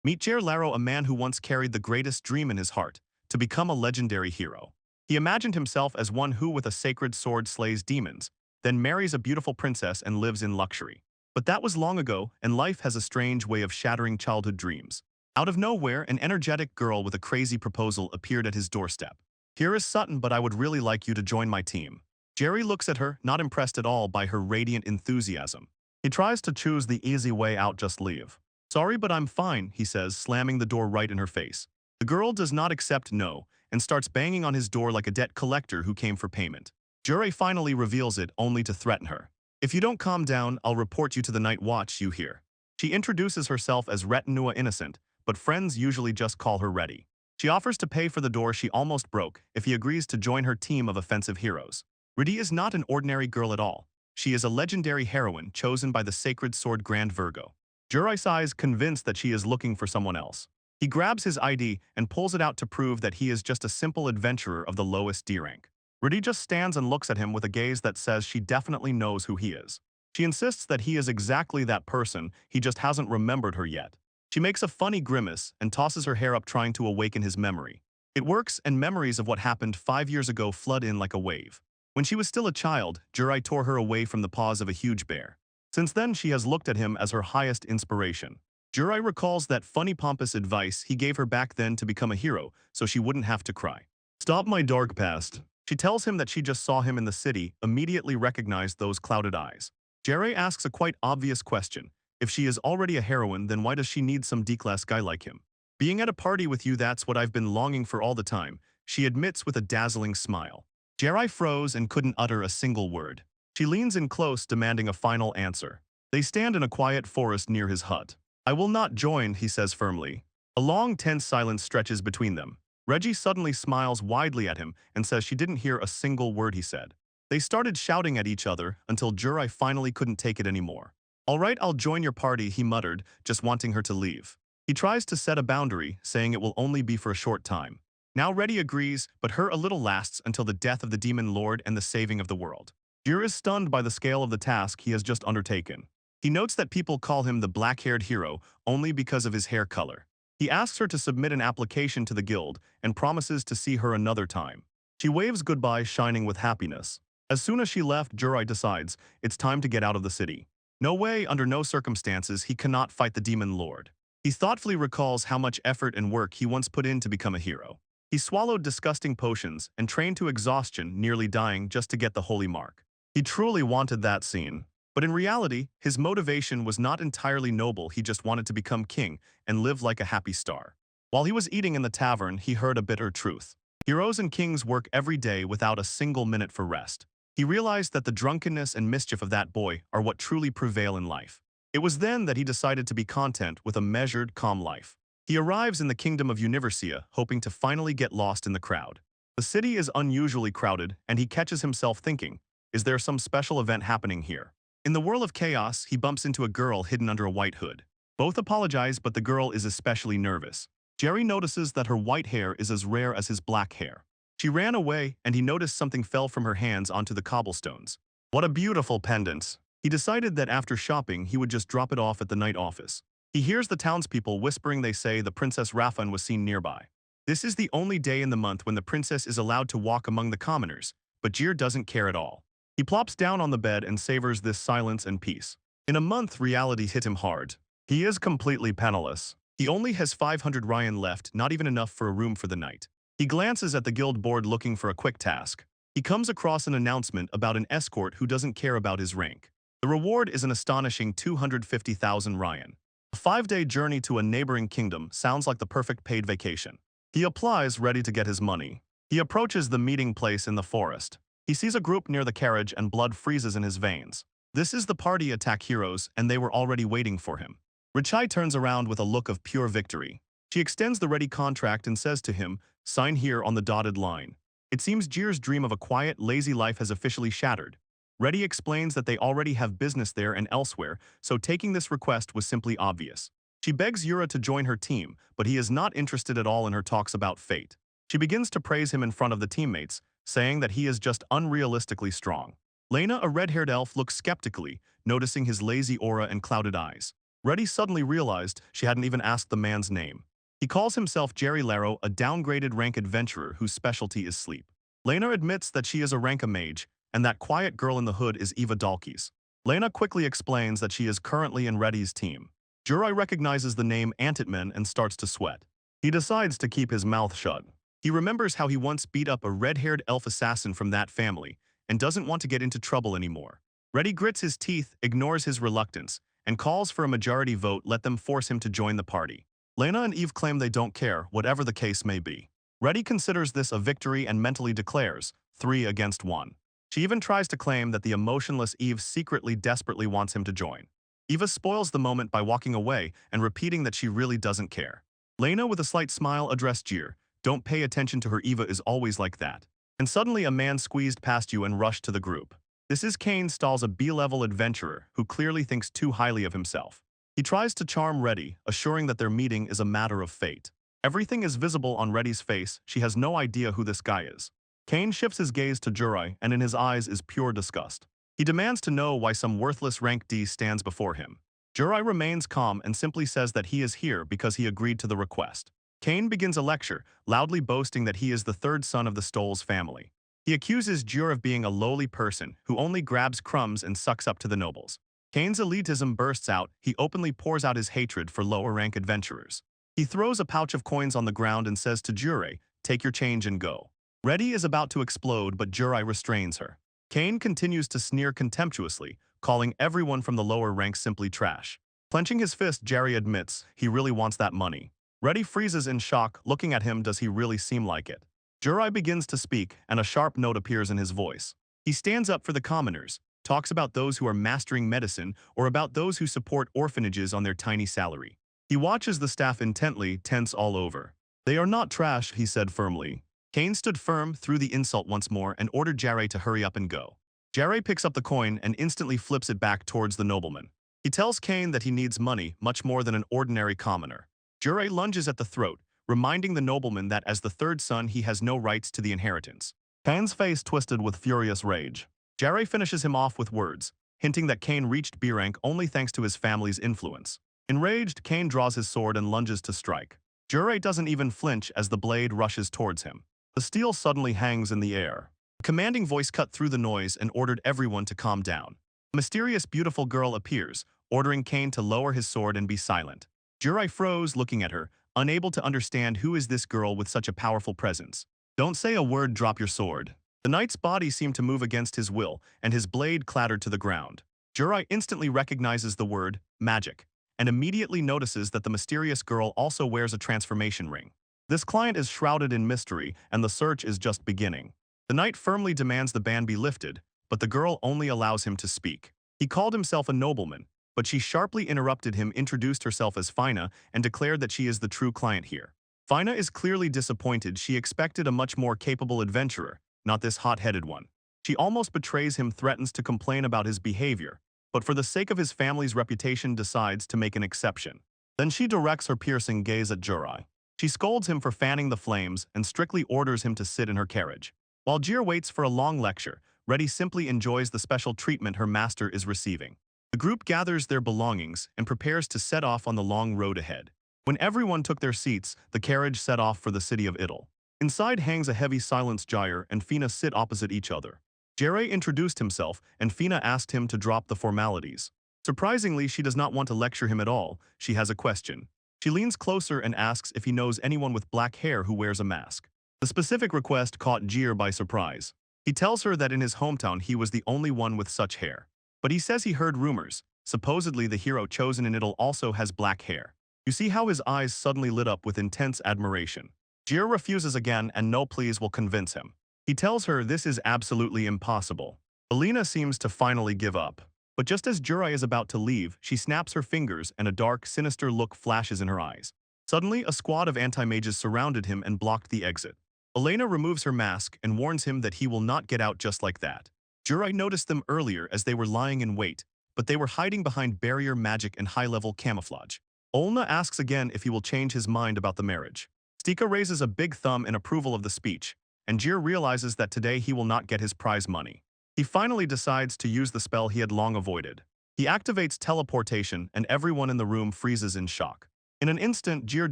Meet Jair Laro, a man who once carried the greatest dream in his heart, to become a legendary hero. He imagined himself as one who with a sacred sword slays demons, then marries a beautiful princess and lives in luxury. But that was long ago, and life has a strange way of shattering childhood dreams. Out of nowhere, an energetic girl with a crazy proposal appeared at his doorstep. "Here is Sutton, but I would really like you to join my team." Jerry looks at her, not impressed at all by her radiant enthusiasm. He tries to choose the easy way out, just leave. "Sorry, but I'm fine," he says, slamming the door right in her face. The girl does not accept no, and starts banging on his door like a debt collector who came for payment. Jure finally reveals it, only to threaten her. "If you don't calm down, I'll report you to the night watch, you hear." She introduces herself as Retinua Innocent, but friends usually just call her Ready. She offers to pay for the door she almost broke if he agrees to join her team of offensive heroes. Ready is not an ordinary girl at all. She is a legendary heroine chosen by the sacred sword Grand Virgo. Jure sighs, convinced that she is looking for someone else. He grabs his ID and pulls it out to prove that he is just a simple adventurer of the lowest D rank. Rudy just stands and looks at him with a gaze that says she definitely knows who he is. She insists that he is exactly that person, he just hasn't remembered her yet. She makes a funny grimace and tosses her hair up, trying to awaken his memory. It works, and memories of what happened 5 years ago flood in like a wave. When she was still a child, Jure tore her away from the paws of a huge bear. Since then, she has looked at him as her highest inspiration. Jure recalls that funny pompous advice he gave her back then to become a hero, so she wouldn't have to cry. "Stop my dark past." She tells him that she just saw him in the city, immediately recognized those clouded eyes. Jure asks a quite obvious question. If she is already a heroine, then why does she need some D-class guy like him? "Being at a party with you, that's what I've been longing for all the time," she admits with a dazzling smile. Jure froze and couldn't utter a single word. She leans in close, demanding a final answer. They stand in a quiet forest near his hut. "I will not join," he says firmly. A long, tense silence stretches between them. Reggie suddenly smiles widely at him and says she didn't hear a single word he said. They started shouting at each other until Jure finally couldn't take it anymore. "All right, I'll join your party," he muttered, just wanting her to leave. He tries to set a boundary, saying it will only be for a short time. Now Reddy agrees, but her a little lasts until the death of the demon lord and the saving of the world. Jure is stunned by the scale of the task he has just undertaken. He notes that people call him the black-haired hero only because of his hair color. He asks her to submit an application to the guild and promises to see her another time. She waves goodbye, shining with happiness. As soon as she left, Jure decides it's time to get out of the city. No way, under no circumstances, he cannot fight the demon lord. He thoughtfully recalls how much effort and work he once put in to become a hero. He swallowed disgusting potions and trained to exhaustion, nearly dying just to get the holy mark. He truly wanted that scene. But in reality, his motivation was not entirely noble. He just wanted to become king and live like a happy star. While he was eating in the tavern, he heard a bitter truth. Heroes and kings work every day without a single minute for rest. He realized that the drunkenness and mischief of that boy are what truly prevail in life. It was then that he decided to be content with a measured, calm life. He arrives in the kingdom of Universia, hoping to finally get lost in the crowd. The city is unusually crowded, and he catches himself thinking, is there some special event happening here? In the whirl of chaos, he bumps into a girl hidden under a white hood. Both apologize, but the girl is especially nervous. Jerry notices that her white hair is as rare as his black hair. She ran away, and he noticed something fell from her hands onto the cobblestones. What a beautiful pendant! He decided that after shopping, he would just drop it off at the night office. He hears the townspeople whispering. They say the Princess Raffan was seen nearby. This is the only day in the month when the princess is allowed to walk among the commoners, but Jir doesn't care at all. He plops down on the bed and savors this silence and peace. In a month, reality hit him hard. He is completely penniless. He only has 500 Ryan left, not even enough for a room for the night. He glances at the guild board looking for a quick task. He comes across an announcement about an escort who doesn't care about his rank. The reward is an astonishing 250,000 Ryan. A 5-day journey to a neighboring kingdom sounds like the perfect paid vacation. He applies, ready to get his money. He approaches the meeting place in the forest. He sees a group near the carriage and blood freezes in his veins. This is the party attack heroes, and they were already waiting for him. Richai turns around with a look of pure victory. She extends the ready contract and says to him, "Sign here on the dotted line." It seems Jir's dream of a quiet, lazy life has officially shattered. Reddy explains that they already have business there and elsewhere, so taking this request was simply obvious. She begs Yura to join her team, but he is not interested at all in her talks about fate. She begins to praise him in front of the teammates, saying that he is just unrealistically strong. Lena, a red-haired elf, looks skeptically, noticing his lazy aura and clouded eyes. Reddy suddenly realized she hadn't even asked the man's name. He calls himself Jerry Laro, a downgraded rank adventurer whose specialty is sleep. Lena admits that she is a rank mage, and that quiet girl in the hood is Eva Dalkis. Lena quickly explains that she is currently in Reddy's team. Jurai recognizes the name Antitman and starts to sweat. He decides to keep his mouth shut. He remembers how he once beat up a red-haired elf assassin from that family and doesn't want to get into trouble anymore. Reddy grits his teeth, ignores his reluctance, and calls for a majority vote let them force him to join the party. Lena and Eve claim they don't care, whatever the case may be. Reddy considers this a victory and mentally declares 3 against 1. She even tries to claim that the emotionless Eve secretly desperately wants him to join. Eva spoils the moment by walking away and repeating that she really doesn't care. Lena, with a slight smile, addressed Jir. Don't pay attention to her, Eva is always like that. And suddenly a man squeezed past you and rushed to the group. This is Kane Stahl's, a B-level adventurer who clearly thinks too highly of himself. He tries to charm Reddy, assuring that their meeting is a matter of fate. Everything is visible on Reddy's face. She has no idea who this guy is. Kane shifts his gaze to Jurai, and in his eyes is pure disgust. He demands to know why some worthless rank D stands before him. Jurai remains calm and simply says that he is here because he agreed to the request. Kane begins a lecture, loudly boasting that he is the third son of the Stoles family. He accuses Jur of being a lowly person who only grabs crumbs and sucks up to the nobles. Kane's elitism bursts out. He openly pours out his hatred for lower-rank adventurers. He throws a pouch of coins on the ground and says to Jurai, "Take your change and go." Reddy is about to explode, but Jurai restrains her. Kane continues to sneer contemptuously, calling everyone from the lower ranks simply trash. Clenching his fist, Jerry admits he really wants that money. Reddy freezes in shock, looking at him. Does he really seem like it? Jurai begins to speak, and a sharp note appears in his voice. He stands up for the commoners, talks about those who are mastering medicine or about those who support orphanages on their tiny salary. He watches the staff intently, tense all over. They are not trash, he said firmly. Kane stood firm, threw the insult once more, and ordered Jerry to hurry up and go. Jerry picks up the coin and instantly flips it back towards the nobleman. He tells Kane that he needs money much more than an ordinary commoner. Jerry lunges at the throat, reminding the nobleman that as the third son he has no rights to the inheritance. Kane's face twisted with furious rage. Jerry finishes him off with words, hinting that Kane reached B rank only thanks to his family's influence. Enraged, Kane draws his sword and lunges to strike. Jerry doesn't even flinch as the blade rushes towards him. The steel suddenly hangs in the air. A commanding voice cut through the noise and ordered everyone to calm down. A mysterious, beautiful girl appears, ordering Kane to lower his sword and be silent. Jurai froze, looking at her, unable to understand who is this girl with such a powerful presence. Don't say a word, drop your sword. The knight's body seemed to move against his will, and his blade clattered to the ground. Jurai instantly recognizes the word, magic, and immediately notices that the mysterious girl also wears a transformation ring. This client is shrouded in mystery, and the search is just beginning. The knight firmly demands the ban be lifted, but the girl only allows him to speak. He called himself a nobleman, but she sharply interrupted him, introduced herself as Fina, and declared that she is the true client here. Fina is clearly disappointed. She expected a much more capable adventurer, not this hot-headed one. She almost betrays him, threatens to complain about his behavior, but for the sake of his family's reputation decides to make an exception. Then she directs her piercing gaze at Jurai. She scolds him for fanning the flames and strictly orders him to sit in her carriage. While Jir waits for a long lecture, Reddy simply enjoys the special treatment her master is receiving. The group gathers their belongings and prepares to set off on the long road ahead. When everyone took their seats, the carriage set off for the city of Idle. Inside hangs a heavy silence. Jair and Fina sit opposite each other. Jerry introduced himself, and Fina asked him to drop the formalities. Surprisingly, she does not want to lecture him at all. She has a question. She leans closer and asks if he knows anyone with black hair who wears a mask. The specific request caught Jir by surprise. He tells her that in his hometown he was the only one with such hair. But he says he heard rumors. Supposedly the hero chosen in Idle also has black hair. You see how his eyes suddenly lit up with intense admiration. Jir refuses again, and no pleas will convince him. He tells her this is absolutely impossible. Alina seems to finally give up. But just as Jurai is about to leave, she snaps her fingers and a dark, sinister look flashes in her eyes. Suddenly, a squad of anti-mages surrounded him and blocked the exit. Elena removes her mask and warns him that he will not get out just like that. Jurai noticed them earlier as they were lying in wait, but they were hiding behind barrier magic and high-level camouflage. Olna asks again if he will change his mind about the marriage. Stika raises a big thumb in approval of the speech, and Jir realizes that today he will not get his prize money. He finally decides to use the spell he had long avoided. He activates teleportation and everyone in the room freezes in shock. In an instant, Jir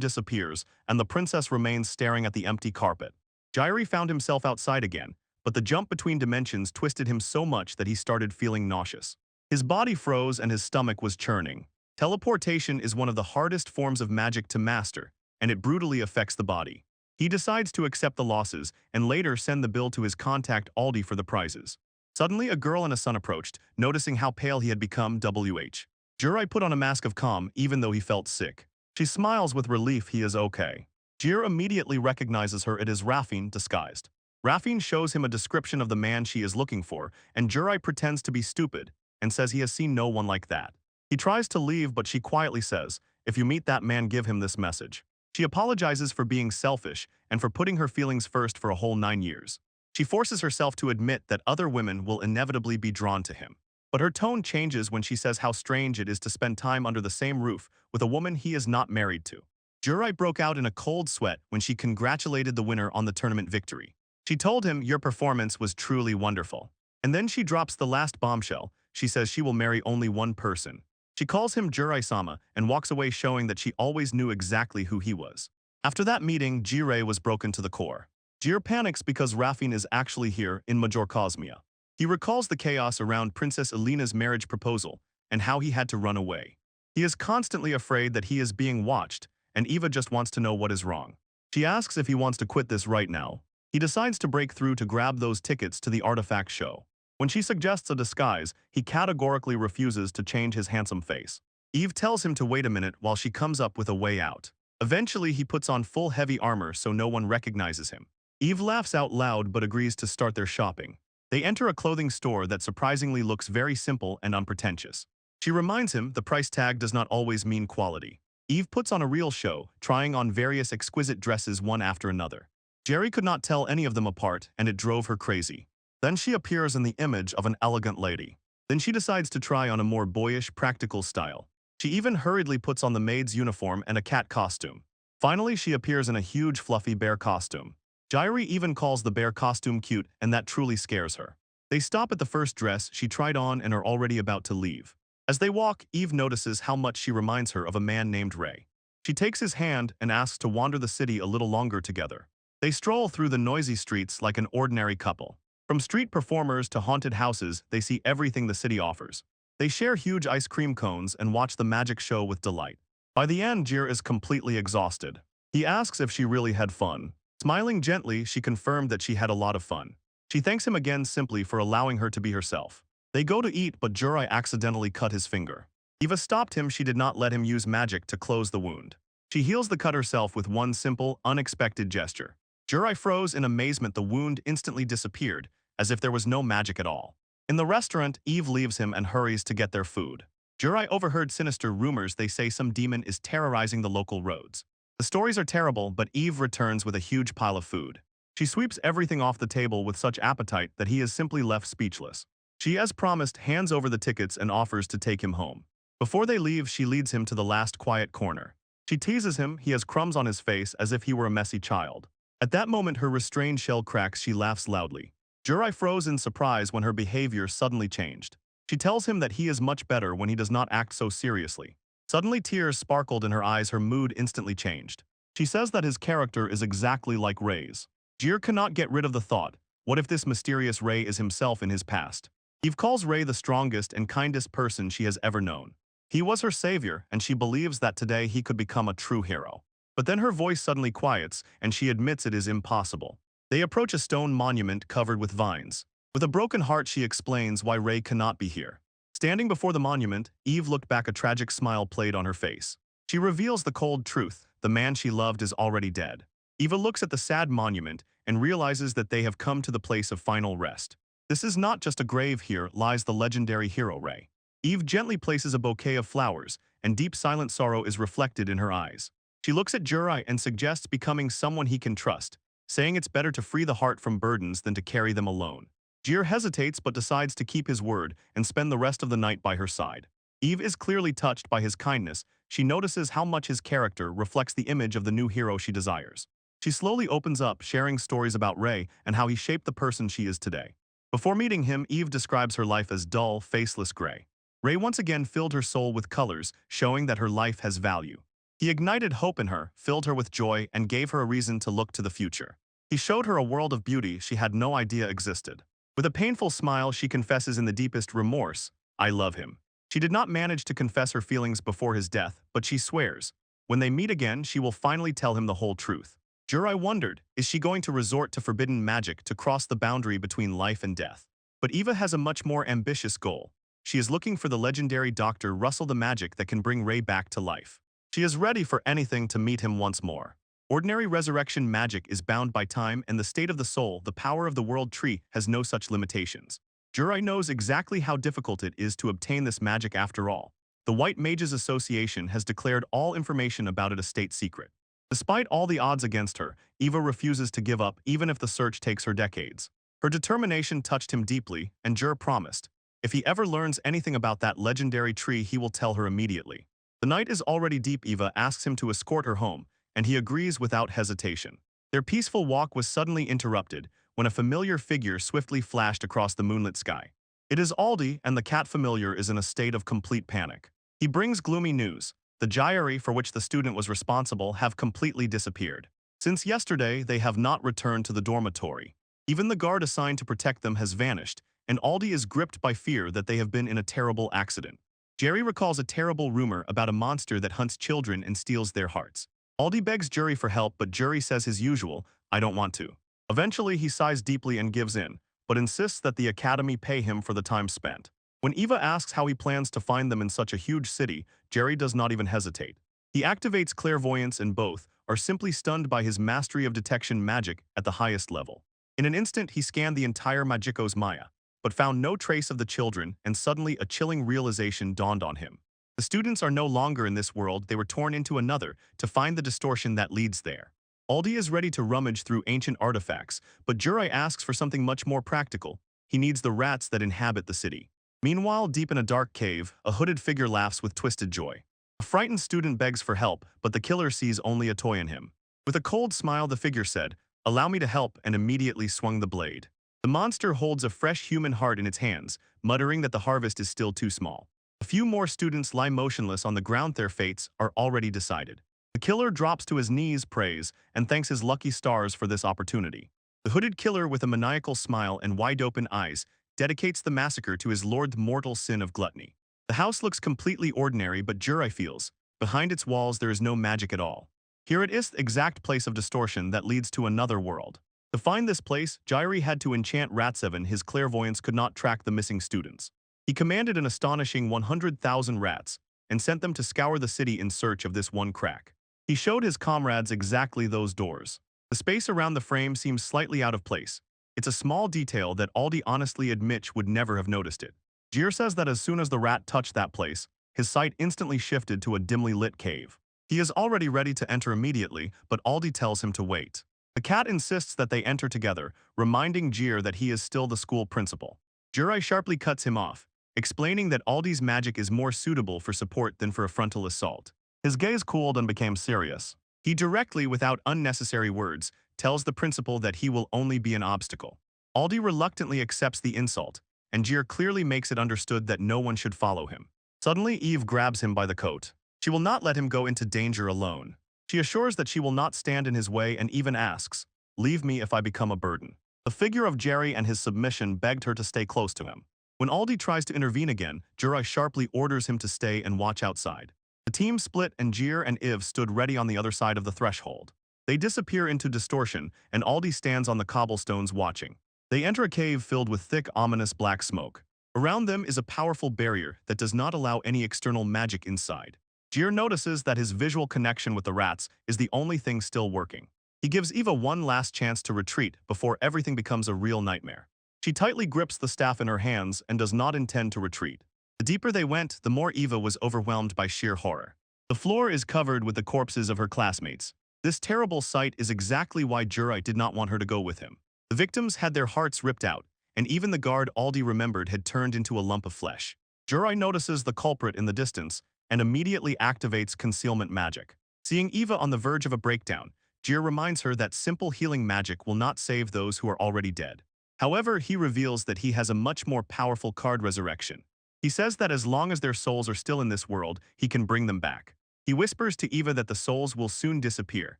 disappears, and the princess remains staring at the empty carpet. Jairi found himself outside again, but the jump between dimensions twisted him so much that he started feeling nauseous. His body froze and his stomach was churning. Teleportation is one of the hardest forms of magic to master, and it brutally affects the body. He decides to accept the losses and later send the bill to his contact Aldi for the prizes. Suddenly, a girl and a son approached, noticing how pale he had become. Jirai put on a mask of calm even though he felt sick. She smiles with relief he is okay. Jir immediately recognizes her. It is Rafin disguised. Rafin shows him a description of the man she is looking for, and Jirai pretends to be stupid and says he has seen no one like that. He tries to leave, but she quietly says, "If you meet that man, give him this message." She apologizes for being selfish and for putting her feelings first for a whole 9 years. She forces herself to admit that other women will inevitably be drawn to him. But her tone changes when she says how strange it is to spend time under the same roof with a woman he is not married to. Jirai broke out in a cold sweat when she congratulated the winner on the tournament victory. She told him, "Your performance was truly wonderful." And then she drops the last bombshell. She says she will marry only one person. She calls him Jirai-sama and walks away, showing that she always knew exactly who he was. After that meeting, Jirei was broken to the core. Jir panics because Rafin is actually here in Majorcosmia. He recalls the chaos around Princess Elena's marriage proposal and how he had to run away. He is constantly afraid that he is being watched, and Eva just wants to know what is wrong. She asks if he wants to quit this right now. He decides to break through to grab those tickets to the artifact show. When she suggests a disguise, he categorically refuses to change his handsome face. Eve tells him to wait a minute while she comes up with a way out. Eventually, he puts on full heavy armor so no one recognizes him. Eve laughs out loud but agrees to start their shopping. They enter a clothing store that surprisingly looks very simple and unpretentious. She reminds him the price tag does not always mean quality. Eve puts on a real show, trying on various exquisite dresses one after another. Jerry could not tell any of them apart, and it drove her crazy. Then she appears in the image of an elegant lady. Then she decides to try on a more boyish, practical style. She even hurriedly puts on the maid's uniform and a cat costume. Finally, she appears in a huge fluffy bear costume. Jairi even calls the bear costume cute, and that truly scares her. They stop at the first dress she tried on and are already about to leave. As they walk, Eve notices how much she reminds her of a man named Ray. She takes his hand and asks to wander the city a little longer together. They stroll through the noisy streets like an ordinary couple. From street performers to haunted houses, they see everything the city offers. They share huge ice cream cones and watch the magic show with delight. By the end, Jir is completely exhausted. He asks if she really had fun. Smiling gently, she confirmed that she had a lot of fun. She thanks him again simply for allowing her to be herself. They go to eat, but Jirai accidentally cut his finger. Eva stopped him. She did not let him use magic to close the wound. She heals the cut herself with one simple, unexpected gesture. Jirai froze in amazement. The wound instantly disappeared, as if there was no magic at all. In the restaurant, Eve leaves him and hurries to get their food. Jirai overheard sinister rumors. They say some demon is terrorizing the local roads. The stories are terrible, but Eve returns with a huge pile of food. She sweeps everything off the table with such appetite that he is simply left speechless. She, as promised, hands over the tickets and offers to take him home. Before they leave, she leads him to the last quiet corner. She teases him. He has crumbs on his face as if he were a messy child. At that moment, her restrained shell cracks. She laughs loudly. Jirai froze in surprise when her behavior suddenly changed. She tells him that he is much better when he does not act so seriously. Suddenly, tears sparkled in her eyes. Her mood instantly changed. She says that his character is exactly like Ray's. Jir cannot get rid of the thought, what if this mysterious Ray is himself in his past? Eve calls Ray the strongest and kindest person she has ever known. He was her savior, and she believes that today he could become a true hero. But then her voice suddenly quiets, and she admits it is impossible. They approach a stone monument covered with vines. With a broken heart, she explains why Ray cannot be here. Standing before the monument, Eve looked back. A tragic smile played on her face. She reveals the cold truth. The man she loved is already dead. Eva looks at the sad monument and realizes that they have come to the place of final rest. This is not just a grave. Here lies the legendary hero Ray. Eve gently places a bouquet of flowers, and deep silent sorrow is reflected in her eyes. She looks at Jirai and suggests becoming someone he can trust, saying it's better to free the heart from burdens than to carry them alone. Jir hesitates but decides to keep his word and spend the rest of the night by her side. Eve is clearly touched by his kindness. She notices how much his character reflects the image of the new hero she desires. She slowly opens up, sharing stories about Ray and how he shaped the person she is today. Before meeting him, Eve describes her life as dull, faceless gray. Ray once again filled her soul with colors, showing that her life has value. He ignited hope in her, filled her with joy, and gave her a reason to look to the future. He showed her a world of beauty she had no idea existed. With a painful smile, she confesses in the deepest remorse, "I love him." She did not manage to confess her feelings before his death, but she swears, when they meet again, she will finally tell him the whole truth. Jirai wondered, is she going to resort to forbidden magic to cross the boundary between life and death? But Eva has a much more ambitious goal. She is looking for the legendary Dr. Russell, the magic that can bring Ray back to life. She is ready for anything to meet him once more. Ordinary resurrection magic is bound by time and the state of the soul. The power of the world tree has no such limitations. Jirai knows exactly how difficult it is to obtain this magic after all. The White Mages Association has declared all information about it a state secret. Despite all the odds against her, Eva refuses to give up even if the search takes her decades. Her determination touched him deeply, and Jur promised, if he ever learns anything about that legendary tree, he will tell her immediately. The night is already deep. Eva asks him to escort her home, and he agrees without hesitation. Their peaceful walk was suddenly interrupted when a familiar figure swiftly flashed across the moonlit sky. It is Aldi, and the cat familiar is in a state of complete panic. He brings gloomy news. The gyri for which the student was responsible have completely disappeared. Since yesterday, they have not returned to the dormitory. Even the guard assigned to protect them has vanished, and Aldi is gripped by fear that they have been in a terrible accident. Jerry recalls a terrible rumor about a monster that hunts children and steals their hearts. Aldi begs Jerry for help, but Jerry says his usual, "I don't want to." Eventually, he sighs deeply and gives in, but insists that the academy pay him for the time spent. When Eva asks how he plans to find them in such a huge city, Jerry does not even hesitate. He activates clairvoyance, and both are simply stunned by his mastery of detection magic at the highest level. In an instant, he scanned the entire Magicos Maya, but found no trace of the children, and suddenly a chilling realization dawned on him. The students are no longer in this world, they were torn into another to find the distortion that leads there. Aldi is ready to rummage through ancient artifacts, but Jurai asks for something much more practical. He needs the rats that inhabit the city. Meanwhile, deep in a dark cave, a hooded figure laughs with twisted joy. A frightened student begs for help, but the killer sees only a toy in him. With a cold smile, the figure said, "Allow me to help," and immediately swung the blade. The monster holds a fresh human heart in its hands, muttering that the harvest is still too small. A few more students lie motionless on the ground. Their fates are already decided. The killer drops to his knees, prays, and thanks his lucky stars for this opportunity. The hooded killer, with a maniacal smile and wide-open eyes, dedicates the massacre to his lord's mortal sin of gluttony. The house looks completely ordinary, but Jurai feels, behind its walls there is no magic at all. Here it is, the exact place of distortion that leads to another world. To find this place, Jairi had to enchant Ratseven. His clairvoyance could not track the missing students. He commanded an astonishing 100,000 rats and sent them to scour the city in search of this one crack. He showed his comrades exactly those doors. The space around the frame seems slightly out of place. It's a small detail that Aldi honestly admits would never have noticed it. Jir says that as soon as the rat touched that place, his sight instantly shifted to a dimly lit cave. He is already ready to enter immediately, but Aldi tells him to wait. The cat insists that they enter together, reminding Jir that he is still the school principal. Jirai sharply cuts him off, explaining that Aldi's magic is more suitable for support than for a frontal assault. His gaze cooled and became serious. He directly, without unnecessary words, tells the principal that he will only be an obstacle. Aldi reluctantly accepts the insult, and Jir clearly makes it understood that no one should follow him. Suddenly, Eve grabs him by the coat. She will not let him go into danger alone. She assures that she will not stand in his way and even asks, "Leave me if I become a burden." The figure of Jerry and his submission begged her to stay close to him. When Aldi tries to intervene again, Jirai sharply orders him to stay and watch outside. The team split, and Jir and Iv stood ready on the other side of the threshold. They disappear into distortion, and Aldi stands on the cobblestones watching. They enter a cave filled with thick, ominous black smoke. Around them is a powerful barrier that does not allow any external magic inside. Jir notices that his visual connection with the rats is the only thing still working. He gives Eva one last chance to retreat before everything becomes a real nightmare. She tightly grips the staff in her hands and does not intend to retreat. The deeper they went, the more Eva was overwhelmed by sheer horror. The floor is covered with the corpses of her classmates. This terrible sight is exactly why Jurai did not want her to go with him. The victims had their hearts ripped out, and even the guard Aldi remembered had turned into a lump of flesh. Jurai notices the culprit in the distance and immediately activates concealment magic. Seeing Eva on the verge of a breakdown, Jir reminds her that simple healing magic will not save those who are already dead. However, he reveals that he has a much more powerful card resurrection. He says that as long as their souls are still in this world, he can bring them back. He whispers to Eva that the souls will soon disappear,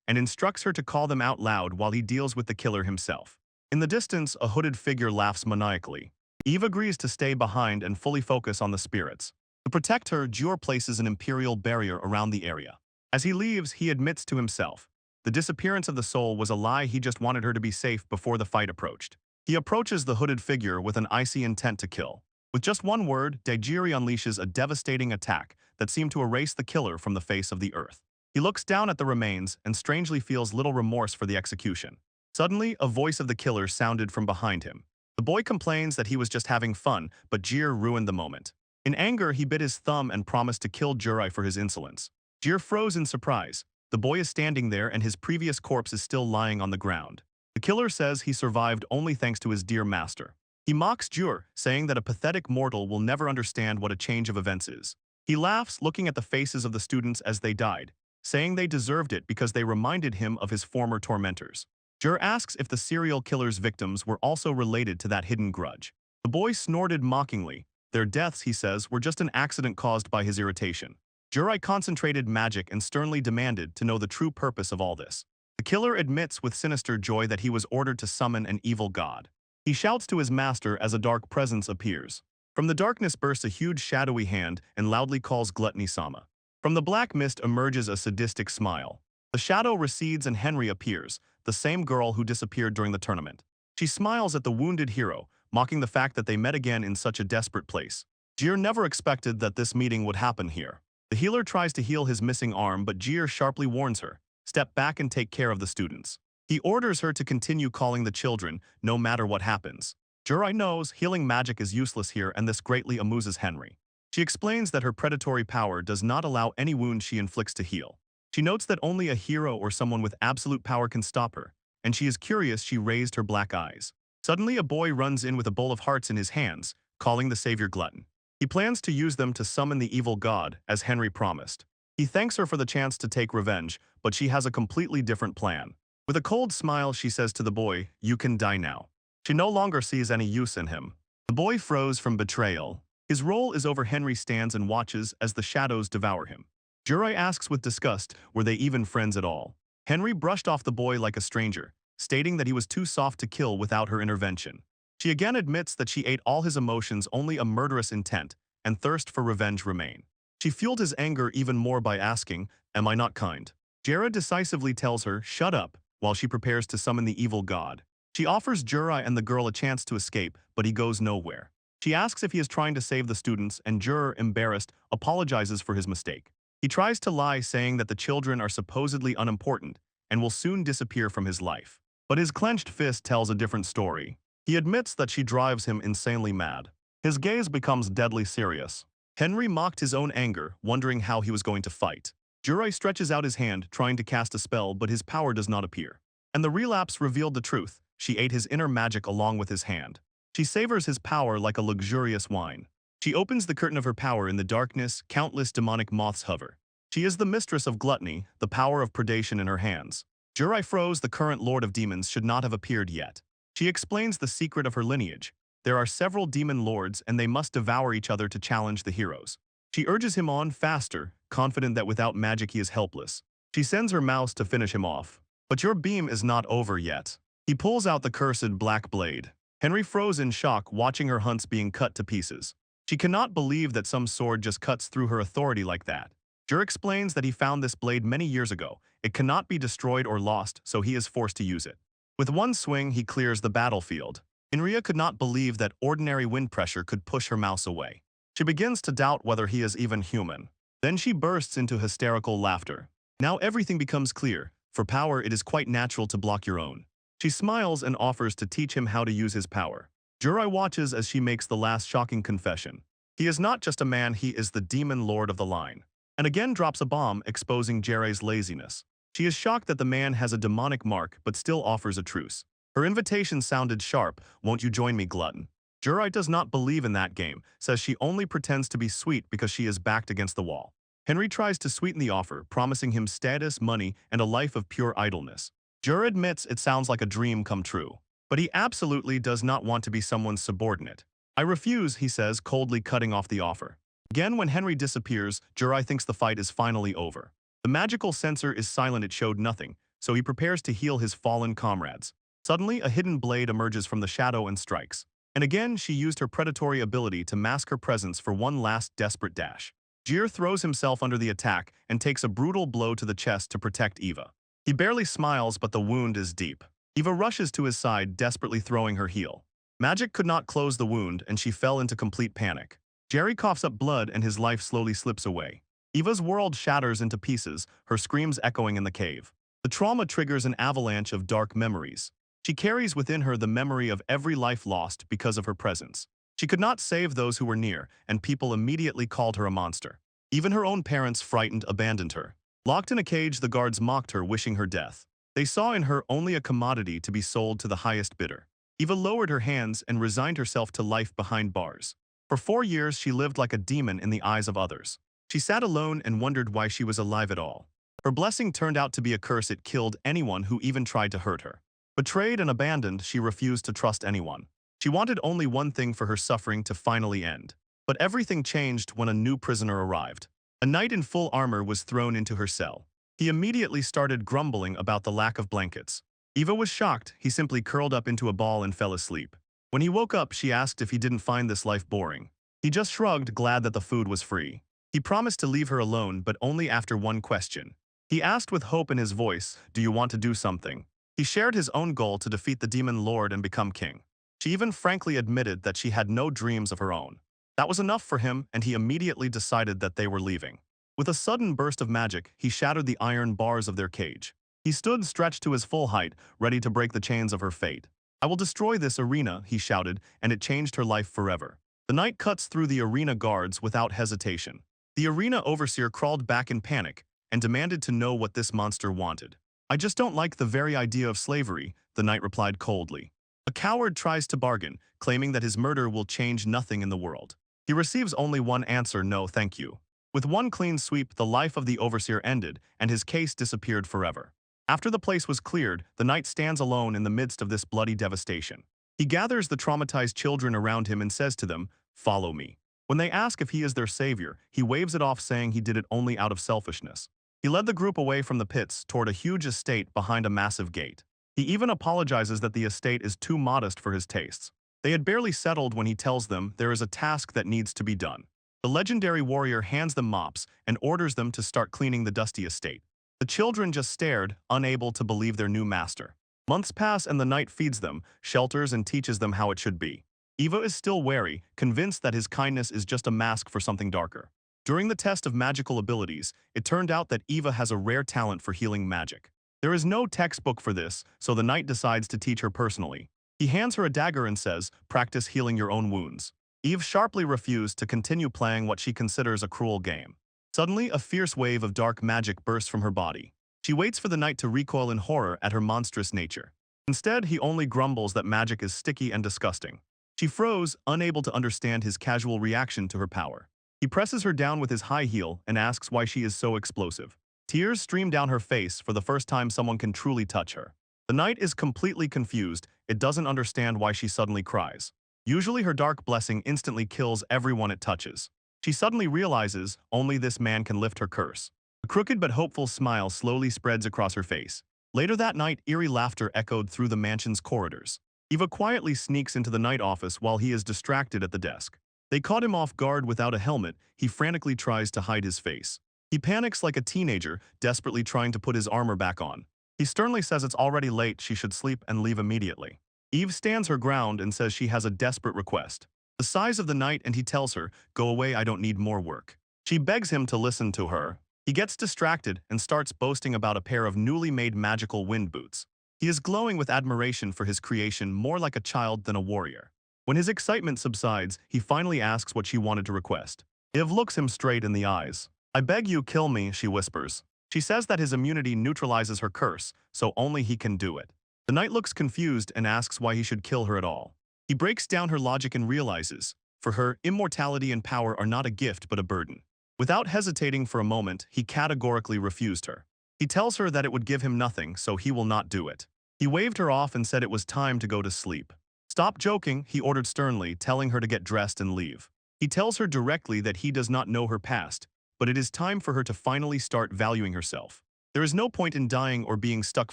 and instructs her to call them out loud while he deals with the killer himself. In the distance, a hooded figure laughs maniacally. Eve agrees to stay behind and fully focus on the spirits. To protect her, Jur places an imperial barrier around the area. As he leaves, he admits to himself. The disappearance of the soul was a lie. He just wanted her to be safe before the fight approached. He approaches the hooded figure with an icy intent to kill. With just one word, Daejiri unleashes a devastating attack that seemed to erase the killer from the face of the earth. He looks down at the remains and strangely feels little remorse for the execution. Suddenly, a voice of the killer sounded from behind him. The boy complains that he was just having fun, but Jir ruined the moment. In anger, he bit his thumb and promised to kill Jurai for his insolence. Jir froze in surprise. The boy is standing there and his previous corpse is still lying on the ground. The killer says he survived only thanks to his dear master. He mocks Jur, saying that a pathetic mortal will never understand what a change of events is. He laughs, looking at the faces of the students as they died, saying they deserved it because they reminded him of his former tormentors. Jur asks if the serial killer's victims were also related to that hidden grudge. The boy snorted mockingly. Their deaths, he says, were just an accident caused by his irritation. Jurai concentrated magic and sternly demanded to know the true purpose of all this. The killer admits with sinister joy that he was ordered to summon an evil god. He shouts to his master as a dark presence appears. From the darkness bursts a huge shadowy hand and loudly calls Gluttony-sama. From the black mist emerges a sadistic smile. The shadow recedes and Henry appears, the same girl who disappeared during the tournament. She smiles at the wounded hero, mocking the fact that they met again in such a desperate place. Jir never expected that this meeting would happen here. The healer tries to heal his missing arm, but Jir sharply warns her, "Step back and take care of the students." He orders her to continue calling the children, no matter what happens. Jurai knows healing magic is useless here, and this greatly amuses Henry. She explains that her predatory power does not allow any wound she inflicts to heal. She notes that only a hero or someone with absolute power can stop her, and she is curious. She raised her black eyes. Suddenly, a boy runs in with a bowl of hearts in his hands, calling the savior Glutton. He plans to use them to summon the evil god, as Henry promised. He thanks her for the chance to take revenge, but she has a completely different plan. With a cold smile, she says to the boy, "You can die now." She no longer sees any use in him. The boy froze from betrayal. His role is over. Henry stands and watches as the shadows devour him. Jurai asks with disgust, were they even friends at all? Henry brushed off the boy like a stranger, stating that he was too soft to kill without her intervention. She again admits that she ate all his emotions. Only a murderous intent and thirst for revenge remain. She fueled his anger even more by asking, "Am I not kind?" Jera decisively tells her, "Shut up," while she prepares to summon the evil god. She offers Jurai and the girl a chance to escape, but he goes nowhere. She asks if he is trying to save the students, and Jur, embarrassed, apologizes for his mistake. He tries to lie, saying that the children are supposedly unimportant and will soon disappear from his life. But his clenched fist tells a different story. He admits that she drives him insanely mad. His gaze becomes deadly serious. Henry mocked his own anger, wondering how he was going to fight. Jurai stretches out his hand, trying to cast a spell, but his power does not appear. And the relapse revealed the truth. She ate his inner magic along with his hand. She savors his power like a luxurious wine. She opens the curtain of her power. In the darkness, countless demonic moths hover. She is the mistress of gluttony, the power of predation in her hands. Jurai froze. The current lord of demons should not have appeared yet. She explains the secret of her lineage. There are several demon lords, and they must devour each other to challenge the heroes. She urges him on faster, confident that without magic he is helpless. She sends her mouse to finish him off. But your beam is not over yet. He pulls out the cursed black blade. Henry froze in shock, watching her hunts being cut to pieces. She cannot believe that some sword just cuts through her authority like that. Jur explains that he found this blade many years ago. It cannot be destroyed or lost, so he is forced to use it. With one swing, he clears the battlefield. Inria could not believe that ordinary wind pressure could push her mouse away. She begins to doubt whether he is even human. Then she bursts into hysterical laughter. Now everything becomes clear. For power, it is quite natural to block your own. She smiles and offers to teach him how to use his power. Jurai watches as she makes the last shocking confession. He is not just a man, he is the demon lord of the line. And again drops a bomb, exposing Jerai's laziness. She is shocked that the man has a demonic mark, but still offers a truce. Her invitation sounded sharp, "Won't you join me, glutton?" Jurai does not believe in that game, says she only pretends to be sweet because she is backed against the wall. Henry tries to sweeten the offer, promising him status, money, and a life of pure idleness. Jur admits it sounds like a dream come true. But he absolutely does not want to be someone's subordinate. I refuse, he says, coldly cutting off the offer. Again, when Henry disappears, Jirai thinks the fight is finally over. The magical sensor is silent, it showed nothing, so he prepares to heal his fallen comrades. Suddenly, a hidden blade emerges from the shadow and strikes. And again, she used her predatory ability to mask her presence for one last desperate dash. Jir throws himself under the attack and takes a brutal blow to the chest to protect Eva. He barely smiles, but the wound is deep. Eva rushes to his side, desperately throwing her heel. Magic could not close the wound, and she fell into complete panic. Jerry coughs up blood and his life slowly slips away. Eva's world shatters into pieces, her screams echoing in the cave. The trauma triggers an avalanche of dark memories. She carries within her the memory of every life lost because of her presence. She could not save those who were near, and people immediately called her a monster. Even her own parents, frightened, abandoned her. Locked in a cage, the guards mocked her, wishing her death. They saw in her only a commodity to be sold to the highest bidder. Eva lowered her hands and resigned herself to life behind bars. For 4 years, she lived like a demon in the eyes of others. She sat alone and wondered why she was alive at all. Her blessing turned out to be a curse. It killed anyone who even tried to hurt her. Betrayed and abandoned, she refused to trust anyone. She wanted only one thing: for her suffering to finally end. But everything changed when a new prisoner arrived. A knight in full armor was thrown into her cell. He immediately started grumbling about the lack of blankets. Eva was shocked. He simply curled up into a ball and fell asleep. When he woke up, she asked if he didn't find this life boring. He just shrugged, glad that the food was free. He promised to leave her alone, but only after one question. He asked with hope in his voice, "Do you want to do something?" He shared his own goal to defeat the demon lord and become king. She even frankly admitted that she had no dreams of her own. That was enough for him, and he immediately decided that they were leaving. With a sudden burst of magic, he shattered the iron bars of their cage. He stood stretched to his full height, ready to break the chains of her fate. "I will destroy this arena," he shouted, and it changed her life forever. The knight cuts through the arena guards without hesitation. The arena overseer crawled back in panic and demanded to know what this monster wanted. "I just don't like the very idea of slavery," the knight replied coldly. A coward tries to bargain, claiming that his murder will change nothing in the world. He receives only one answer: "No, thank you." With one clean sweep, the life of the overseer ended, and his case disappeared forever. After the place was cleared, the knight stands alone in the midst of this bloody devastation. He gathers the traumatized children around him and says to them, "Follow me." When they ask if he is their savior, he waves it off, saying he did it only out of selfishness. He led the group away from the pits toward a huge estate behind a massive gate. He even apologizes that the estate is too modest for his tastes. They had barely settled when he tells them there is a task that needs to be done. The legendary warrior hands them mops and orders them to start cleaning the dusty estate. The children just stared, unable to believe their new master. Months pass and the knight feeds them, shelters, and teaches them how it should be. Eva is still wary, convinced that his kindness is just a mask for something darker. During the test of magical abilities, it turned out that Eva has a rare talent for healing magic. There is no textbook for this, so the knight decides to teach her personally. He hands her a dagger and says, "Practice healing your own wounds." Eve sharply refused to continue playing what she considers a cruel game. Suddenly, a fierce wave of dark magic bursts from her body. She waits for the knight to recoil in horror at her monstrous nature. Instead, he only grumbles that magic is sticky and disgusting. She froze, unable to understand his casual reaction to her power. He presses her down with his high heel and asks why she is so explosive. Tears stream down her face for the first time someone can truly touch her. The knight is completely confused. It doesn't understand why she suddenly cries. Usually her dark blessing instantly kills everyone it touches. She suddenly realizes only this man can lift her curse. A crooked but hopeful smile slowly spreads across her face. Later that night, eerie laughter echoed through the mansion's corridors. Eva quietly sneaks into the night office while he is distracted at the desk. They caught him off guard without a helmet. He frantically tries to hide his face. He panics like a teenager, desperately trying to put his armor back on. He sternly says it's already late, she should sleep and leave immediately. Eve stands her ground and says she has a desperate request. The size of the knight, and he tells her, "Go away, I don't need more work." She begs him to listen to her. He gets distracted and starts boasting about a pair of newly made magical wind boots. He is glowing with admiration for his creation, more like a child than a warrior. When his excitement subsides, he finally asks what she wanted to request. Eve looks him straight in the eyes. "I beg you, kill me," she whispers. She says that his immunity neutralizes her curse, so only he can do it. The knight looks confused and asks why he should kill her at all. He breaks down her logic and realizes, for her, immortality and power are not a gift but a burden. Without hesitating for a moment, he categorically refused her. He tells her that it would give him nothing, so he will not do it. He waved her off and said it was time to go to sleep. "Stop joking," he ordered sternly, telling her to get dressed and leave. He tells her directly that he does not know her past, but it is time for her to finally start valuing herself. There is no point in dying or being stuck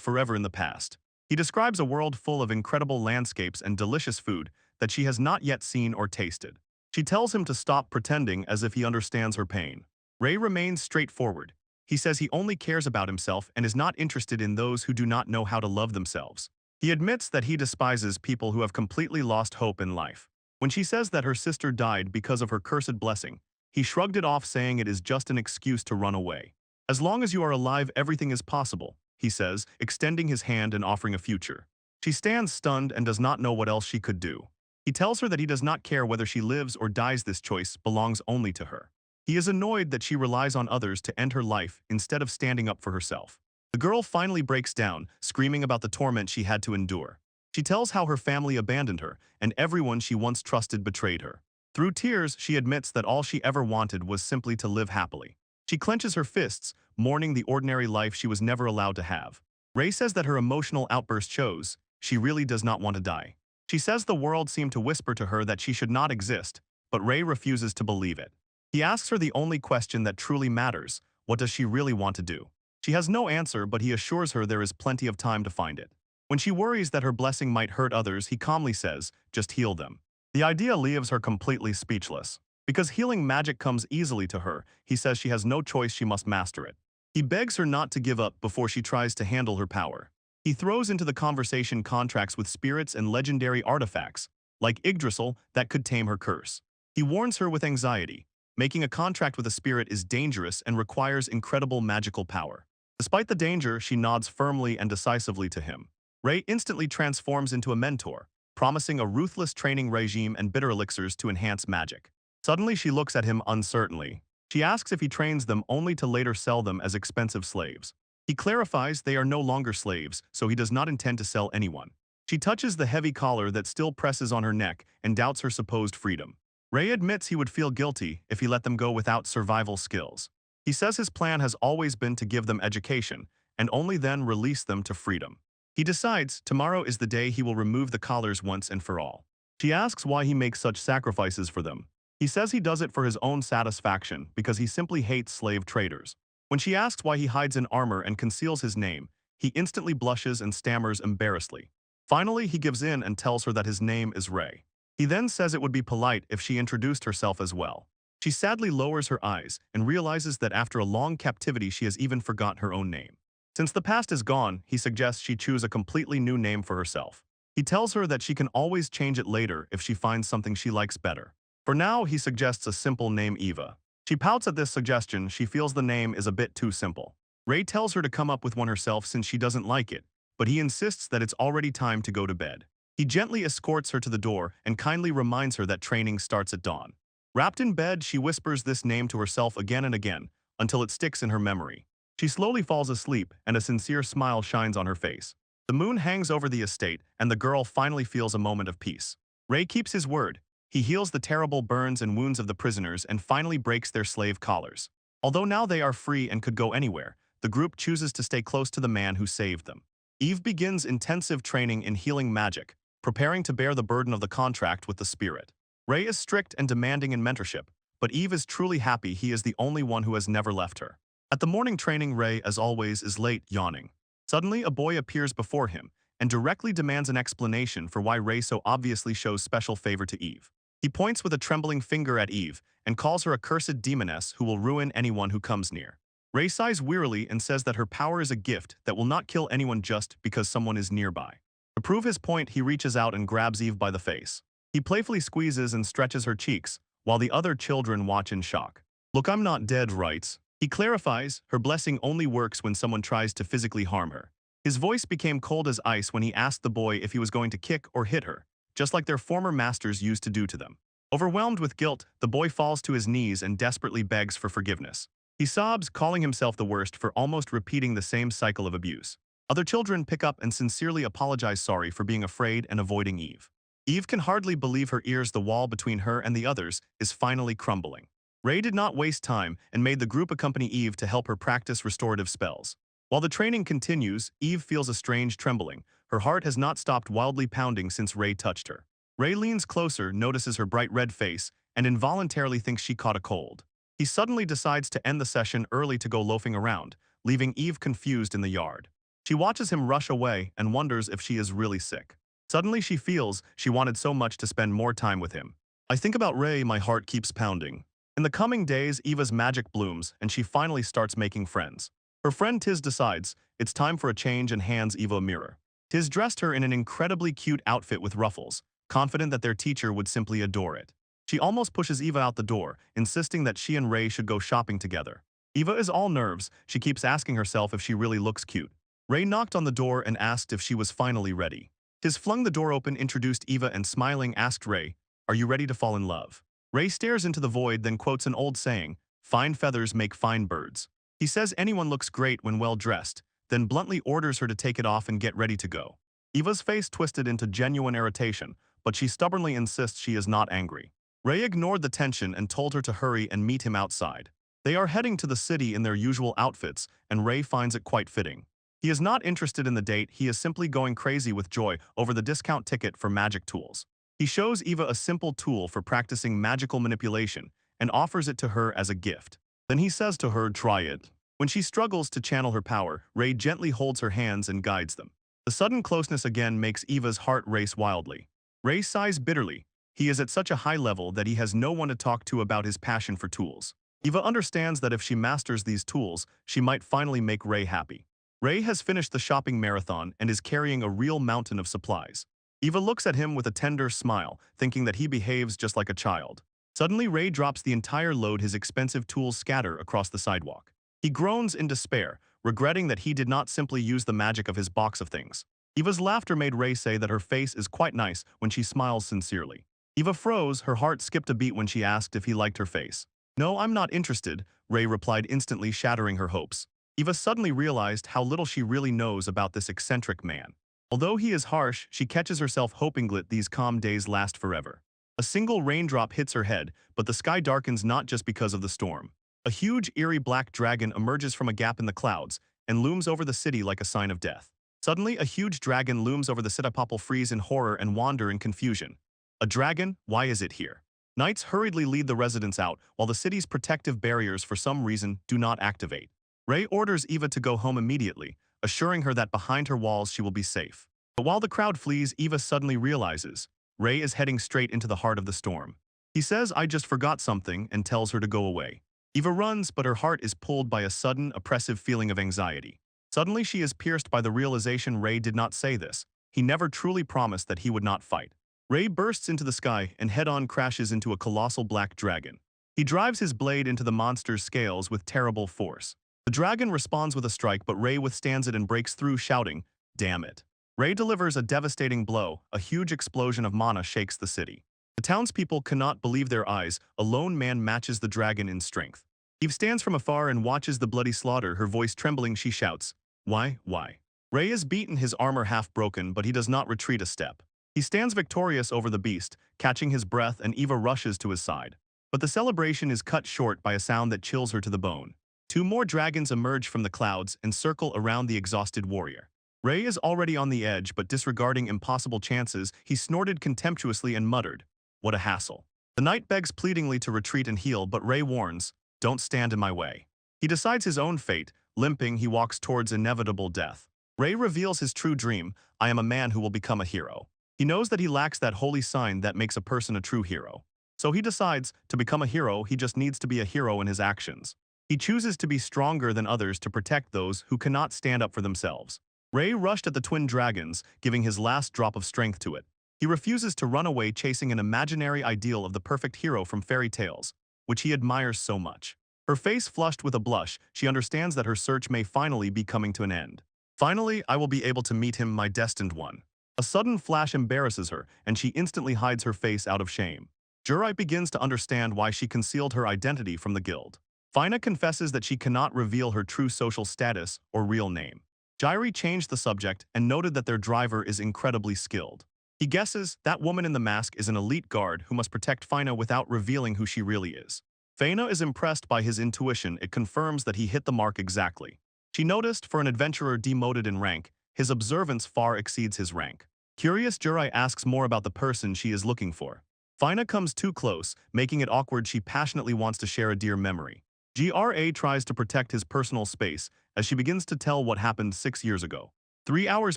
forever in the past. He describes a world full of incredible landscapes and delicious food that she has not yet seen or tasted. She tells him to stop pretending as if he understands her pain. Ray remains straightforward. He says he only cares about himself and is not interested in those who do not know how to love themselves. He admits that he despises people who have completely lost hope in life. When she says that her sister died because of her cursed blessing, he shrugged it off, saying it is just an excuse to run away. "As long as you are alive, everything is possible," he says, extending his hand and offering a future. She stands stunned and does not know what else she could do. He tells her that he does not care whether she lives or dies, this choice belongs only to her. He is annoyed that she relies on others to end her life instead of standing up for herself. The girl finally breaks down, screaming about the torment she had to endure. She tells how her family abandoned her, and everyone she once trusted betrayed her. Through tears, she admits that all she ever wanted was simply to live happily. She clenches her fists, mourning the ordinary life she was never allowed to have. Ray says that her emotional outburst shows she really does not want to die. She says the world seemed to whisper to her that she should not exist, but Ray refuses to believe it. He asks her the only question that truly matters: what does she really want to do? She has no answer, but he assures her there is plenty of time to find it. When she worries that her blessing might hurt others, he calmly says, "Just heal them." The idea leaves her completely speechless. Because healing magic comes easily to her, he says she has no choice, she must master it. He begs her not to give up before she tries to handle her power. He throws into the conversation contracts with spirits and legendary artifacts, like Yggdrasil, that could tame her curse. He warns her with anxiety. Making a contract with a spirit is dangerous and requires incredible magical power. Despite the danger, she nods firmly and decisively to him. Ray instantly transforms into a mentor, promising a ruthless training regime and bitter elixirs to enhance magic. Suddenly, she looks at him uncertainly. She asks if he trains them only to later sell them as expensive slaves. He clarifies they are no longer slaves, so he does not intend to sell anyone. She touches the heavy collar that still presses on her neck and doubts her supposed freedom. Ray admits he would feel guilty if he let them go without survival skills. He says his plan has always been to give them education, and only then release them to freedom. He decides tomorrow is the day he will remove the collars once and for all. She asks why he makes such sacrifices for them. He says he does it for his own satisfaction because he simply hates slave traders. When she asks why he hides in armor and conceals his name, he instantly blushes and stammers embarrassedly. Finally, he gives in and tells her that his name is Ray. He then says it would be polite if she introduced herself as well. She sadly lowers her eyes and realizes that after a long captivity she has even forgotten her own name. Since the past is gone, he suggests she choose a completely new name for herself. He tells her that she can always change it later if she finds something she likes better. For now, he suggests a simple name, Eva. She pouts at this suggestion. She feels the name is a bit too simple. Ray tells her to come up with one herself since she doesn't like it, but he insists that it's already time to go to bed. He gently escorts her to the door and kindly reminds her that training starts at dawn. Wrapped in bed, she whispers this name to herself again and again until it sticks in her memory. She slowly falls asleep and a sincere smile shines on her face. The moon hangs over the estate and the girl finally feels a moment of peace. Ray keeps his word. He heals the terrible burns and wounds of the prisoners and finally breaks their slave collars. Although now they are free and could go anywhere, the group chooses to stay close to the man who saved them. Eve begins intensive training in healing magic, preparing to bear the burden of the contract with the spirit. Ray is strict and demanding in mentorship, but Eve is truly happy he is the only one who has never left her. At the morning training, Ray, as always, is late, yawning. Suddenly, a boy appears before him and directly demands an explanation for why Ray so obviously shows special favor to Eve. He points with a trembling finger at Eve and calls her a cursed demoness who will ruin anyone who comes near. Ray sighs wearily and says that her power is a gift that will not kill anyone just because someone is nearby. To prove his point, he reaches out and grabs Eve by the face. He playfully squeezes and stretches her cheeks, while the other children watch in shock. "Look, I'm not dead," writes. He clarifies, her blessing only works when someone tries to physically harm her. His voice became cold as ice when he asked the boy if he was going to kick or hit her, just like their former masters used to do to them. Overwhelmed with guilt, the boy falls to his knees and desperately begs for forgiveness. He sobs, calling himself the worst for almost repeating the same cycle of abuse. Other children pick up and sincerely apologize, sorry for being afraid and avoiding Eve. Eve can hardly believe her ears. The wall between her and the others is finally crumbling. Ray did not waste time and made the group accompany Eve to help her practice restorative spells. While the training continues, Eve feels a strange trembling. Her heart has not stopped wildly pounding since Ray touched her. Ray leans closer, notices her bright red face, and involuntarily thinks she caught a cold. He suddenly decides to end the session early to go loafing around, leaving Eve confused in the yard. She watches him rush away and wonders if she is really sick. Suddenly she feels she wanted so much to spend more time with him. I think about Ray, my heart keeps pounding. In the coming days, Eva's magic blooms, and she finally starts making friends. Her friend Tiz decides it's time for a change and hands Eva a mirror. Tiz dressed her in an incredibly cute outfit with ruffles, confident that their teacher would simply adore it. She almost pushes Eva out the door, insisting that she and Ray should go shopping together. Eva is all nerves. She keeps asking herself if she really looks cute. Ray knocked on the door and asked if she was finally ready. Tiz flung the door open, introduced Eva, and smiling asked Ray, "Are you ready to fall in love?" Ray stares into the void, then quotes an old saying, "Fine feathers make fine birds." He says anyone looks great when well dressed, then bluntly orders her to take it off and get ready to go. Eva's face twisted into genuine irritation, but she stubbornly insists she is not angry. Ray ignored the tension and told her to hurry and meet him outside. They are heading to the city in their usual outfits, and Ray finds it quite fitting. He is not interested in the date, he is simply going crazy with joy over the discount ticket for magic tools. He shows Eva a simple tool for practicing magical manipulation and offers it to her as a gift. Then he says to her, "Try it." When she struggles to channel her power, Ray gently holds her hands and guides them. The sudden closeness again makes Eva's heart race wildly. Ray sighs bitterly. He is at such a high level that he has no one to talk to about his passion for tools. Eva understands that if she masters these tools, she might finally make Ray happy. Ray has finished the shopping marathon and is carrying a real mountain of supplies. Eva looks at him with a tender smile, thinking that he behaves just like a child. Suddenly, Ray drops the entire load. His expensive tools scatter across the sidewalk. He groans in despair, regretting that he did not simply use the magic of his box of things. Eva's laughter made Ray say that her face is quite nice when she smiles sincerely. Eva froze, her heart skipped a beat when she asked if he liked her face. "No, I'm not interested," Ray replied, instantly shattering her hopes. Eva suddenly realized how little she really knows about this eccentric man. Although he is harsh, she catches herself hoping that these calm days last forever. A single raindrop hits her head, but the sky darkens not just because of the storm. A huge, eerie black dragon emerges from a gap in the clouds and looms over the city like a sign of death. Suddenly, a huge dragon looms over the city. People freeze in horror and wander in confusion. A dragon? Why is it here? Knights hurriedly lead the residents out, while the city's protective barriers for some reason do not activate. Ray orders Eva to go home immediately, assuring her that behind her walls she will be safe. But while the crowd flees, Eva suddenly realizes Ray is heading straight into the heart of the storm. He says, "I just forgot something," and tells her to go away. Eva runs, but her heart is pulled by a sudden, oppressive feeling of anxiety. Suddenly she is pierced by the realization Ray did not say this. He never truly promised that he would not fight. Ray bursts into the sky and head-on crashes into a colossal black dragon. He drives his blade into the monster's scales with terrible force. The dragon responds with a strike, but Ray withstands it and breaks through, shouting, "Damn it." Ray delivers a devastating blow. A huge explosion of mana shakes the city. The townspeople cannot believe their eyes. A lone man matches the dragon in strength. Eve stands from afar and watches the bloody slaughter, her voice trembling. She shouts, "Why, why?" Ray is beaten, his armor half broken, but he does not retreat a step. He stands victorious over the beast, catching his breath, and Eva rushes to his side. But the celebration is cut short by a sound that chills her to the bone. Two more dragons emerge from the clouds and circle around the exhausted warrior. Ray is already on the edge, but disregarding impossible chances, he snorted contemptuously and muttered, "What a hassle." The knight begs pleadingly to retreat and heal, but Ray warns, "Don't stand in my way." He decides his own fate. Limping, he walks towards inevitable death. Ray reveals his true dream: "I am a man who will become a hero." He knows that he lacks that holy sign that makes a person a true hero. So he decides, to become a hero, he just needs to be a hero in his actions. He chooses to be stronger than others to protect those who cannot stand up for themselves. Ray rushed at the twin dragons, giving his last drop of strength to it. He refuses to run away, chasing an imaginary ideal of the perfect hero from fairy tales, which he admires so much. Her face flushed with a blush, she understands that her search may finally be coming to an end. "Finally, I will be able to meet him, my destined one." A sudden flash embarrasses her, and she instantly hides her face out of shame. Jurite begins to understand why she concealed her identity from the guild. Fina confesses that she cannot reveal her true social status or real name. Jairi changed the subject and noted that their driver is incredibly skilled. He guesses that woman in the mask is an elite guard who must protect Fina without revealing who she really is. Fina is impressed by his intuition. It confirms that he hit the mark exactly. She noticed, for an adventurer demoted in rank, his observance far exceeds his rank. Curious, Jurai asks more about the person she is looking for. Fina comes too close, making it awkward. She passionately wants to share a dear memory. Gra tries to protect his personal space as she begins to tell what happened 6 years ago. 3 hours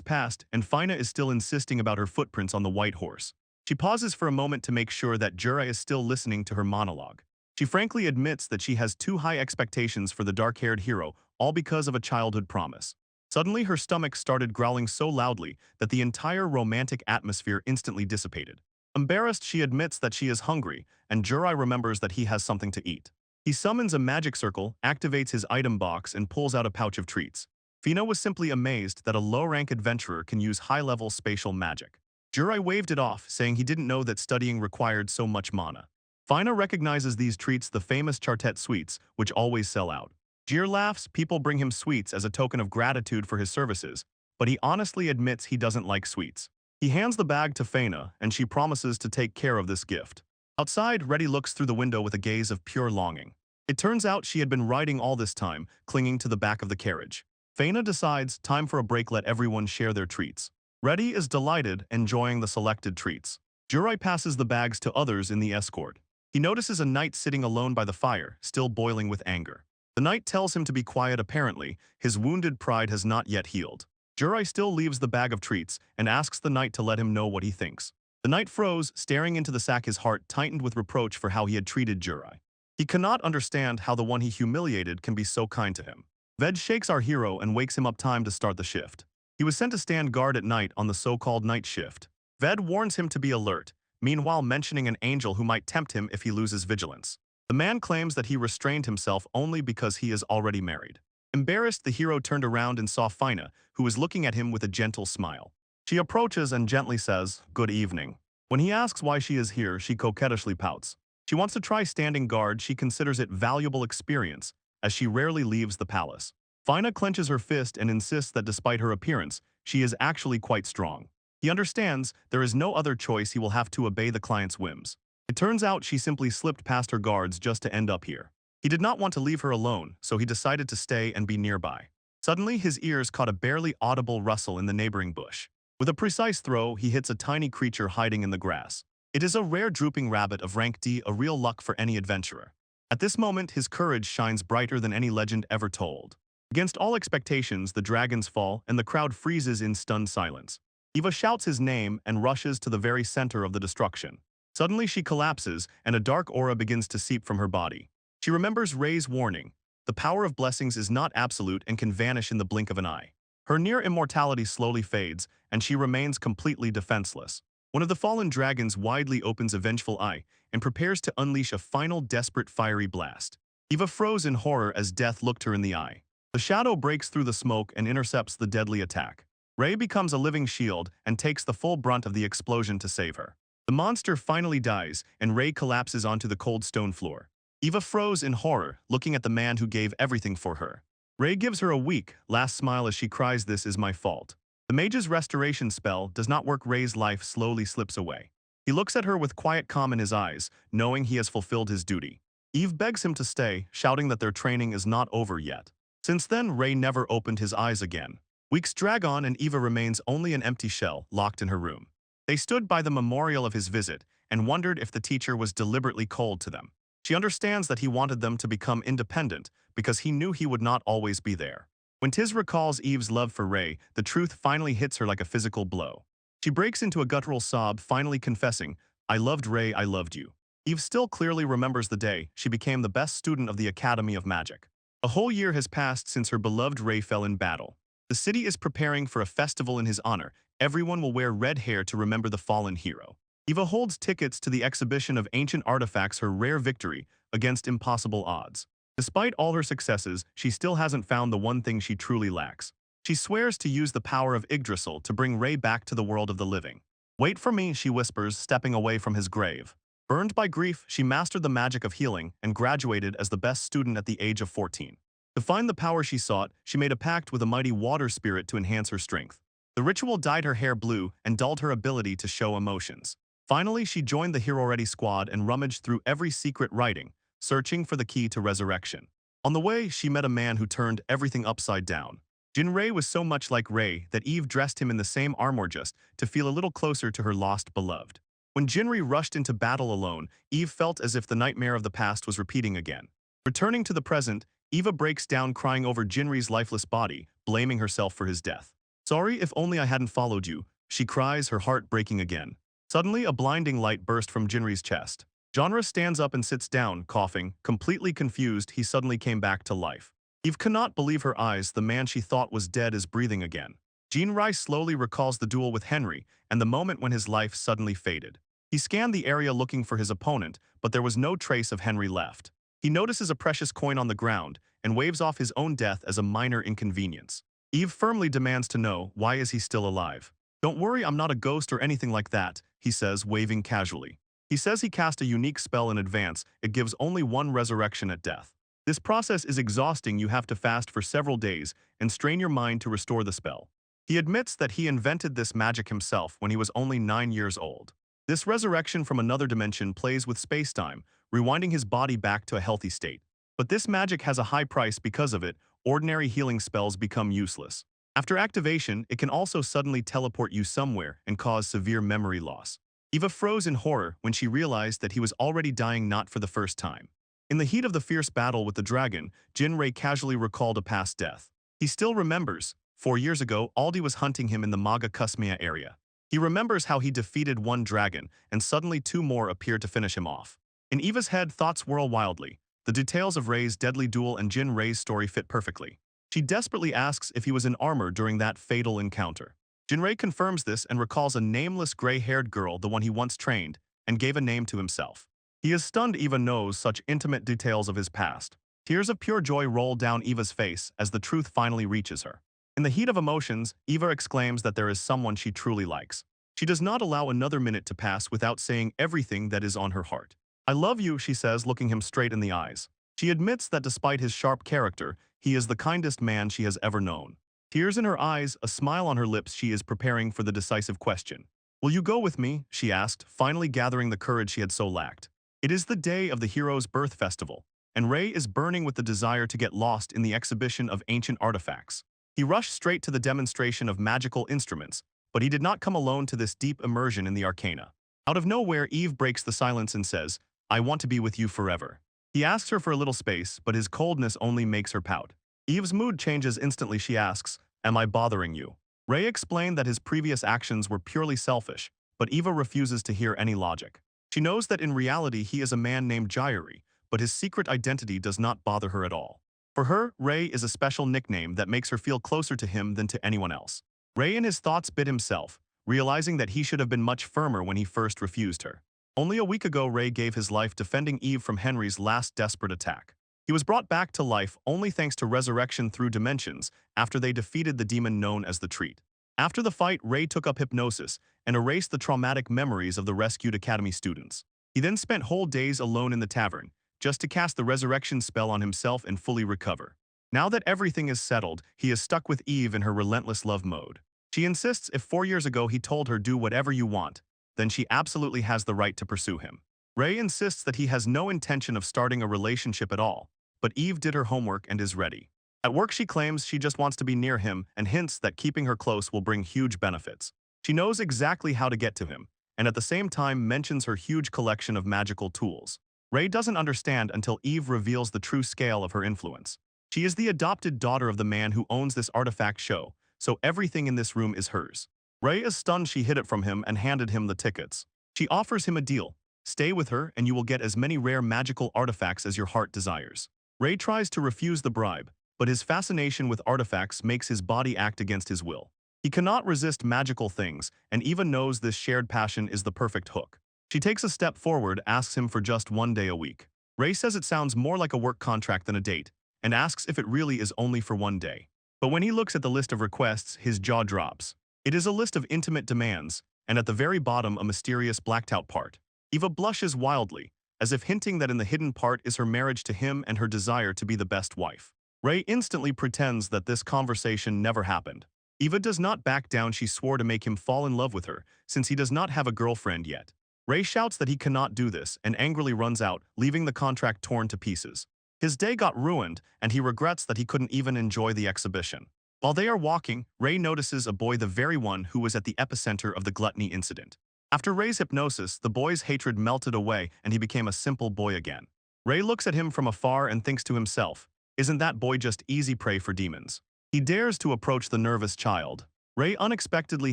passed, and Fina is still insisting about her footprints on the white horse. She pauses for a moment to make sure that Jurai is still listening to her monologue. She frankly admits that she has too high expectations for the dark-haired hero, all because of a childhood promise. Suddenly, her stomach started growling so loudly that the entire romantic atmosphere instantly dissipated. Embarrassed, she admits that she is hungry, and Jurai remembers that he has something to eat. He summons a magic circle, activates his item box, and pulls out a pouch of treats. Fina was simply amazed that a low-rank adventurer can use high-level spatial magic. Jurai waved it off, saying he didn't know that studying required so much mana. Fina recognizes these treats, the famous Chartet sweets, which always sell out. Jir laughs. People bring him sweets as a token of gratitude for his services, but he honestly admits he doesn't like sweets. He hands the bag to Fina, and she promises to take care of this gift. Outside, Reddy looks through the window with a gaze of pure longing. It turns out she had been riding all this time, clinging to the back of the carriage. Fina decides, time for a break, let everyone share their treats. Reddy is delighted, enjoying the selected treats. Jurai passes the bags to others in the escort. He notices a knight sitting alone by the fire, still boiling with anger. The knight tells him to be quiet. Apparently, his wounded pride has not yet healed. Jurai still leaves the bag of treats and asks the knight to let him know what he thinks. The knight froze, staring into the sack, his heart tightened with reproach for how he had treated Jurai. He cannot understand how the one he humiliated can be so kind to him. Ved shakes our hero and wakes him up. Time to start the shift. He was sent to stand guard at night on the so-called night shift. Ved warns him to be alert, meanwhile mentioning an angel who might tempt him if he loses vigilance. The man claims that he restrained himself only because he is already married. Embarrassed, the hero turned around and saw Fina, who was looking at him with a gentle smile. She approaches and gently says, "Good evening." When he asks why she is here, she coquettishly pouts. She wants to try standing guard. She considers it valuable experience, as she rarely leaves the palace. Fina clenches her fist and insists that despite her appearance, she is actually quite strong. He understands there is no other choice. He will have to obey the client's whims. It turns out she simply slipped past her guards just to end up here. He did not want to leave her alone, so he decided to stay and be nearby. Suddenly, his ears caught a barely audible rustle in the neighboring bush. With a precise throw, he hits a tiny creature hiding in the grass. It is a rare drooping rabbit of rank D, a real luck for any adventurer. At this moment, his courage shines brighter than any legend ever told. Against all expectations, the dragons fall, and the crowd freezes in stunned silence. Eva shouts his name and rushes to the very center of the destruction. Suddenly, she collapses, and a dark aura begins to seep from her body. She remembers Ray's warning. The power of blessings is not absolute and can vanish in the blink of an eye. Her near immortality slowly fades, and she remains completely defenseless. One of the fallen dragons widely opens a vengeful eye and prepares to unleash a final desperate fiery blast. Eva froze in horror as death looked her in the eye. The shadow breaks through the smoke and intercepts the deadly attack. Ray becomes a living shield and takes the full brunt of the explosion to save her. The monster finally dies, and Ray collapses onto the cold stone floor. Eva froze in horror, looking at the man who gave everything for her. Ray gives her a weak, last smile as she cries, "This is my fault." The mage's restoration spell does not work. Ray's life slowly slips away. He looks at her with quiet calm in his eyes, knowing he has fulfilled his duty. Eve begs him to stay, shouting that their training is not over yet. Since then, Ray never opened his eyes again. Weeks drag on, and Eva remains only an empty shell, locked in her room. They stood by the memorial of his visit and wondered if the teacher was deliberately cold to them. She understands that he wanted them to become independent because he knew he would not always be there. When Tiz recalls Eve's love for Ray, the truth finally hits her like a physical blow. She breaks into a guttural sob, finally confessing, "I loved Ray, I loved you." Eve still clearly remembers the day she became the best student of the Academy of Magic. A whole year has passed since her beloved Ray fell in battle. The city is preparing for a festival in his honor. Everyone will wear red hair to remember the fallen hero. Eva holds tickets to the exhibition of ancient artifacts, her rare victory against impossible odds. Despite all her successes, she still hasn't found the one thing she truly lacks. She swears to use the power of Yggdrasil to bring Ray back to the world of the living. "Wait for me," she whispers, stepping away from his grave. Burned by grief, she mastered the magic of healing and graduated as the best student at the age of 14. To find the power she sought, she made a pact with a mighty water spirit to enhance her strength. The ritual dyed her hair blue and dulled her ability to show emotions. Finally, she joined the hero-ready squad and rummaged through every secret writing, searching for the key to resurrection. On the way, she met a man who turned everything upside down. Jinrei was so much like Rei that Eve dressed him in the same armor just to feel a little closer to her lost beloved. When Jinrei rushed into battle alone, Eve felt as if the nightmare of the past was repeating again. Returning to the present, Eva breaks down crying over Jinrei's lifeless body, blaming herself for his death. "Sorry, if only I hadn't followed you," she cries, her heart breaking again. Suddenly, a blinding light burst from Jinrei's chest. Genre stands up and sits down, coughing, completely confused. He suddenly came back to life. Eve cannot believe her eyes. The man she thought was dead is breathing again. Jinrei slowly recalls the duel with Henry and the moment when his life suddenly faded. He scanned the area looking for his opponent, but there was no trace of Henry left. He notices a precious coin on the ground and waves off his own death as a minor inconvenience. Eve firmly demands to know, why is he still alive? "Don't worry, I'm not a ghost or anything like that," he says, waving casually. He says he cast a unique spell in advance. It gives only one resurrection at death. This process is exhausting. You have to fast for several days and strain your mind to restore the spell. He admits that he invented this magic himself when he was only 9 years old. This resurrection from another dimension plays with space-time, rewinding his body back to a healthy state. But this magic has a high price because of it. Ordinary healing spells become useless. After activation, it can also suddenly teleport you somewhere and cause severe memory loss. Eva froze in horror when she realized that he was already dying, not for the first time. In the heat of the fierce battle with the dragon, Jinrei casually recalled a past death. He still remembers. 4 years ago, Aldi was hunting him in the Manga area. He remembers how he defeated one dragon, and suddenly 2 more appeared to finish him off. In Eva's head, thoughts whirl wildly. The details of Rei's deadly duel and Jinrei's story fit perfectly. She desperately asks if he was in armor during that fatal encounter. Jinrei confirms this and recalls a nameless gray-haired girl, the one he once trained, and gave a name to himself. He is stunned Eva knows such intimate details of his past. Tears of pure joy roll down Eva's face as the truth finally reaches her. In the heat of emotions, Eva exclaims that there is someone she truly likes. She does not allow another minute to pass without saying everything that is on her heart. "I love you," she says, looking him straight in the eyes. She admits that despite his sharp character, he is the kindest man she has ever known. Tears in her eyes, a smile on her lips, she is preparing for the decisive question. "Will you go with me?" she asked, finally gathering the courage she had so lacked. It is the day of the hero's birth festival, and Rei is burning with the desire to get lost in the exhibition of ancient artifacts. He rushed straight to the demonstration of magical instruments, but he did not come alone to this deep immersion in the arcana. Out of nowhere, Eve breaks the silence and says, "I want to be with you forever." He asks her for a little space, but his coldness only makes her pout. Eve's mood changes instantly. She asks, "Am I bothering you?" Rei explained that his previous actions were purely selfish, but Eva refuses to hear any logic. She knows that in reality he is a man named Jairi, but his secret identity does not bother her at all. For her, Rei is a special nickname that makes her feel closer to him than to anyone else. Rei in his thoughts bit himself, realizing that he should have been much firmer when he first refused her. Only a week ago, Rei gave his life defending Eve from Henry's last desperate attack. He was brought back to life only thanks to resurrection through dimensions after they defeated the demon known as the Treat. After the fight, Rei took up hypnosis and erased the traumatic memories of the rescued academy students. He then spent whole days alone in the tavern, just to cast the resurrection spell on himself and fully recover. Now that everything is settled, he is stuck with Eve in her relentless love mode. She insists if 4 years ago he told her do whatever you want, then she absolutely has the right to pursue him. Rei insists that he has no intention of starting a relationship at all, but Eve did her homework and is ready. At work, she claims she just wants to be near him and hints that keeping her close will bring huge benefits. She knows exactly how to get to him, and at the same time mentions her huge collection of magical tools. Rei doesn't understand until Eve reveals the true scale of her influence. She is the adopted daughter of the man who owns this artifact show, so everything in this room is hers. Rei is stunned. She hid it from him and handed him the tickets. She offers him a deal. Stay with her and you will get as many rare magical artifacts as your heart desires. Rei tries to refuse the bribe, but his fascination with artifacts makes his body act against his will. He cannot resist magical things, and Eva knows this shared passion is the perfect hook. She takes a step forward, asks him for just 1 day a week. Rei says it sounds more like a work contract than a date, and asks if it really is only for 1 day. But when he looks at the list of requests, his jaw drops. It is a list of intimate demands, and at the very bottom a mysterious blacked-out part. Eva blushes wildly, as if hinting that in the hidden part is her marriage to him and her desire to be the best wife. Rei instantly pretends that this conversation never happened. Eva does not back down. She swore to make him fall in love with her, since he does not have a girlfriend yet. Rei shouts that he cannot do this and angrily runs out, leaving the contract torn to pieces. His day got ruined, and he regrets that he couldn't even enjoy the exhibition. While they are walking, Ray notices a boy, the very one who was at the epicenter of the gluttony incident. After Ray's hypnosis, the boy's hatred melted away and he became a simple boy again. Ray looks at him from afar and thinks to himself, isn't that boy just easy prey for demons? He dares to approach the nervous child. Ray unexpectedly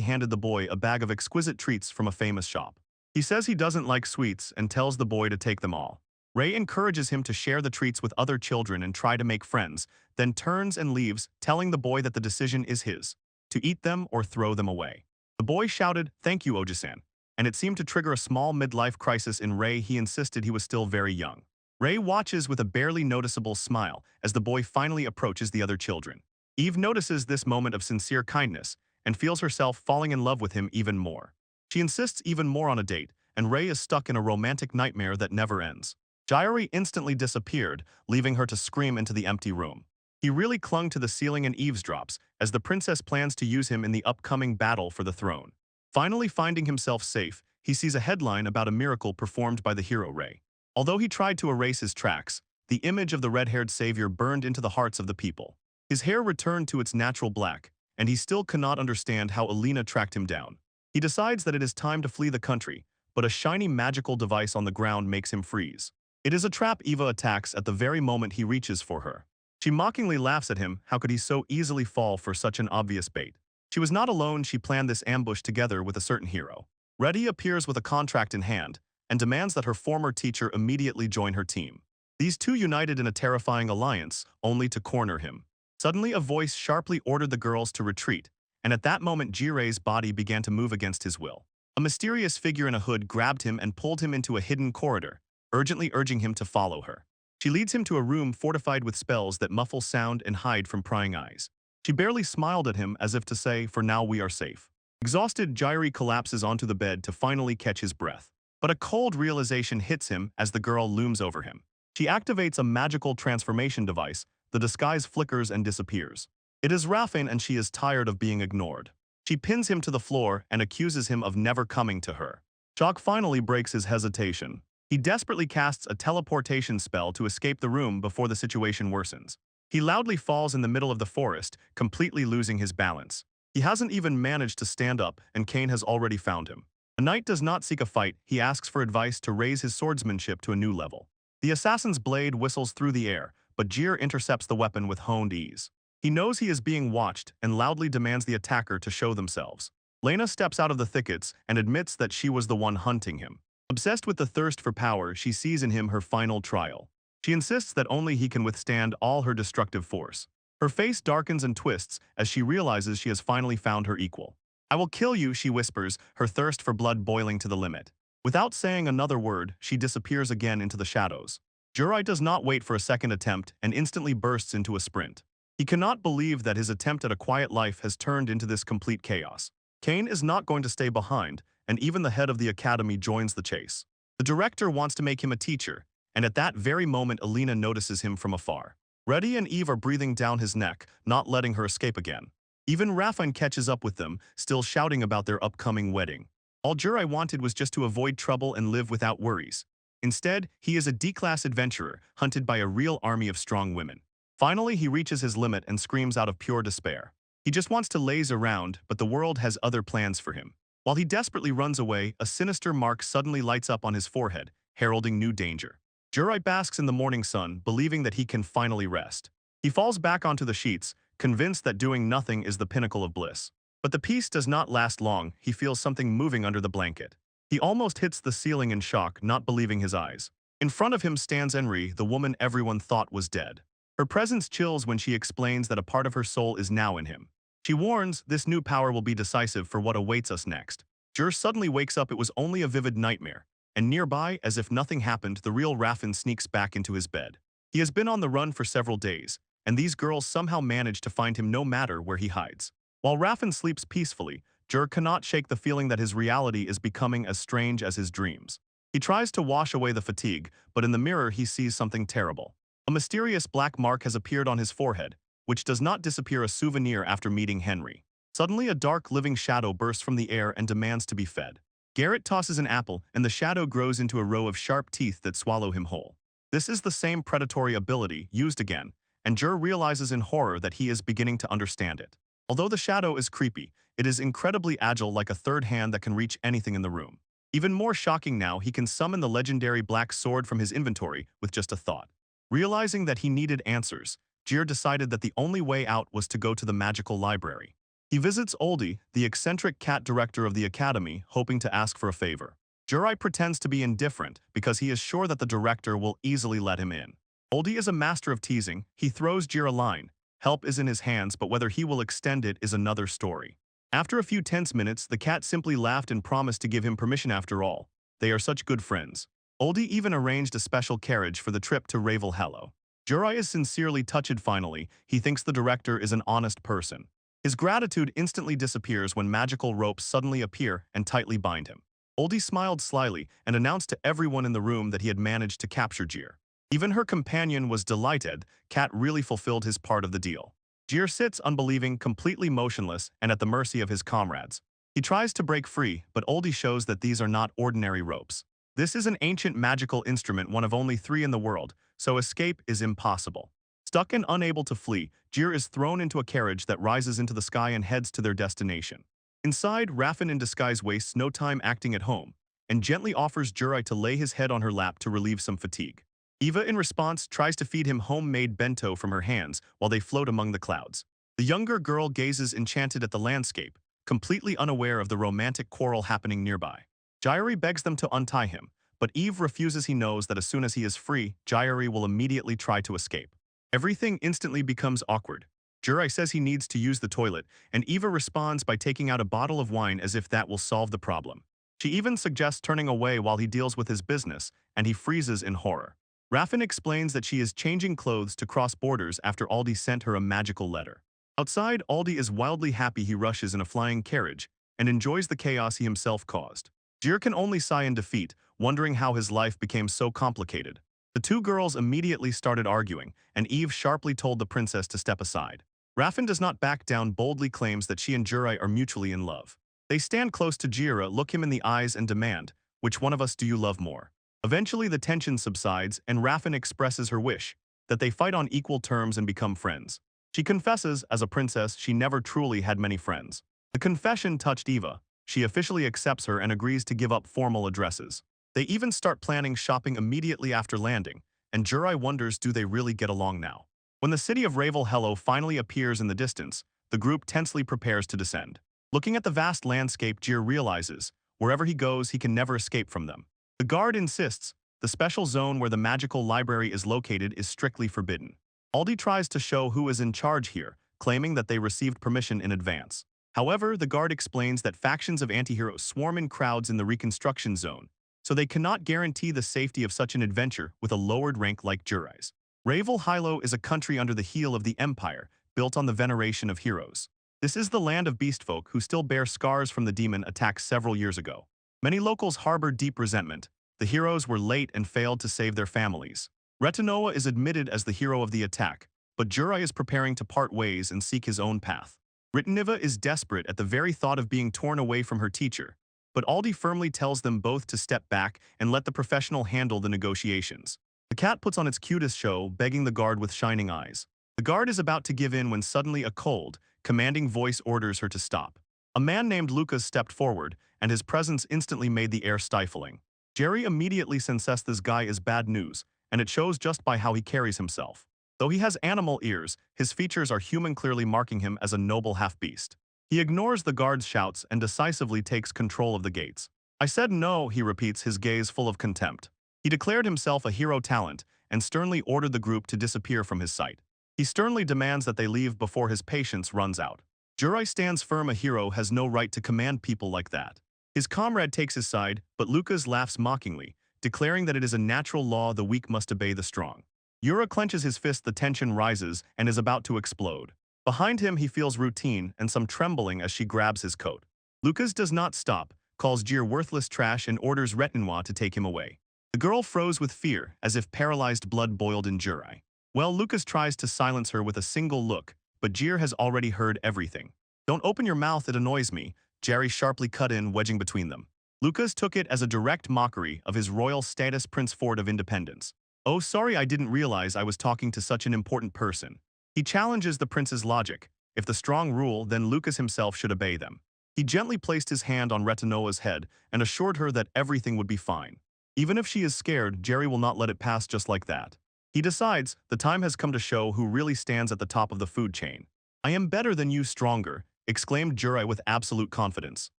handed the boy a bag of exquisite treats from a famous shop. He says he doesn't like sweets and tells the boy to take them all. Ray encourages him to share the treats with other children and try to make friends, then turns and leaves, telling the boy that the decision is his, to eat them or throw them away. The boy shouted, "Thank you, Oji-san," and it seemed to trigger a small midlife crisis in Ray. He insisted he was still very young. Ray watches with a barely noticeable smile as the boy finally approaches the other children. Eve notices this moment of sincere kindness and feels herself falling in love with him even more. She insists even more on a date, and Ray is stuck in a romantic nightmare that never ends. Jayori instantly disappeared, leaving her to scream into the empty room. He really clung to the ceiling and eavesdrops, as the princess plans to use him in the upcoming battle for the throne. Finally finding himself safe, he sees a headline about a miracle performed by the hero Ray. Although he tried to erase his tracks, the image of the red-haired savior burned into the hearts of the people. His hair returned to its natural black, and he still cannot understand how Alina tracked him down. He decides that it is time to flee the country, but a shiny magical device on the ground makes him freeze. It is a trap Eva attacks at the very moment he reaches for her. She mockingly laughs at him. How could he so easily fall for such an obvious bait? She was not alone. She planned this ambush together with a certain hero. Reddy appears with a contract in hand and demands that her former teacher immediately join her team. These two united in a terrifying alliance, only to corner him. Suddenly a voice sharply ordered the girls to retreat, and at that moment Jirai's body began to move against his will. A mysterious figure in a hood grabbed him and pulled him into a hidden corridor, urgently urging him to follow her. She leads him to a room fortified with spells that muffle sound and hide from prying eyes. She barely smiled at him as if to say, "For now we are safe." Exhausted, Jirei collapses onto the bed to finally catch his breath. But a cold realization hits him as the girl looms over him. She activates a magical transformation device. The disguise flickers and disappears. It is Rafin, and she is tired of being ignored. She pins him to the floor and accuses him of never coming to her. Jock finally breaks his hesitation. He desperately casts a teleportation spell to escape the room before the situation worsens. He loudly falls in the middle of the forest, completely losing his balance. He hasn't even managed to stand up, and Kane has already found him. A knight does not seek a fight. He asks for advice to raise his swordsmanship to a new level. The assassin's blade whistles through the air, but Jir intercepts the weapon with honed ease. He knows he is being watched and loudly demands the attacker to show themselves. Lena steps out of the thickets and admits that she was the one hunting him. Obsessed with the thirst for power, she sees in him her final trial. She insists that only he can withstand all her destructive force. Her face darkens and twists as she realizes she has finally found her equal. "I will kill you," she whispers, her thirst for blood boiling to the limit. Without saying another word, she disappears again into the shadows. Jirai does not wait for a second attempt and instantly bursts into a sprint. He cannot believe that his attempt at a quiet life has turned into this complete chaos. Kane is not going to stay behind, and even the head of the academy joins the chase. The director wants to make him a teacher, and at that very moment Alina notices him from afar. Reddy and Eve are breathing down his neck, not letting her escape again. Even Rafin catches up with them, still shouting about their upcoming wedding. All Jirai wanted was just to avoid trouble and live without worries. Instead, he is a D-class adventurer, hunted by a real army of strong women. Finally, he reaches his limit and screams out of pure despair. He just wants to laze around, but the world has other plans for him. While he desperately runs away, a sinister mark suddenly lights up on his forehead, heralding new danger. Jirai basks in the morning sun, believing that he can finally rest. He falls back onto the sheets, convinced that doing nothing is the pinnacle of bliss. But the peace does not last long. He feels something moving under the blanket. He almost hits the ceiling in shock, not believing his eyes. In front of him stands Enri, the woman everyone thought was dead. Her presence chills when she explains that a part of her soul is now in him. She warns, this new power will be decisive for what awaits us next. Jur suddenly wakes up. It was only a vivid nightmare. And nearby, as if nothing happened, the real Rafin sneaks back into his bed. He has been on the run for several days, and these girls somehow manage to find him no matter where he hides. While Rafin sleeps peacefully, Jur cannot shake the feeling that his reality is becoming as strange as his dreams. He tries to wash away the fatigue, but in the mirror he sees something terrible. A mysterious black mark has appeared on his forehead, which does not disappear, a souvenir after meeting Henry. Suddenly a dark living shadow bursts from the air and demands to be fed. Garrett tosses an apple, and the shadow grows into a row of sharp teeth that swallow him whole. This is the same predatory ability used again, and Jir realizes in horror that he is beginning to understand it. Although the shadow is creepy, it is incredibly agile like a third hand that can reach anything in the room. Even more shocking now, he can summon the legendary black sword from his inventory with just a thought. Realizing that he needed answers, Jir decided that the only way out was to go to the magical library. He visits Oldie, the eccentric cat director of the academy, hoping to ask for a favor. Jirai pretends to be indifferent because he is sure that the director will easily let him in. Oldie is a master of teasing. He throws Jir a line. Help is in his hands, but whether he will extend it is another story. After a few tense minutes, the cat simply laughed and promised to give him permission after all. They are such good friends. Oldie even arranged a special carriage for the trip to Ravel Hello. Jirai is sincerely touched finally. He thinks the director is an honest person. His gratitude instantly disappears when magical ropes suddenly appear and tightly bind him. Oldie smiled slyly and announced to everyone in the room that he had managed to capture Jir. Even her companion was delighted. Cat really fulfilled his part of the deal. Jir sits unbelieving, completely motionless and at the mercy of his comrades. He tries to break free, but Oldie shows that these are not ordinary ropes. This is an ancient magical instrument, one of only 3 in the world, so escape is impossible. Stuck and unable to flee, Jir is thrown into a carriage that rises into the sky and heads to their destination. Inside, Raffen in disguise wastes no time acting at home, and gently offers Jirai to lay his head on her lap to relieve some fatigue. Eva, in response, tries to feed him homemade bento from her hands while they float among the clouds. The younger girl gazes enchanted at the landscape, completely unaware of the romantic quarrel happening nearby. Jirai begs them to untie him, but Eve refuses. He knows that as soon as he is free, Jirai will immediately try to escape. Everything instantly becomes awkward. Jirai says he needs to use the toilet, and Eva responds by taking out a bottle of wine as if that will solve the problem. She even suggests turning away while he deals with his business, and he freezes in horror. Raffen explains that she is changing clothes to cross borders after Aldi sent her a magical letter. Outside, Aldi is wildly happy. He rushes in a flying carriage and enjoys the chaos he himself caused. Jir can only sigh in defeat, wondering how his life became so complicated. The 2 girls immediately started arguing, and Eve sharply told the princess to step aside. Raffen does not back down, boldly claims that she and Jirai are mutually in love. They stand close to Jira, look him in the eyes and demand, "Which one of us do you love more?" Eventually the tension subsides and Raffen expresses her wish that they fight on equal terms and become friends. She confesses, as a princess, she never truly had many friends. The confession touched Eva. She officially accepts her and agrees to give up formal addresses. They even start planning shopping immediately after landing, and Jirai wonders, do they really get along now? When the city of Ravel Hello finally appears in the distance, the group tensely prepares to descend. Looking at the vast landscape, Jir realizes, wherever he goes, he can never escape from them. The guard insists, the special zone where the magical library is located is strictly forbidden. Aldi tries to show who is in charge here, claiming that they received permission in advance. However, the guard explains that factions of antiheroes swarm in crowds in the reconstruction zone, so they cannot guarantee the safety of such an adventure with a lowered rank like Jirai's. Ravel Hilo is a country under the heel of the Empire, built on the veneration of heroes. This is the land of beastfolk who still bear scars from the demon attacks several years ago. Many locals harbor deep resentment. The heroes were late and failed to save their families. Retinoa is admitted as the hero of the attack, but Jirai is preparing to part ways and seek his own path. Ritaniva is desperate at the very thought of being torn away from her teacher, but Aldi firmly tells them both to step back and let the professional handle the negotiations. The cat puts on its cutest show, begging the guard with shining eyes. The guard is about to give in when suddenly a cold, commanding voice orders her to stop. A man named Lucas stepped forward, and his presence instantly made the air stifling. Jerry immediately senses this guy is bad news, and it shows just by how he carries himself. Though he has animal ears, his features are human, clearly marking him as a noble half-beast. He ignores the guard's shouts and decisively takes control of the gates. "I said no," he repeats, his gaze full of contempt. He declared himself a hero talent and sternly ordered the group to disappear from his sight. He sternly demands that they leave before his patience runs out. Jirai stands firm. A hero has no right to command people like that. His comrade takes his side, but Lucas laughs mockingly, declaring that it is a natural law the weak must obey the strong. Yura clenches his fist, the tension rises and is about to explode. Behind him he feels routine and some trembling as she grabs his coat. Lucas does not stop, calls Jir worthless trash and orders Retinoa to take him away. The girl froze with fear, as if paralyzed blood boiled in Jirai. Well, Lucas tries to silence her with a single look, but Jir has already heard everything. "Don't open your mouth, it annoys me," Jerry sharply cut in, wedging between them. Lucas took it as a direct mockery of his royal status, Prince Ford of Independence. Oh, sorry, I didn't realize I was talking to such an important person. He challenges the prince's logic. If the strong rule, then Lucas himself should obey them. He gently placed his hand on Retinoa's head and assured her that everything would be fine. Even if she is scared, Jerry will not let it pass just like that. He decides the time has come to show who really stands at the top of the food chain. I am better than you, stronger, exclaimed Jurai with absolute confidence.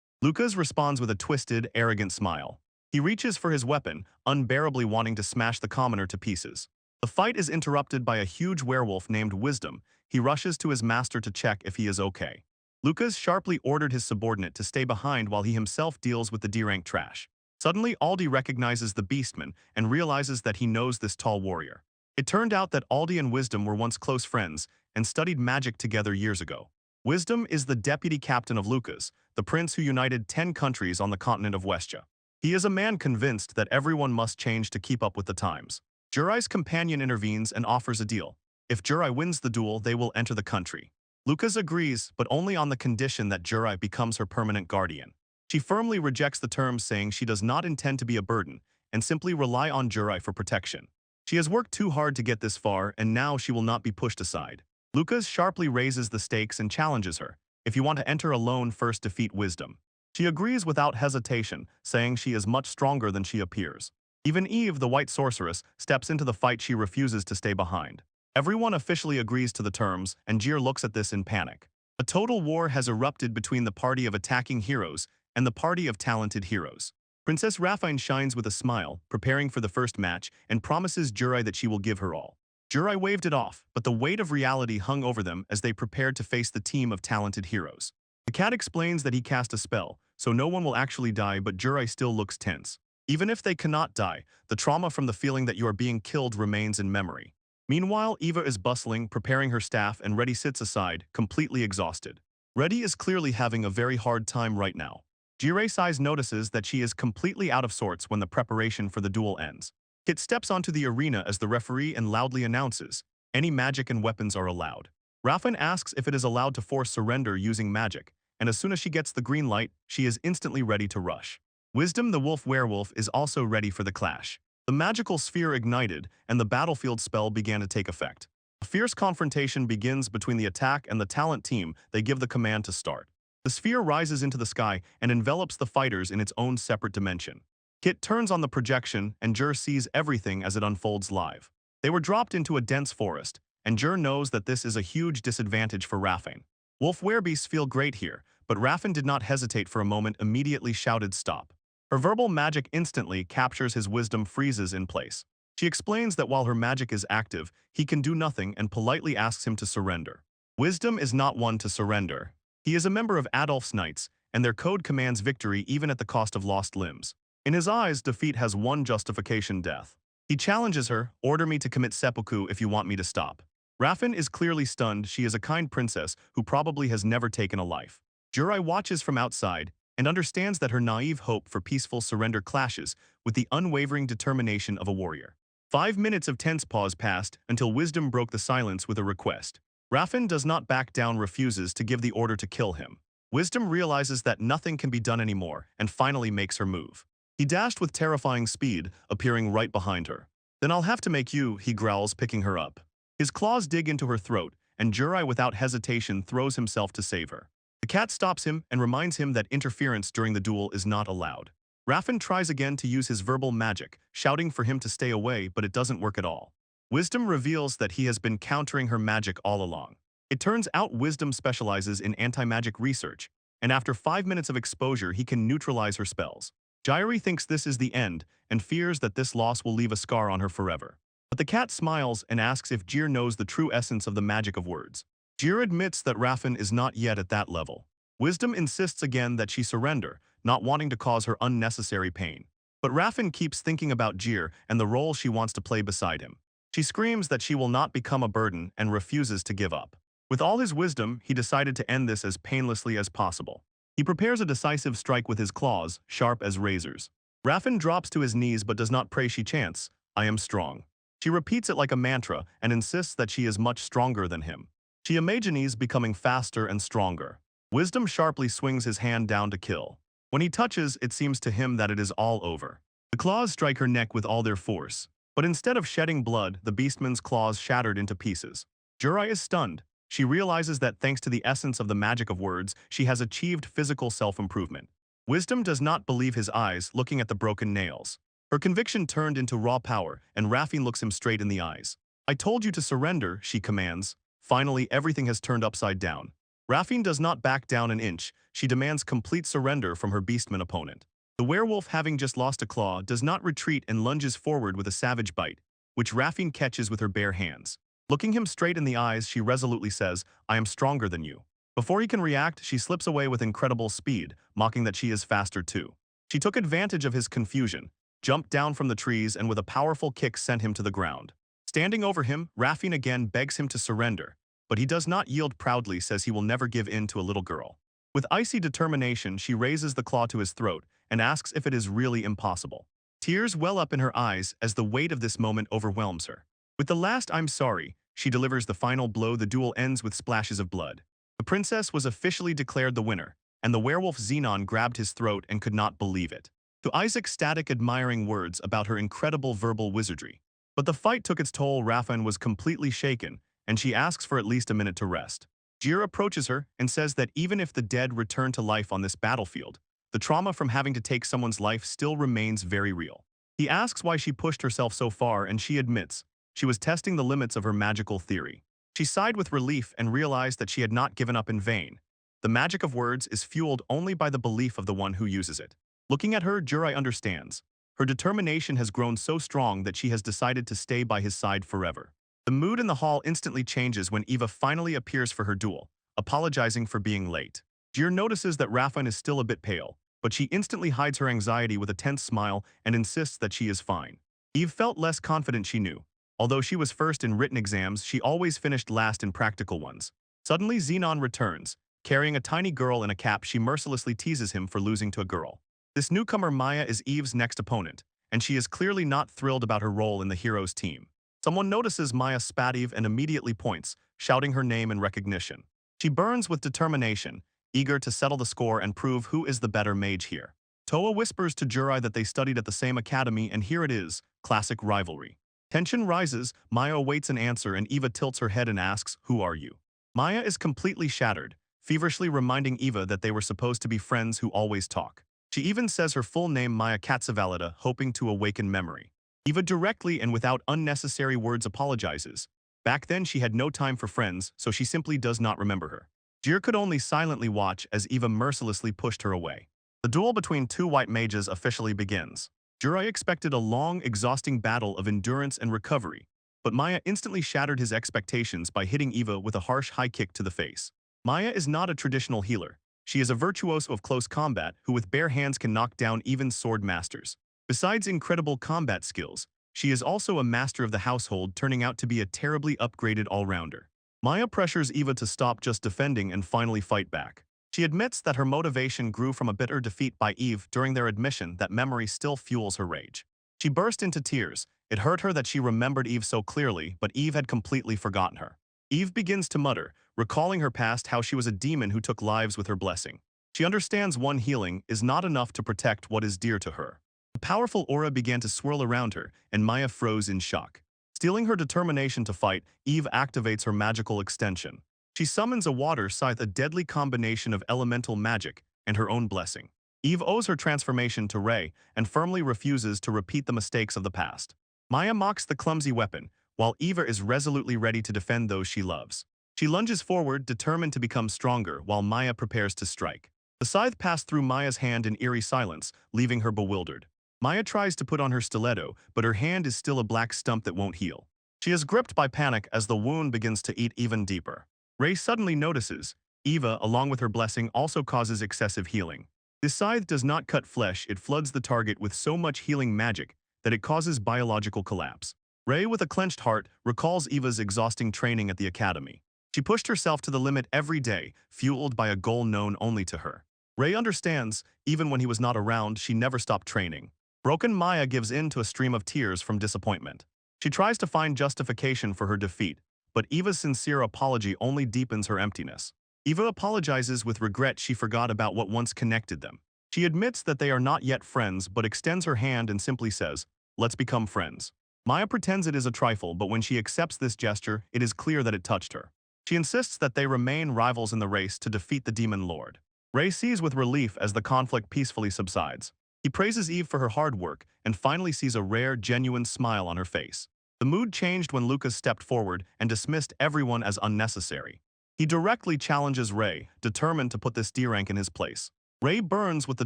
Lucas responds with a twisted, arrogant smile. He reaches for his weapon, unbearably wanting to smash the commoner to pieces. The fight is interrupted by a huge werewolf named Wisdom. He rushes to his master to check if he is okay. Lucas sharply ordered his subordinate to stay behind while he himself deals with the D-rank trash. Suddenly, Aldi recognizes the Beastman and realizes that he knows this tall warrior. It turned out that Aldi and Wisdom were once close friends and studied magic together years ago. Wisdom is the deputy captain of Lucas, the prince who united 10 countries on the continent of Westia. He is a man convinced that everyone must change to keep up with the times. Jurai's companion intervenes and offers a deal. If Jurai wins the duel, they will enter the country. Lucas agrees, but only on the condition that Jurai becomes her permanent guardian. She firmly rejects the terms, saying she does not intend to be a burden and simply rely on Jurai for protection. She has worked too hard to get this far, and now she will not be pushed aside. Lucas sharply raises the stakes and challenges her. If you want to enter alone, first defeat Wisdom. She agrees without hesitation, saying she is much stronger than she appears. Even Eve, the white sorceress, steps into the fight. She refuses to stay behind. Everyone officially agrees to the terms, and Jir looks at this in panic. A total war has erupted between the party of attacking heroes and the party of talented heroes. Princess Raphine shines with a smile, preparing for the first match, and promises Jurai that she will give her all. Jurai waved it off, but the weight of reality hung over them as they prepared to face the team of talented heroes. The cat explains that he cast a spell, so no one will actually die, but Jurai still looks tense. Even if they cannot die, the trauma from the feeling that you are being killed remains in memory. Meanwhile, Eva is bustling, preparing her staff, and Reddy sits aside, completely exhausted. Reddy is clearly having a very hard time right now. Jirei Sais notices that she is completely out of sorts when the preparation for the duel ends. Kit steps onto the arena as the referee and loudly announces, any magic and weapons are allowed. Raffin asks if it is allowed to force surrender using magic, and as soon as she gets the green light, she is instantly ready to rush. Wisdom, the wolf-werewolf, is also ready for the clash. The magical sphere ignited, and the battlefield spell began to take effect. A fierce confrontation begins between the attack and the talent team. They give the command to start. The sphere rises into the sky and envelops the fighters in its own separate dimension. Kit turns on the projection, and Jur sees everything as it unfolds live. They were dropped into a dense forest, and Jur knows that this is a huge disadvantage for Raffin. Wolf werebeasts feel great here, but Raffin did not hesitate for a moment, immediately shouted stop. Her verbal magic instantly captures his wisdom, freezes in place. She explains that while her magic is active, he can do nothing and politely asks him to surrender. Wisdom is not one to surrender. He is a member of Adolf's Knights, and their code commands victory even at the cost of lost limbs. In his eyes, defeat has one justification: death. He challenges her, order me to commit seppuku if you want me to stop. Raffin is clearly stunned. She is a kind princess who probably has never taken a life. Jurai watches from outside and understands that her naive hope for peaceful surrender clashes with the unwavering determination of a warrior. 5 minutes of tense pause passed until Wisdom broke the silence with a request. Raffin does not back down, refuses to give the order to kill him. Wisdom realizes that nothing can be done anymore and finally makes her move. He dashed with terrifying speed, appearing right behind her. Then I'll have to make you, he growls, picking her up. His claws dig into her throat, and Jurai without hesitation throws himself to save her. The cat stops him and reminds him that interference during the duel is not allowed. Raffin tries again to use his verbal magic, shouting for him to stay away, but it doesn't work at all. Wisdom reveals that he has been countering her magic all along. It turns out Wisdom specializes in anti-magic research, and after 5 minutes of exposure, he can neutralize her spells. Jairi thinks this is the end and fears that this loss will leave a scar on her forever. But the cat smiles and asks if Jir knows the true essence of the magic of words. Jir admits that Raffin is not yet at that level. Wisdom insists again that she surrender, not wanting to cause her unnecessary pain. But Raffin keeps thinking about Jir and the role she wants to play beside him. She screams that she will not become a burden and refuses to give up. With all his wisdom, he decided to end this as painlessly as possible. He prepares a decisive strike with his claws, sharp as razors. Raffin drops to his knees but does not pray. She chants, I am strong. She repeats it like a mantra and insists that she is much stronger than him. She imagines becoming faster and stronger. Wisdom sharply swings his hand down to kill. When he touches, it seems to him that it is all over. The claws strike her neck with all their force. But instead of shedding blood, the beastman's claws shattered into pieces. Jurai is stunned. She realizes that thanks to the essence of the magic of words, she has achieved physical self-improvement. Wisdom does not believe his eyes, looking at the broken nails. Her conviction turned into raw power, and Rafin looks him straight in the eyes. "I told you to surrender," she commands. Finally, everything has turned upside down. Rafin does not back down an inch. She demands complete surrender from her beastman opponent. The werewolf, having just lost a claw, does not retreat and lunges forward with a savage bite, which Rafin catches with her bare hands. Looking him straight in the eyes, she resolutely says, "I am stronger than you." Before he can react, she slips away with incredible speed, mocking that she is faster too. She took advantage of his confusion, jumped down from the trees, and with a powerful kick sent him to the ground. Standing over him, Rafin again begs him to surrender, but he does not yield proudly, says he will never give in to a little girl. With icy determination, she raises the claw to his throat and asks if it is really impossible. Tears well up in her eyes as the weight of this moment overwhelms her. With the last "I'm sorry," she delivers the final blow. The duel ends with splashes of blood. The princess was officially declared the winner, and the werewolf Xenon grabbed his throat and could not believe it. To Isaac's static, admiring words about her incredible verbal wizardry. But the fight took its toll. Rafin was completely shaken, and she asks for at least a minute to rest. Jir approaches her and says that even if the dead return to life on this battlefield, the trauma from having to take someone's life still remains very real. He asks why she pushed herself so far, and she admits she was testing the limits of her magical theory. She sighed with relief and realized that she had not given up in vain. The magic of words is fueled only by the belief of the one who uses it. Looking at her, Jurai understands. Her determination has grown so strong that she has decided to stay by his side forever. The mood in the hall instantly changes when Eva finally appears for her duel, apologizing for being late. Jir notices that Rafin is still a bit pale, but she instantly hides her anxiety with a tense smile and insists that she is fine. Eve felt less confident, she knew. Although she was first in written exams, she always finished last in practical ones. Suddenly, Xenon returns. Carrying a tiny girl in a cap, she mercilessly teases him for losing to a girl. This newcomer Maya is Eve's next opponent, and she is clearly not thrilled about her role in the hero's team. Someone notices Maya spat Eve and immediately points, shouting her name in recognition. She burns with determination, eager to settle the score and prove who is the better mage here. Toa whispers to Jurai that they studied at the same academy, and here it is, classic rivalry. Tension rises, Maya awaits an answer, and Eva tilts her head and asks, "Who are you?" Maya is completely shattered, feverishly reminding Eva that they were supposed to be friends who always talk. She even says her full name, Maya Katsavalida, hoping to awaken memory. Eva directly and without unnecessary words apologizes. Back then she had no time for friends, so she simply does not remember her. Jir could only silently watch as Eva mercilessly pushed her away. The duel between two white mages officially begins. Jurai expected a long, exhausting battle of endurance and recovery, but Maya instantly shattered his expectations by hitting Eva with a harsh high kick to the face. Maya is not a traditional healer. She is a virtuoso of close combat who with bare hands can knock down even sword masters. Besides incredible combat skills, she is also a master of the household, turning out to be a terribly upgraded all-rounder. Maya pressures Eva to stop just defending and finally fight back. She admits that her motivation grew from a bitter defeat by Eve during their admission that memory still fuels her rage. She burst into tears. It hurt her that she remembered Eve so clearly, but Eve had completely forgotten her. Eve begins to mutter, recalling her past, how she was a demon who took lives with her blessing. She understands one healing is not enough to protect what is dear to her. A powerful aura began to swirl around her, and Maya froze in shock. Stealing her determination to fight, Eve activates her magical extension. She summons a water scythe, a deadly combination of elemental magic and her own blessing. Eve owes her transformation to Rei and firmly refuses to repeat the mistakes of the past. Maya mocks the clumsy weapon, while Eva is resolutely ready to defend those she loves. She lunges forward, determined to become stronger, while Maya prepares to strike. The scythe passed through Maya's hand in eerie silence, leaving her bewildered. Maya tries to put on her stiletto, but her hand is still a black stump that won't heal. She is gripped by panic as the wound begins to eat even deeper. Rei suddenly notices. Eva, along with her blessing, also causes excessive healing. This scythe does not cut flesh, it floods the target with so much healing magic that it causes biological collapse. Rei, with a clenched heart, recalls Eva's exhausting training at the academy. She pushed herself to the limit every day, fueled by a goal known only to her. Rei understands, even when he was not around, she never stopped training. Broken Maya gives in to a stream of tears from disappointment. She tries to find justification for her defeat, but Eva's sincere apology only deepens her emptiness. Eva apologizes with regret. She forgot about what once connected them. She admits that they are not yet friends, but extends her hand and simply says, "Let's become friends." Maya pretends it is a trifle, but when she accepts this gesture, it is clear that it touched her. She insists that they remain rivals in the race to defeat the Demon Lord. Ray sees with relief as the conflict peacefully subsides. He praises Eve for her hard work and finally sees a rare, genuine smile on her face. The mood changed when Lucas stepped forward and dismissed everyone as unnecessary. He directly challenges Ray, determined to put this D-rank in his place. Ray burns with the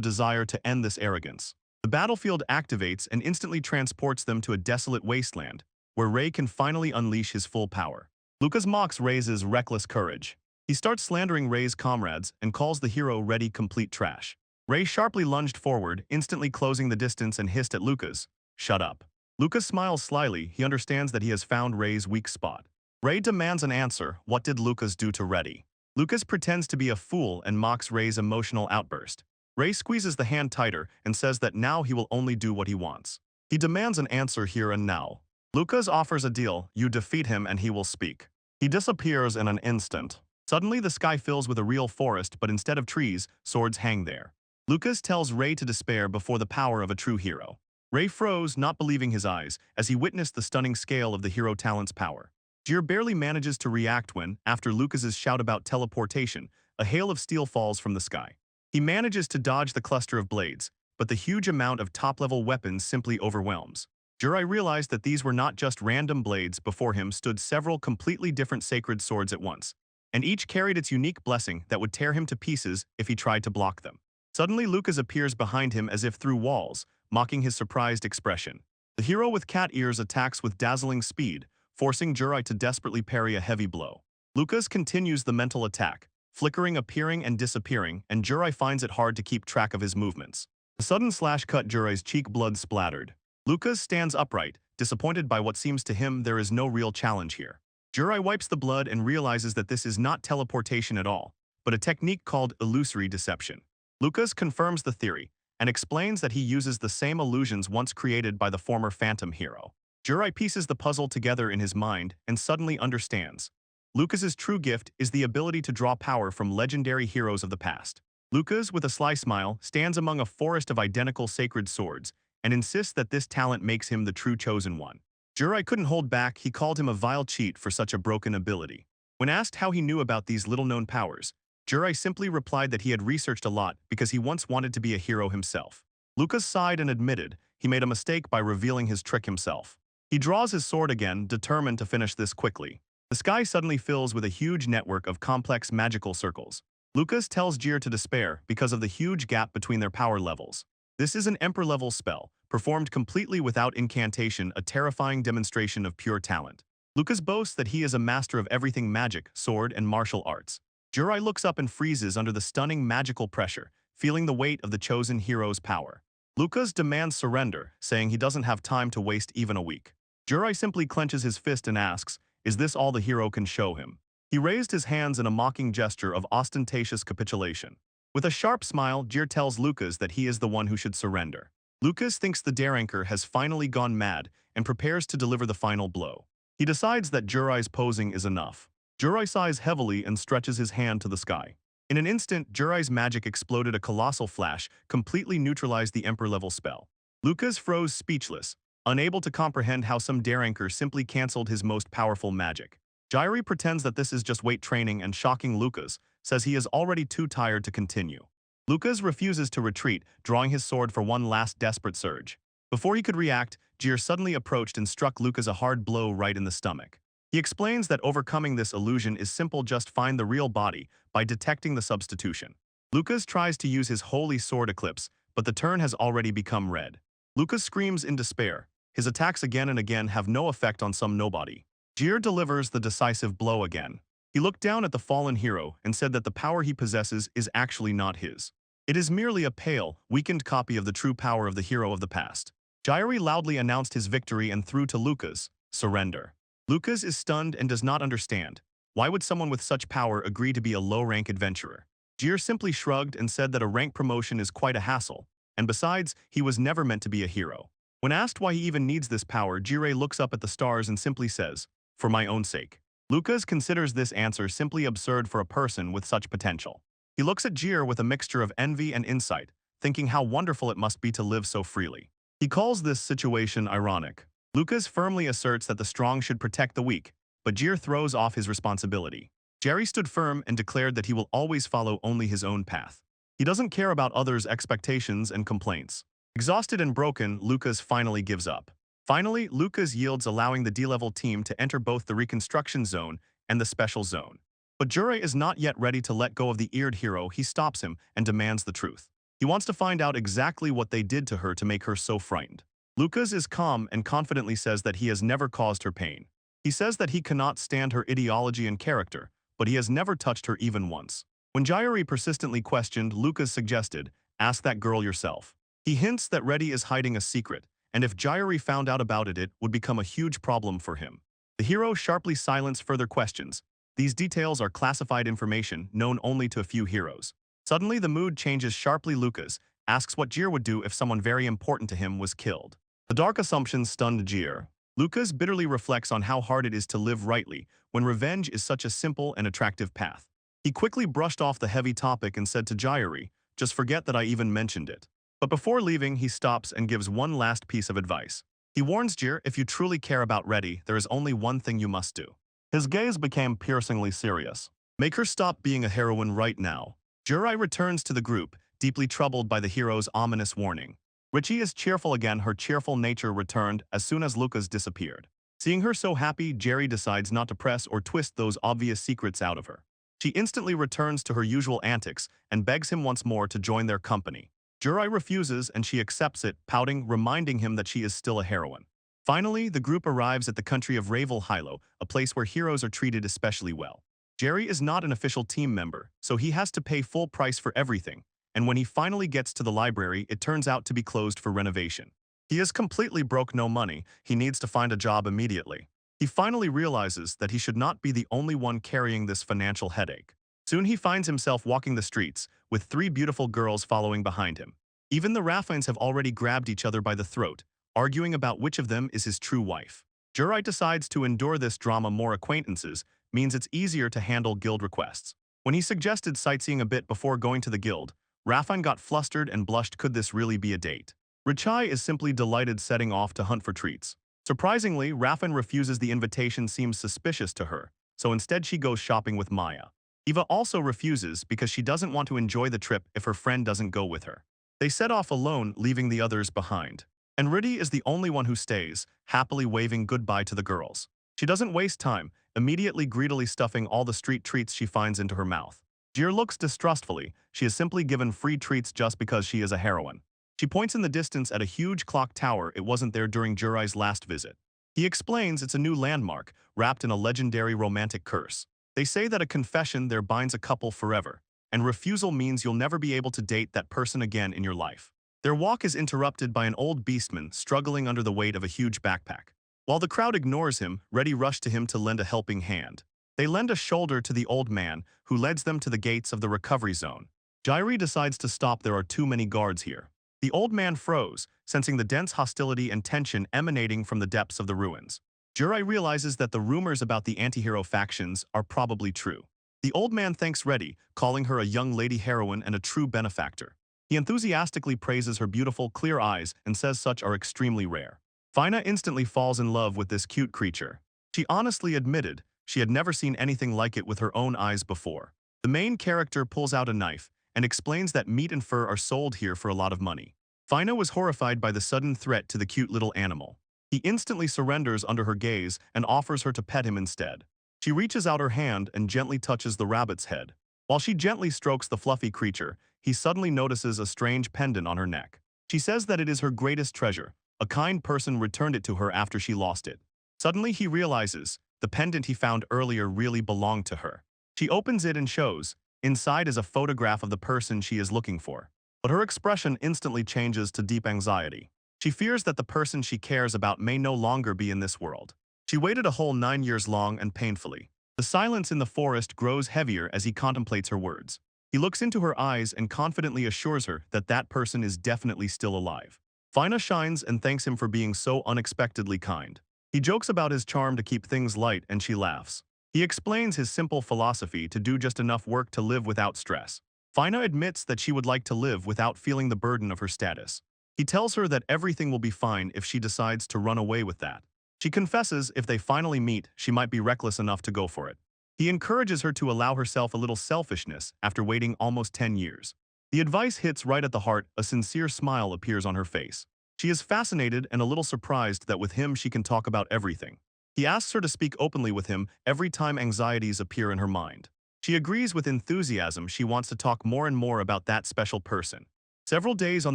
desire to end this arrogance. The battlefield activates and instantly transports them to a desolate wasteland, where Ray can finally unleash his full power. Lucas mocks Ray's reckless courage. He starts slandering Ray's comrades and calls the hero ready complete trash. Ray sharply lunged forward, instantly closing the distance and hissed at Lucas, "Shut up." Lucas smiles slyly. He understands that he has found Ray's weak spot. Ray demands an answer. What did Lucas do to Reddy? Lucas pretends to be a fool and mocks Ray's emotional outburst. Ray squeezes the hand tighter and says that now he will only do what he wants. He demands an answer here and now. Lucas offers a deal. You defeat him and he will speak. He disappears in an instant. Suddenly the sky fills with a real forest, but instead of trees, swords hang there. Lucas tells Ray to despair before the power of a true hero. Ray froze, not believing his eyes, as he witnessed the stunning scale of the hero talent's power. Jir barely manages to react when, after Lucas's shout about teleportation, a hail of steel falls from the sky. He manages to dodge the cluster of blades, but the huge amount of top-level weapons simply overwhelms. Jirai realized that these were not just random blades. Before him stood several completely different sacred swords at once, and each carried its unique blessing that would tear him to pieces if he tried to block them. Suddenly Lucas appears behind him as if through walls, mocking his surprised expression. The hero with cat ears attacks with dazzling speed, forcing Jirai to desperately parry a heavy blow. Lucas continues the mental attack, flickering, appearing and disappearing, and Jirai finds it hard to keep track of his movements. A sudden slash cut Jirai's cheek, blood splattered. Lucas stands upright, disappointed by what seems to him there is no real challenge here. Jirai wipes the blood and realizes that this is not teleportation at all, but a technique called illusory deception. Lucas confirms the theory and explains that he uses the same illusions once created by the former Phantom hero. Jirai pieces the puzzle together in his mind and suddenly understands. Lucas's true gift is the ability to draw power from legendary heroes of the past. Lucas, with a sly smile, stands among a forest of identical sacred swords and insists that this talent makes him the true chosen one. Jirai couldn't hold back. He called him a vile cheat for such a broken ability. When asked how he knew about these little-known powers, Jirai simply replied that he had researched a lot because he once wanted to be a hero himself. Lucas sighed and admitted he made a mistake by revealing his trick himself. He draws his sword again, determined to finish this quickly. The sky suddenly fills with a huge network of complex magical circles. Lucas tells Jir to despair because of the huge gap between their power levels. This is an Emperor-level spell, performed completely without incantation, a terrifying demonstration of pure talent. Lucas boasts that he is a master of everything magic, sword, and martial arts. Jirai looks up and freezes under the stunning magical pressure, feeling the weight of the chosen hero's power. Lucas demands surrender, saying he doesn't have time to waste even a week. Jirai simply clenches his fist and asks, is this all the hero can show him? He raised his hands in a mocking gesture of ostentatious capitulation. With a sharp smile, Jir tells Lucas that he is the one who should surrender. Lucas thinks the Daranker has finally gone mad and prepares to deliver the final blow. He decides that Jirai's posing is enough. Jirai sighs heavily and stretches his hand to the sky. In an instant, Jirai's magic exploded. A colossal flash completely neutralized the Emperor-level spell. Lucas froze speechless, unable to comprehend how some Daranker simply cancelled his most powerful magic. Jiraiya pretends that this is just weight training and, shocking Lucas, says he is already too tired to continue. Lucas refuses to retreat, drawing his sword for one last desperate surge. Before he could react, Jir suddenly approached and struck Lucas a hard blow right in the stomach. He explains that overcoming this illusion is simple, just find the real body by detecting the substitution. Lucas tries to use his holy sword Eclipse, but the turn has already become red. Lucas screams in despair. His attacks again and again have no effect on some nobody. Jir delivers the decisive blow again. He looked down at the fallen hero and said that the power he possesses is actually not his. It is merely a pale, weakened copy of the true power of the hero of the past. Jiraiya loudly announced his victory and threw to Lucas, surrender. Lucas is stunned and does not understand. Why would someone with such power agree to be a low-rank adventurer? Jir simply shrugged and said that a rank promotion is quite a hassle, and besides, he was never meant to be a hero. When asked why he even needs this power, Jiraiya looks up at the stars and simply says, for my own sake. Lucas considers this answer simply absurd for a person with such potential. He looks at Jir with a mixture of envy and insight, thinking how wonderful it must be to live so freely. He calls this situation ironic. Lucas firmly asserts that the strong should protect the weak, but Jir throws off his responsibility. Jerry stood firm and declared that he will always follow only his own path. He doesn't care about others' expectations and complaints. Exhausted and broken, Lucas finally gives up. Finally, Lucas yields, allowing the D-level team to enter both the reconstruction zone and the special zone. But Jure is not yet ready to let go of the eared hero. He stops him and demands the truth. He wants to find out exactly what they did to her to make her so frightened. Lucas is calm and confidently says that he has never caused her pain. He says that he cannot stand her ideology and character, but he has never touched her even once. When Jairi persistently questioned, Lucas suggested, "Ask that girl yourself." He hints that Reddy is hiding a secret, and if Jairi found out about it, it would become a huge problem for him. The hero sharply silenced further questions. These details are classified information known only to a few heroes. Suddenly, the mood changes sharply. Lucas asks what Jir would do if someone very important to him was killed. The dark assumptions stunned Jir. Lucas bitterly reflects on how hard it is to live rightly when revenge is such a simple and attractive path. He quickly brushed off the heavy topic and said to Jairi, "Just forget that I even mentioned it." But before leaving, he stops and gives one last piece of advice. He warns Jir, "If you truly care about Reddy, there is only one thing you must do." His gaze became piercingly serious. "Make her stop being a heroine right now." Jirai returns to the group, deeply troubled by the hero's ominous warning. Richie is cheerful again. Her cheerful nature returned as soon as Lucas disappeared. Seeing her so happy, Jerry decides not to press or twist those obvious secrets out of her. She instantly returns to her usual antics and begs him once more to join their company. Jirai refuses and she accepts it, pouting, reminding him that she is still a heroine. Finally, the group arrives at the country of Ravel Hilo, a place where heroes are treated especially well. Jerry is not an official team member, so he has to pay full price for everything, and when he finally gets to the library, it turns out to be closed for renovation. He is completely broke, no money. He needs to find a job immediately. He finally realizes that he should not be the only one carrying this financial headache. Soon he finds himself walking the streets, with 3 beautiful girls following behind him. Even the Raffines have already grabbed each other by the throat, arguing about which of them is his true wife. Jurai decides to endure this drama. More acquaintances means it's easier to handle guild requests. When he suggested sightseeing a bit before going to the guild, Raffine got flustered and blushed. Could this really be a date? Richai is simply delighted, setting off to hunt for treats. Surprisingly, Raffine refuses the invitation. Seems suspicious to her, so instead she goes shopping with Maya. Eva also refuses because she doesn't want to enjoy the trip if her friend doesn't go with her. They set off alone, leaving the others behind. And Riddy is the only one who stays, happily waving goodbye to the girls. She doesn't waste time, immediately greedily stuffing all the street treats she finds into her mouth. Jir looks distrustfully. She is simply given free treats just because she is a heroine. She points in the distance at a huge clock tower. It wasn't there during Jurai's last visit. He explains it's a new landmark, wrapped in a legendary romantic curse. They say that a confession there binds a couple forever, and refusal means you'll never be able to date that person again in your life. Their walk is interrupted by an old beastman struggling under the weight of a huge backpack. While the crowd ignores him, Reddy rushes to him to lend a helping hand. They lend a shoulder to the old man, who leads them to the gates of the recovery zone. Jairi decides to stop. There are too many guards here. The old man froze, sensing the dense hostility and tension emanating from the depths of the ruins. Jurai realizes that the rumors about the antihero factions are probably true. The old man thanks Reddy, calling her a young lady heroine and a true benefactor. He enthusiastically praises her beautiful, clear eyes and says such are extremely rare. Fina instantly falls in love with this cute creature. She honestly admitted she had never seen anything like it with her own eyes before. The main character pulls out a knife and explains that meat and fur are sold here for a lot of money. Fina was horrified by the sudden threat to the cute little animal. He instantly surrenders under her gaze and offers her to pet him instead. She reaches out her hand and gently touches the rabbit's head. While she gently strokes the fluffy creature, he suddenly notices a strange pendant on her neck. She says that it is her greatest treasure. A kind person returned it to her after she lost it. Suddenly he realizes the pendant he found earlier really belonged to her. She opens it and shows. Inside is a photograph of the person she is looking for. But her expression instantly changes to deep anxiety. She fears that the person she cares about may no longer be in this world. She waited a whole 9 years long and painfully. The silence in the forest grows heavier as he contemplates her words. He looks into her eyes and confidently assures her that that person is definitely still alive. Fina shines and thanks him for being so unexpectedly kind. He jokes about his charm to keep things light and she laughs. He explains his simple philosophy to do just enough work to live without stress. Fina admits that she would like to live without feeling the burden of her status. He tells her that everything will be fine if she decides to run away with that. She confesses if they finally meet, she might be reckless enough to go for it. He encourages her to allow herself a little selfishness after waiting almost 10 years. The advice hits right at the heart, a sincere smile appears on her face. She is fascinated and a little surprised that with him she can talk about everything. He asks her to speak openly with him every time anxieties appear in her mind. She agrees with enthusiasm. She wants to talk more and more about that special person. Several days on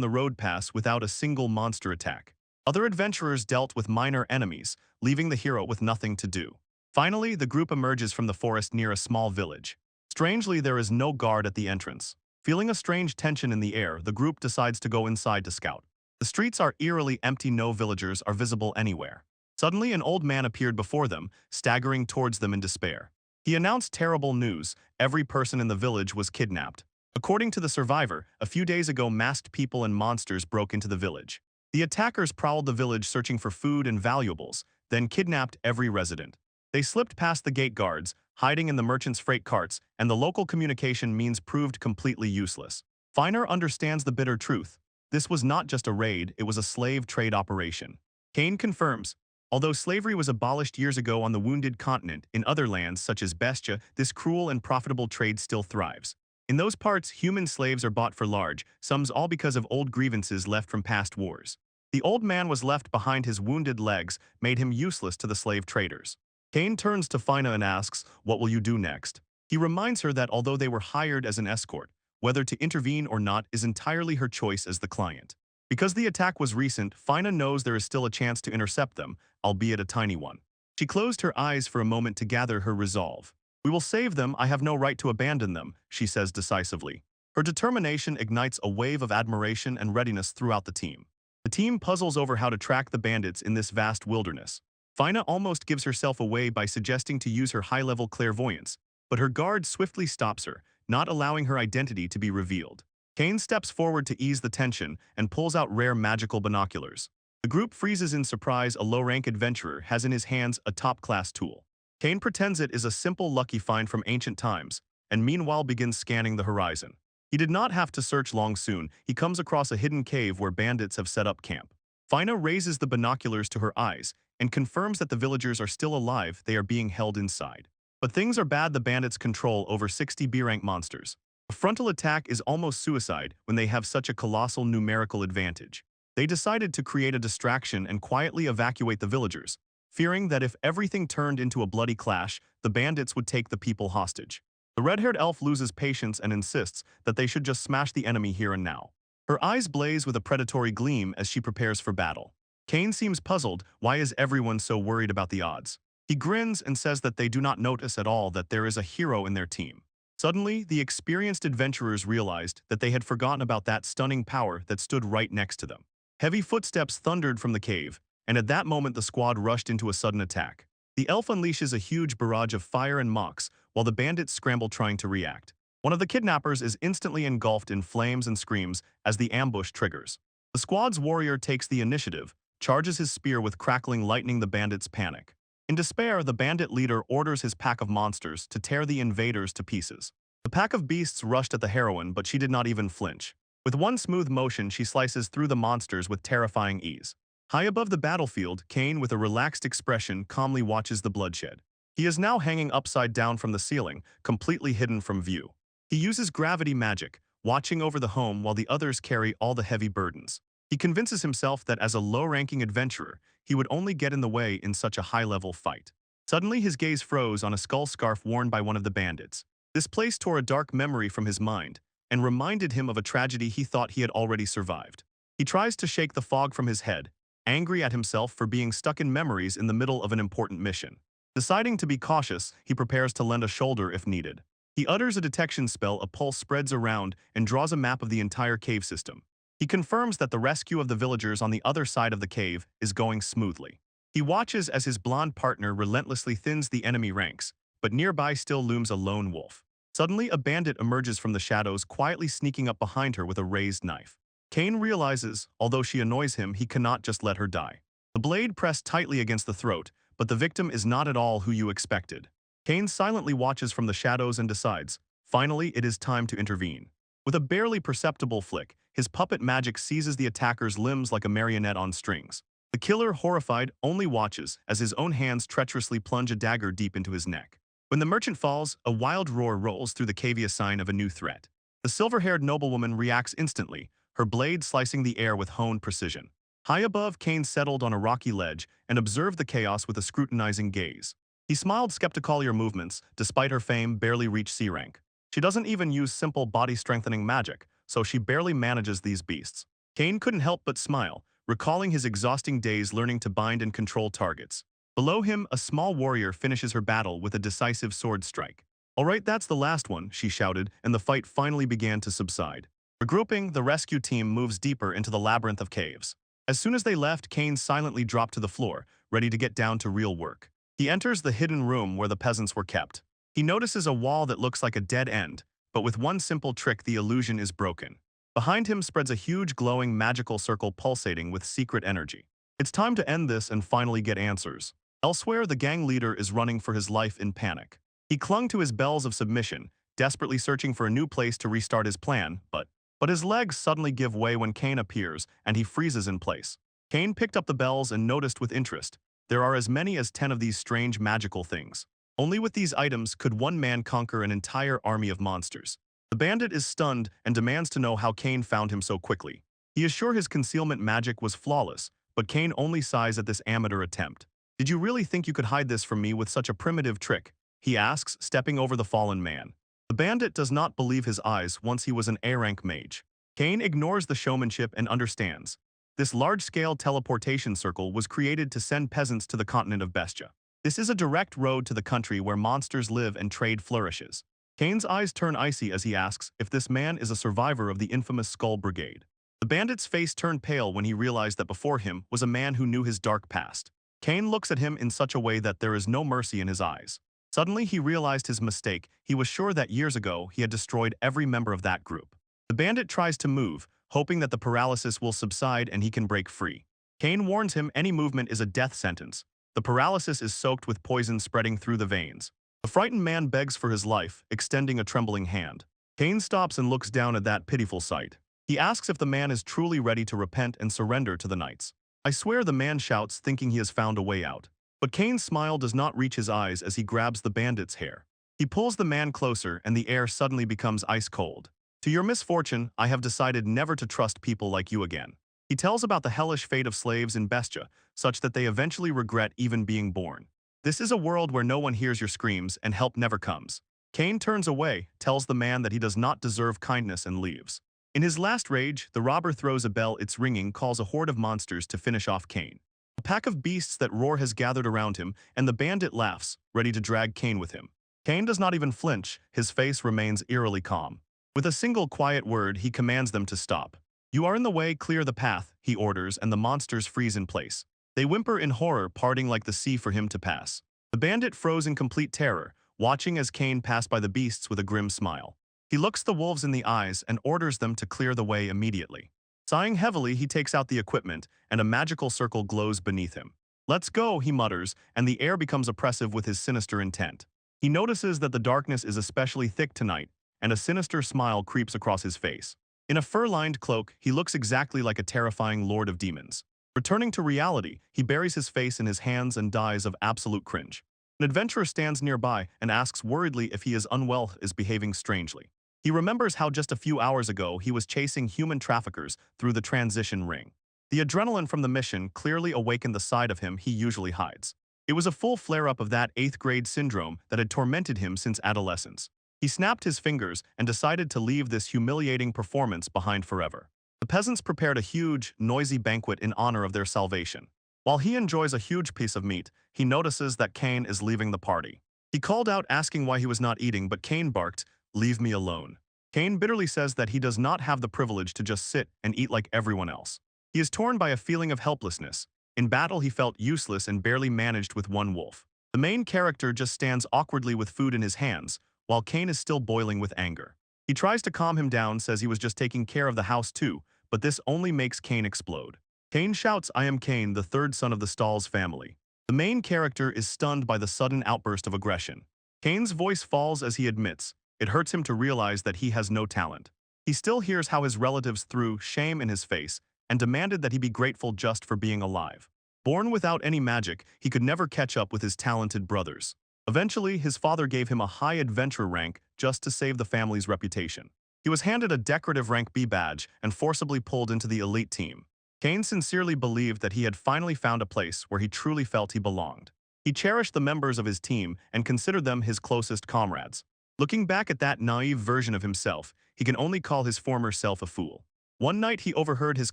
the road pass without a single monster attack. Other adventurers dealt with minor enemies, leaving the hero with nothing to do. Finally, the group emerges from the forest near a small village. Strangely, there is no guard at the entrance. Feeling a strange tension in the air, the group decides to go inside to scout. The streets are eerily empty, no villagers are visible anywhere. Suddenly, an old man appeared before them, staggering towards them in despair. He announced terrible news: every person in the village was kidnapped. According to the survivor, a few days ago masked people and monsters broke into the village. The attackers prowled the village searching for food and valuables, then kidnapped every resident. They slipped past the gate guards, hiding in the merchants' freight carts, and the local communication means proved completely useless. Feiner understands the bitter truth. This was not just a raid, it was a slave trade operation. Kane confirms, although slavery was abolished years ago on the wounded continent, in other lands such as Bestia, this cruel and profitable trade still thrives. In those parts, human slaves are bought for large sums, all because of old grievances left from past wars. The old man was left behind. His wounded legs made him useless to the slave traders. Kane turns to Fina and asks, "What will you do next?" He reminds her that although they were hired as an escort, whether to intervene or not is entirely her choice as the client. Because the attack was recent, Fina knows there is still a chance to intercept them, albeit a tiny one. She closed her eyes for a moment to gather her resolve. "We will save them, I have no right to abandon them," she says decisively. Her determination ignites a wave of admiration and readiness throughout the team. The team puzzles over how to track the bandits in this vast wilderness. Fina almost gives herself away by suggesting to use her high-level clairvoyance, but her guard swiftly stops her, not allowing her identity to be revealed. Kane steps forward to ease the tension and pulls out rare magical binoculars. The group freezes in surprise. A low-rank adventurer has in his hands a top-class tool. Kane pretends it is a simple lucky find from ancient times, and meanwhile begins scanning the horizon. He did not have to search long. Soon, he comes across a hidden cave where bandits have set up camp. Fina raises the binoculars to her eyes and confirms that the villagers are still alive. They are being held inside. But things are bad. The bandits control over 60 B-rank monsters. A frontal attack is almost suicide when they have such a colossal numerical advantage. They decided to create a distraction and quietly evacuate the villagers, fearing that if everything turned into a bloody clash, the bandits would take the people hostage. The red-haired elf loses patience and insists that they should just smash the enemy here and now. Her eyes blaze with a predatory gleam as she prepares for battle. Kane seems puzzled. Why is everyone so worried about the odds? He grins and says that they do not notice at all that there is a hero in their team. Suddenly, the experienced adventurers realized that they had forgotten about that stunning power that stood right next to them. Heavy footsteps thundered from the cave, and at that moment the squad rushed into a sudden attack. The elf unleashes a huge barrage of fire and mocks, while the bandits scramble trying to react. One of the kidnappers is instantly engulfed in flames and screams as the ambush triggers. The squad's warrior takes the initiative, charges his spear with crackling lightning. The bandits panic. In despair, the bandit leader orders his pack of monsters to tear the invaders to pieces. The pack of beasts rushed at the heroine, but she did not even flinch. With one smooth motion, she slices through the monsters with terrifying ease. High above the battlefield, Kane, with a relaxed expression, calmly watches the bloodshed. He is now hanging upside down from the ceiling, completely hidden from view. He uses gravity magic, watching over the home while the others carry all the heavy burdens. He convinces himself that as a low-ranking adventurer, he would only get in the way in such a high-level fight. Suddenly, his gaze froze on a skull scarf worn by one of the bandits. This place tore a dark memory from his mind and reminded him of a tragedy he thought he had already survived. He tries to shake the fog from his head, angry at himself for being stuck in memories in the middle of an important mission. Deciding to be cautious, he prepares to lend a shoulder if needed. He utters a detection spell. A pulse spreads around and draws a map of the entire cave system. He confirms that the rescue of the villagers on the other side of the cave is going smoothly. He watches as his blonde partner relentlessly thins the enemy ranks, but nearby still looms a lone wolf. Suddenly, a bandit emerges from the shadows, quietly sneaking up behind her with a raised knife. Kane realizes, although she annoys him, he cannot just let her die. The blade pressed tightly against the throat, but the victim is not at all who you expected. Kane silently watches from the shadows and decides, finally, it is time to intervene. With a barely perceptible flick, his puppet magic seizes the attacker's limbs like a marionette on strings. The killer, horrified, only watches as his own hands treacherously plunge a dagger deep into his neck. When the merchant falls, a wild roar rolls through the cave, a sign of a new threat. The silver-haired noblewoman reacts instantly, her blade slicing the air with honed precision. High above, Kane settled on a rocky ledge and observed the chaos with a scrutinizing gaze. He smiled skeptically at her movements, despite her fame barely reached C rank. She doesn't even use simple body-strengthening magic, so she barely manages these beasts. Kane couldn't help but smile, recalling his exhausting days learning to bind and control targets. Below him, a small warrior finishes her battle with a decisive sword strike. "All right, that's the last one," she shouted, and the fight finally began to subside. Regrouping, the rescue team moves deeper into the labyrinth of caves. As soon as they left, Kane silently dropped to the floor, ready to get down to real work. He enters the hidden room where the peasants were kept. He notices a wall that looks like a dead end, but with one simple trick the illusion is broken. Behind him spreads a huge glowing magical circle pulsating with secret energy. It's time to end this and finally get answers. Elsewhere, the gang leader is running for his life in panic. He clung to his bells of submission, desperately searching for a new place to restart his plan, but his legs suddenly give way when Kane appears, and he freezes in place. Kane picked up the bells and noticed with interest. There are as many as 10 of these strange magical things. Only with these items could one man conquer an entire army of monsters. The bandit is stunned and demands to know how Kane found him so quickly. He is sure his concealment magic was flawless, but Kane only sighs at this amateur attempt. "Did you really think you could hide this from me with such a primitive trick?" he asks, stepping over the fallen man. The bandit does not believe his eyes once he was an A-rank mage. Kane ignores the showmanship and understands. This large-scale teleportation circle was created to send peasants to the continent of Bestia. This is a direct road to the country where monsters live and trade flourishes. Kane's eyes turn icy as he asks if this man is a survivor of the infamous Skull Brigade. The bandit's face turned pale when he realized that before him was a man who knew his dark past. Kane looks at him in such a way that there is no mercy in his eyes. Suddenly, he realized his mistake. He was sure that years ago he had destroyed every member of that group. The bandit tries to move, hoping that the paralysis will subside and he can break free. Kane warns him any movement is a death sentence. The paralysis is soaked with poison spreading through the veins. The frightened man begs for his life, extending a trembling hand. Kane stops and looks down at that pitiful sight. He asks if the man is truly ready to repent and surrender to the knights. "I swear," the man shouts, thinking he has found a way out. But Kane's smile does not reach his eyes as he grabs the bandit's hair. He pulls the man closer and the air suddenly becomes ice cold. "To your misfortune, I have decided never to trust people like you again." He tells about the hellish fate of slaves in Bestia, such that they eventually regret even being born. "This is a world where no one hears your screams and help never comes." Kane turns away, tells the man that he does not deserve kindness and leaves. In his last rage, the robber throws a bell. Its ringing calls a horde of monsters to finish off Kane. A pack of beasts that roar has gathered around him, and the bandit laughs, ready to drag Kane with him. Kane does not even flinch, his face remains eerily calm. With a single quiet word, he commands them to stop. "You are in the way, clear the path," he orders, and the monsters freeze in place. They whimper in horror, parting like the sea for him to pass. The bandit froze in complete terror, watching as Kane passed by the beasts with a grim smile. He looks the wolves in the eyes and orders them to clear the way immediately. Sighing heavily, he takes out the equipment, and a magical circle glows beneath him. "Let's go," he mutters, and the air becomes oppressive with his sinister intent. He notices that the darkness is especially thick tonight, and a sinister smile creeps across his face. In a fur-lined cloak, he looks exactly like a terrifying lord of demons. Returning to reality, he buries his face in his hands and dies of absolute cringe. An adventurer stands nearby and asks worriedly if he is unwell, is behaving strangely. He remembers how just a few hours ago he was chasing human traffickers through the transition ring. The adrenaline from the mission clearly awakened the side of him he usually hides. It was a full flare-up of that 8th grade syndrome that had tormented him since adolescence. He snapped his fingers and decided to leave this humiliating performance behind forever. The peasants prepared a huge, noisy banquet in honor of their salvation. While he enjoys a huge piece of meat, he notices that Kane is leaving the party. He called out asking why he was not eating, but Kane barked, "Leave me alone." Kane bitterly says that he does not have the privilege to just sit and eat like everyone else. He is torn by a feeling of helplessness. In battle, he felt useless and barely managed with one wolf. The main character just stands awkwardly with food in his hands, while Kane is still boiling with anger. He tries to calm him down, says he was just taking care of the house too, but this only makes Kane explode. Kane shouts, "I am Kane, the third son of the Stalls family." The main character is stunned by the sudden outburst of aggression. Kane's voice falls as he admits, it hurts him to realize that he has no talent. He still hears how his relatives threw shame in his face and demanded that he be grateful just for being alive. Born without any magic, he could never catch up with his talented brothers. Eventually, his father gave him a high adventurer rank just to save the family's reputation. He was handed a decorative rank B badge and forcibly pulled into the elite team. Kane sincerely believed that he had finally found a place where he truly felt he belonged. He cherished the members of his team and considered them his closest comrades. Looking back at that naive version of himself, he can only call his former self a fool. One night he overheard his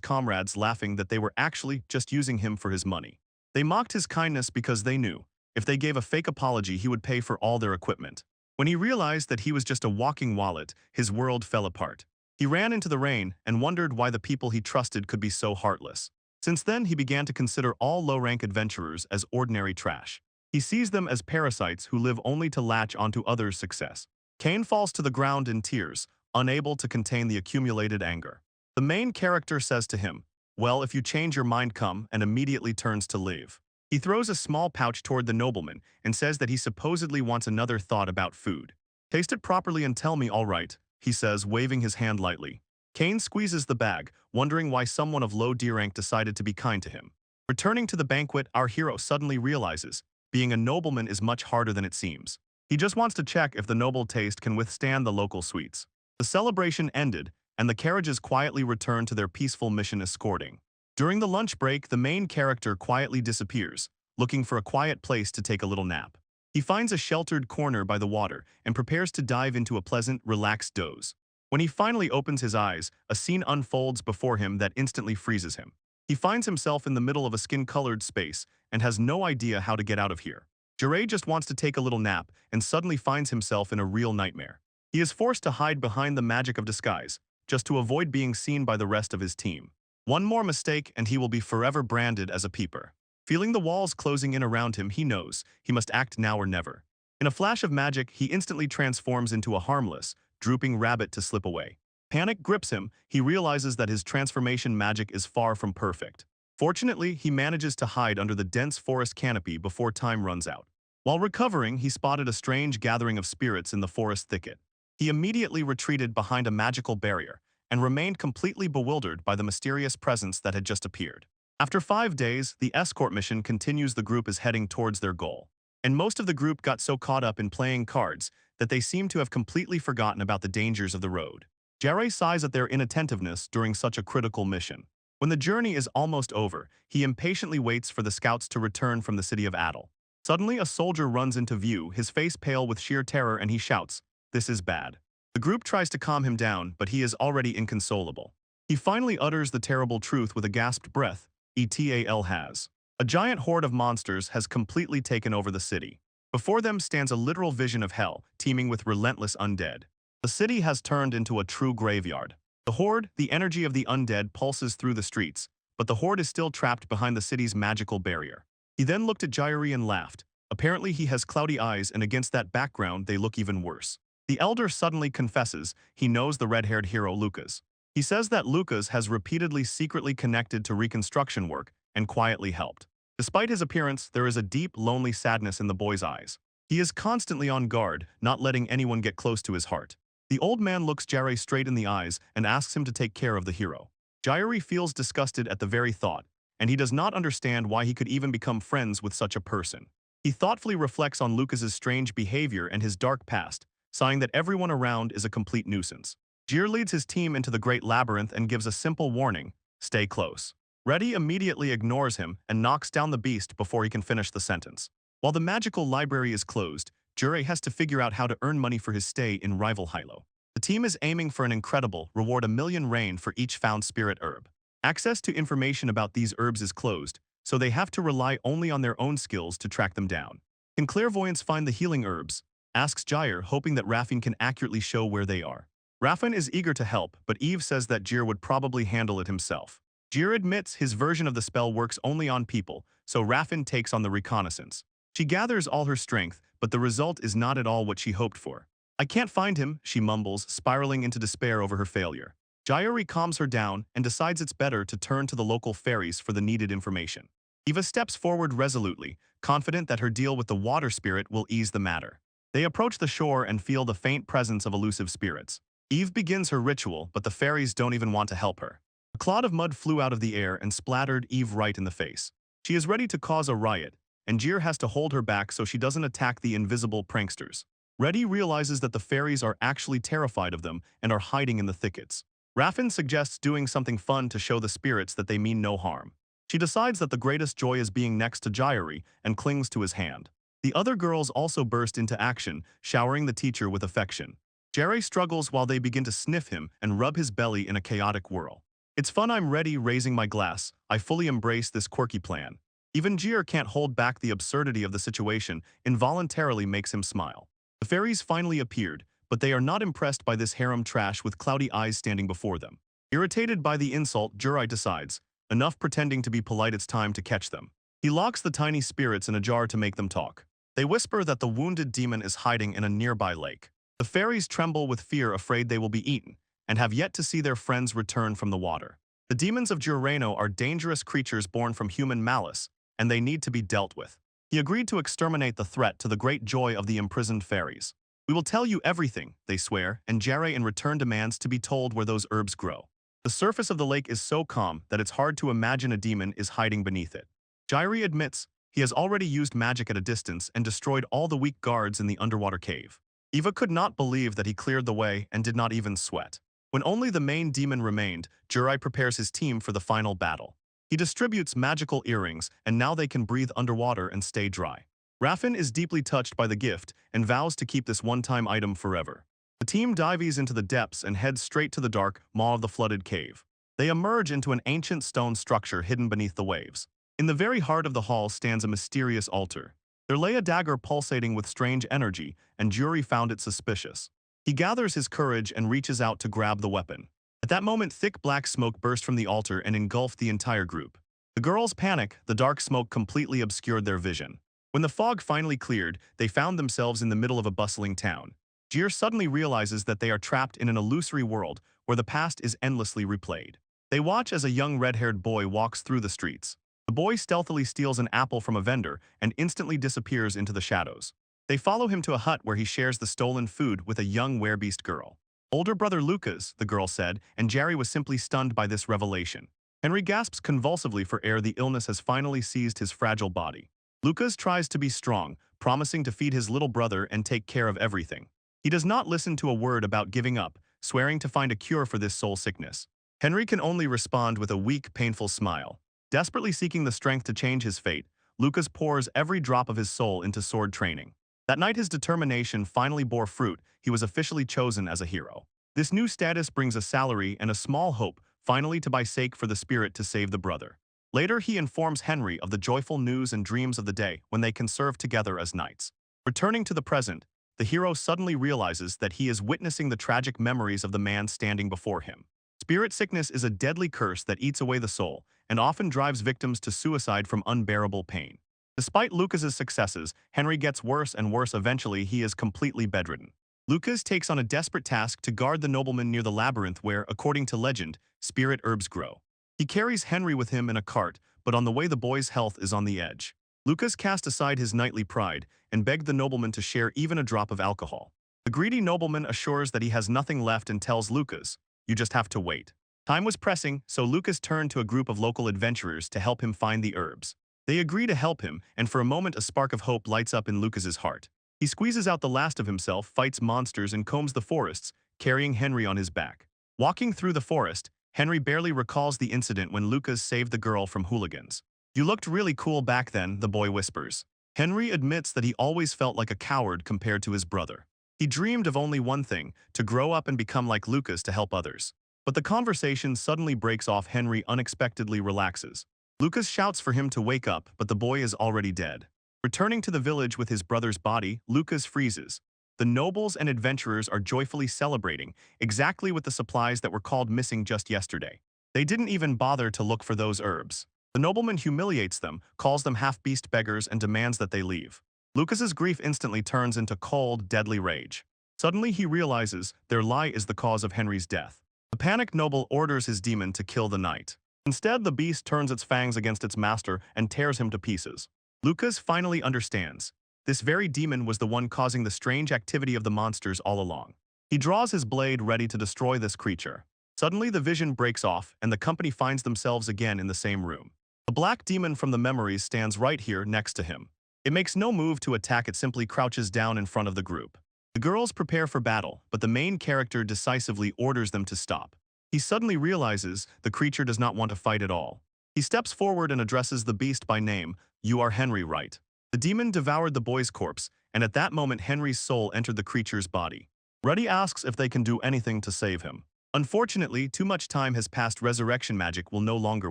comrades laughing that they were actually just using him for his money. They mocked his kindness because they knew, if they gave a fake apology, he would pay for all their equipment. When he realized that he was just a walking wallet, his world fell apart. He ran into the rain and wondered why the people he trusted could be so heartless. Since then, he began to consider all low-rank adventurers as ordinary trash. He sees them as parasites who live only to latch onto others' success. Kane falls to the ground in tears, unable to contain the accumulated anger. The main character says to him, "Well, if you change your mind, come," and immediately turns to leave. He throws a small pouch toward the nobleman and says that he supposedly wants another thought about food. "Taste it properly and tell me, all right," he says, waving his hand lightly. Kane squeezes the bag, wondering why someone of low D rank decided to be kind to him. Returning to the banquet, our hero suddenly realizes being a nobleman is much harder than it seems. He just wants to check if the noble taste can withstand the local sweets. The celebration ended, and the carriages quietly returned to their peaceful mission escorting. During the lunch break, the main character quietly disappears, looking for a quiet place to take a little nap. He finds a sheltered corner by the water and prepares to dive into a pleasant, relaxed doze. When he finally opens his eyes, a scene unfolds before him that instantly freezes him. He finds himself in the middle of a skin-colored space and has no idea how to get out of here. Jiraiya just wants to take a little nap and suddenly finds himself in a real nightmare. He is forced to hide behind the magic of disguise, just to avoid being seen by the rest of his team. One more mistake and he will be forever branded as a peeper. Feeling the walls closing in around him, he knows he must act now or never. In a flash of magic, he instantly transforms into a harmless, drooping rabbit to slip away. Panic grips him. He realizes that his transformation magic is far from perfect. Fortunately, he manages to hide under the dense forest canopy before time runs out. While recovering, he spotted a strange gathering of spirits in the forest thicket. He immediately retreated behind a magical barrier and remained completely bewildered by the mysterious presence that had just appeared. After 5 days, the escort mission continues. The group is heading towards their goal. And most of the group got so caught up in playing cards that they seem to have completely forgotten about the dangers of the road. Jiraiya sighs at their inattentiveness during such a critical mission. When the journey is almost over, he impatiently waits for the scouts to return from the city of Adel. Suddenly, a soldier runs into view, his face pale with sheer terror, and he shouts, "This is bad." The group tries to calm him down, but he is already inconsolable. He finally utters the terrible truth with a gasped breath. "ETAL has. A giant horde of monsters has completely taken over the city. Before them stands a literal vision of hell, teeming with relentless undead. The city has turned into a true graveyard. The horde, the energy of the undead, pulses through the streets, but the horde is still trapped behind the city's magical barrier." He then looked at Jiraiya and laughed. Apparently he has cloudy eyes, and against that background they look even worse. The elder suddenly confesses he knows the red-haired hero Lucas. He says that Lucas has repeatedly secretly connected to reconstruction work and quietly helped. Despite his appearance, there is a deep, lonely sadness in the boy's eyes. He is constantly on guard, not letting anyone get close to his heart. The old man looks Jiraiya straight in the eyes and asks him to take care of the hero. Jiraiya feels disgusted at the very thought, and he does not understand why he could even become friends with such a person. He thoughtfully reflects on Lucas's strange behavior and his dark past, sighing that everyone around is a complete nuisance. Jir leads his team into the Great Labyrinth and gives a simple warning: stay close. Reddy immediately ignores him and knocks down the beast before he can finish the sentence. While the magical library is closed, Jiraiya has to figure out how to earn money for his stay in rival Hilo. The team is aiming for an incredible reward: 1,000,000 rain for each found spirit herb. Access to information about these herbs is closed, so they have to rely only on their own skills to track them down. Can clairvoyance find the healing herbs? Asks Jir, hoping that Rafin can accurately show where they are. Rafin is eager to help, but Eve says that Jir would probably handle it himself. Jir admits his version of the spell works only on people, so Rafin takes on the reconnaissance. She gathers all her strength, but the result is not at all what she hoped for. "I can't find him," she mumbles, spiraling into despair over her failure. Jiri calms her down and decides it's better to turn to the local fairies for the needed information. Eva steps forward resolutely, confident that her deal with the water spirit will ease the matter. They approach the shore and feel the faint presence of elusive spirits. Eve begins her ritual, but the fairies don't even want to help her. A clod of mud flew out of the air and splattered Eve right in the face. She is ready to cause a riot, and Jir has to hold her back so she doesn't attack the invisible pranksters. Reddy realizes that the fairies are actually terrified of them and are hiding in the thickets. Raffin suggests doing something fun to show the spirits that they mean no harm. She decides that the greatest joy is being next to Jairi and clings to his hand. The other girls also burst into action, showering the teacher with affection. Jerry struggles while they begin to sniff him and rub his belly in a chaotic whirl. It's fun. I'm ready, raising my glass. I fully embrace this quirky plan. Even Jir can't hold back. The absurdity of the situation involuntarily makes him smile. The fairies finally appeared, but they are not impressed by this harem trash with cloudy eyes standing before them. Irritated by the insult, Jirai decides, enough pretending to be polite, it's time to catch them. He locks the tiny spirits in a jar to make them talk. They whisper that the wounded demon is hiding in a nearby lake. The fairies tremble with fear, afraid they will be eaten, and have yet to see their friends return from the water. The demons of Jireno are dangerous creatures born from human malice, and they need to be dealt with. He agreed to exterminate the threat to the great joy of the imprisoned fairies. We will tell you everything, they swear, and Jare in return demands to be told where those herbs grow. The surface of the lake is so calm that it's hard to imagine a demon is hiding beneath it. Jairi admits he has already used magic at a distance and destroyed all the weak guards in the underwater cave. Eva could not believe that he cleared the way and did not even sweat. When only the main demon remained, Jirai prepares his team for the final battle. He distributes magical earrings, and now they can breathe underwater and stay dry. Raffin is deeply touched by the gift and vows to keep this one-time item forever. The team dives into the depths and heads straight to the dark maw of the flooded cave. They emerge into an ancient stone structure hidden beneath the waves. In the very heart of the hall stands a mysterious altar. There lay a dagger pulsating with strange energy, and Juri found it suspicious. He gathers his courage and reaches out to grab the weapon. At that moment, thick black smoke burst from the altar and engulfed the entire group. The girls panic. The dark smoke completely obscured their vision. When the fog finally cleared, they found themselves in the middle of a bustling town. Jir suddenly realizes that they are trapped in an illusory world where the past is endlessly replayed. They watch as a young red-haired boy walks through the streets. The boy stealthily steals an apple from a vendor and instantly disappears into the shadows. They follow him to a hut where he shares the stolen food with a young werebeast girl. Older brother Lucas, the girl said, and Jerry was simply stunned by this revelation. Henry gasps convulsively for air. The illness has finally seized his fragile body. Lucas tries to be strong, promising to feed his little brother and take care of everything. He does not listen to a word about giving up, swearing to find a cure for this soul sickness. Henry can only respond with a weak, painful smile. Desperately seeking the strength to change his fate, Lucas pours every drop of his soul into sword training. That night his determination finally bore fruit. He was officially chosen as a hero. This new status brings a salary and a small hope, finally to buy sake for the spirit to save the brother. Later he informs Henry of the joyful news and dreams of the day when they can serve together as knights. Returning to the present, the hero suddenly realizes that he is witnessing the tragic memories of the man standing before him. Spirit sickness is a deadly curse that eats away the soul and often drives victims to suicide from unbearable pain. Despite Lucas's successes, Henry gets worse and worse. Eventually, he is completely bedridden. Lucas takes on a desperate task to guard the nobleman near the labyrinth where, according to legend, spirit herbs grow. He carries Henry with him in a cart, but on the way the boy's health is on the edge. Lucas cast aside his knightly pride and begged the nobleman to share even a drop of alcohol. The greedy nobleman assures that he has nothing left and tells Lucas, "You just have to wait." Time was pressing, so Lucas turned to a group of local adventurers to help him find the herbs. They agree to help him, and for a moment a spark of hope lights up in Lucas's heart. He squeezes out the last of himself, fights monsters, and combs the forests, carrying Henry on his back. Walking through the forest, Henry barely recalls the incident when Lucas saved the girl from hooligans. "You looked really cool back then," the boy whispers. Henry admits that he always felt like a coward compared to his brother. He dreamed of only one thing, to grow up and become like Lucas to help others. But the conversation suddenly breaks off. Henry unexpectedly relaxes. Lucas shouts for him to wake up, but the boy is already dead. Returning to the village with his brother's body, Lucas freezes. The nobles and adventurers are joyfully celebrating, exactly with the supplies that were called missing just yesterday. They didn't even bother to look for those herbs. The nobleman humiliates them, calls them half-beast beggars, and demands that they leave. Lucas's grief instantly turns into cold, deadly rage. Suddenly he realizes their lie is the cause of Henry's death. The panicked noble orders his demon to kill the knight. Instead, the beast turns its fangs against its master and tears him to pieces. Lucas finally understands. This very demon was the one causing the strange activity of the monsters all along. He draws his blade ready to destroy this creature. Suddenly the vision breaks off and the company finds themselves again in the same room. The black demon from the memories stands right here next to him. It makes no move to attack, it simply crouches down in front of the group. The girls prepare for battle, but the main character decisively orders them to stop. He suddenly realizes the creature does not want to fight at all. He steps forward and addresses the beast by name. "You are Henry, right?" The demon devoured the boy's corpse, and at that moment Henry's soul entered the creature's body. Ruddy asks if they can do anything to save him. Unfortunately, too much time has passed, resurrection magic will no longer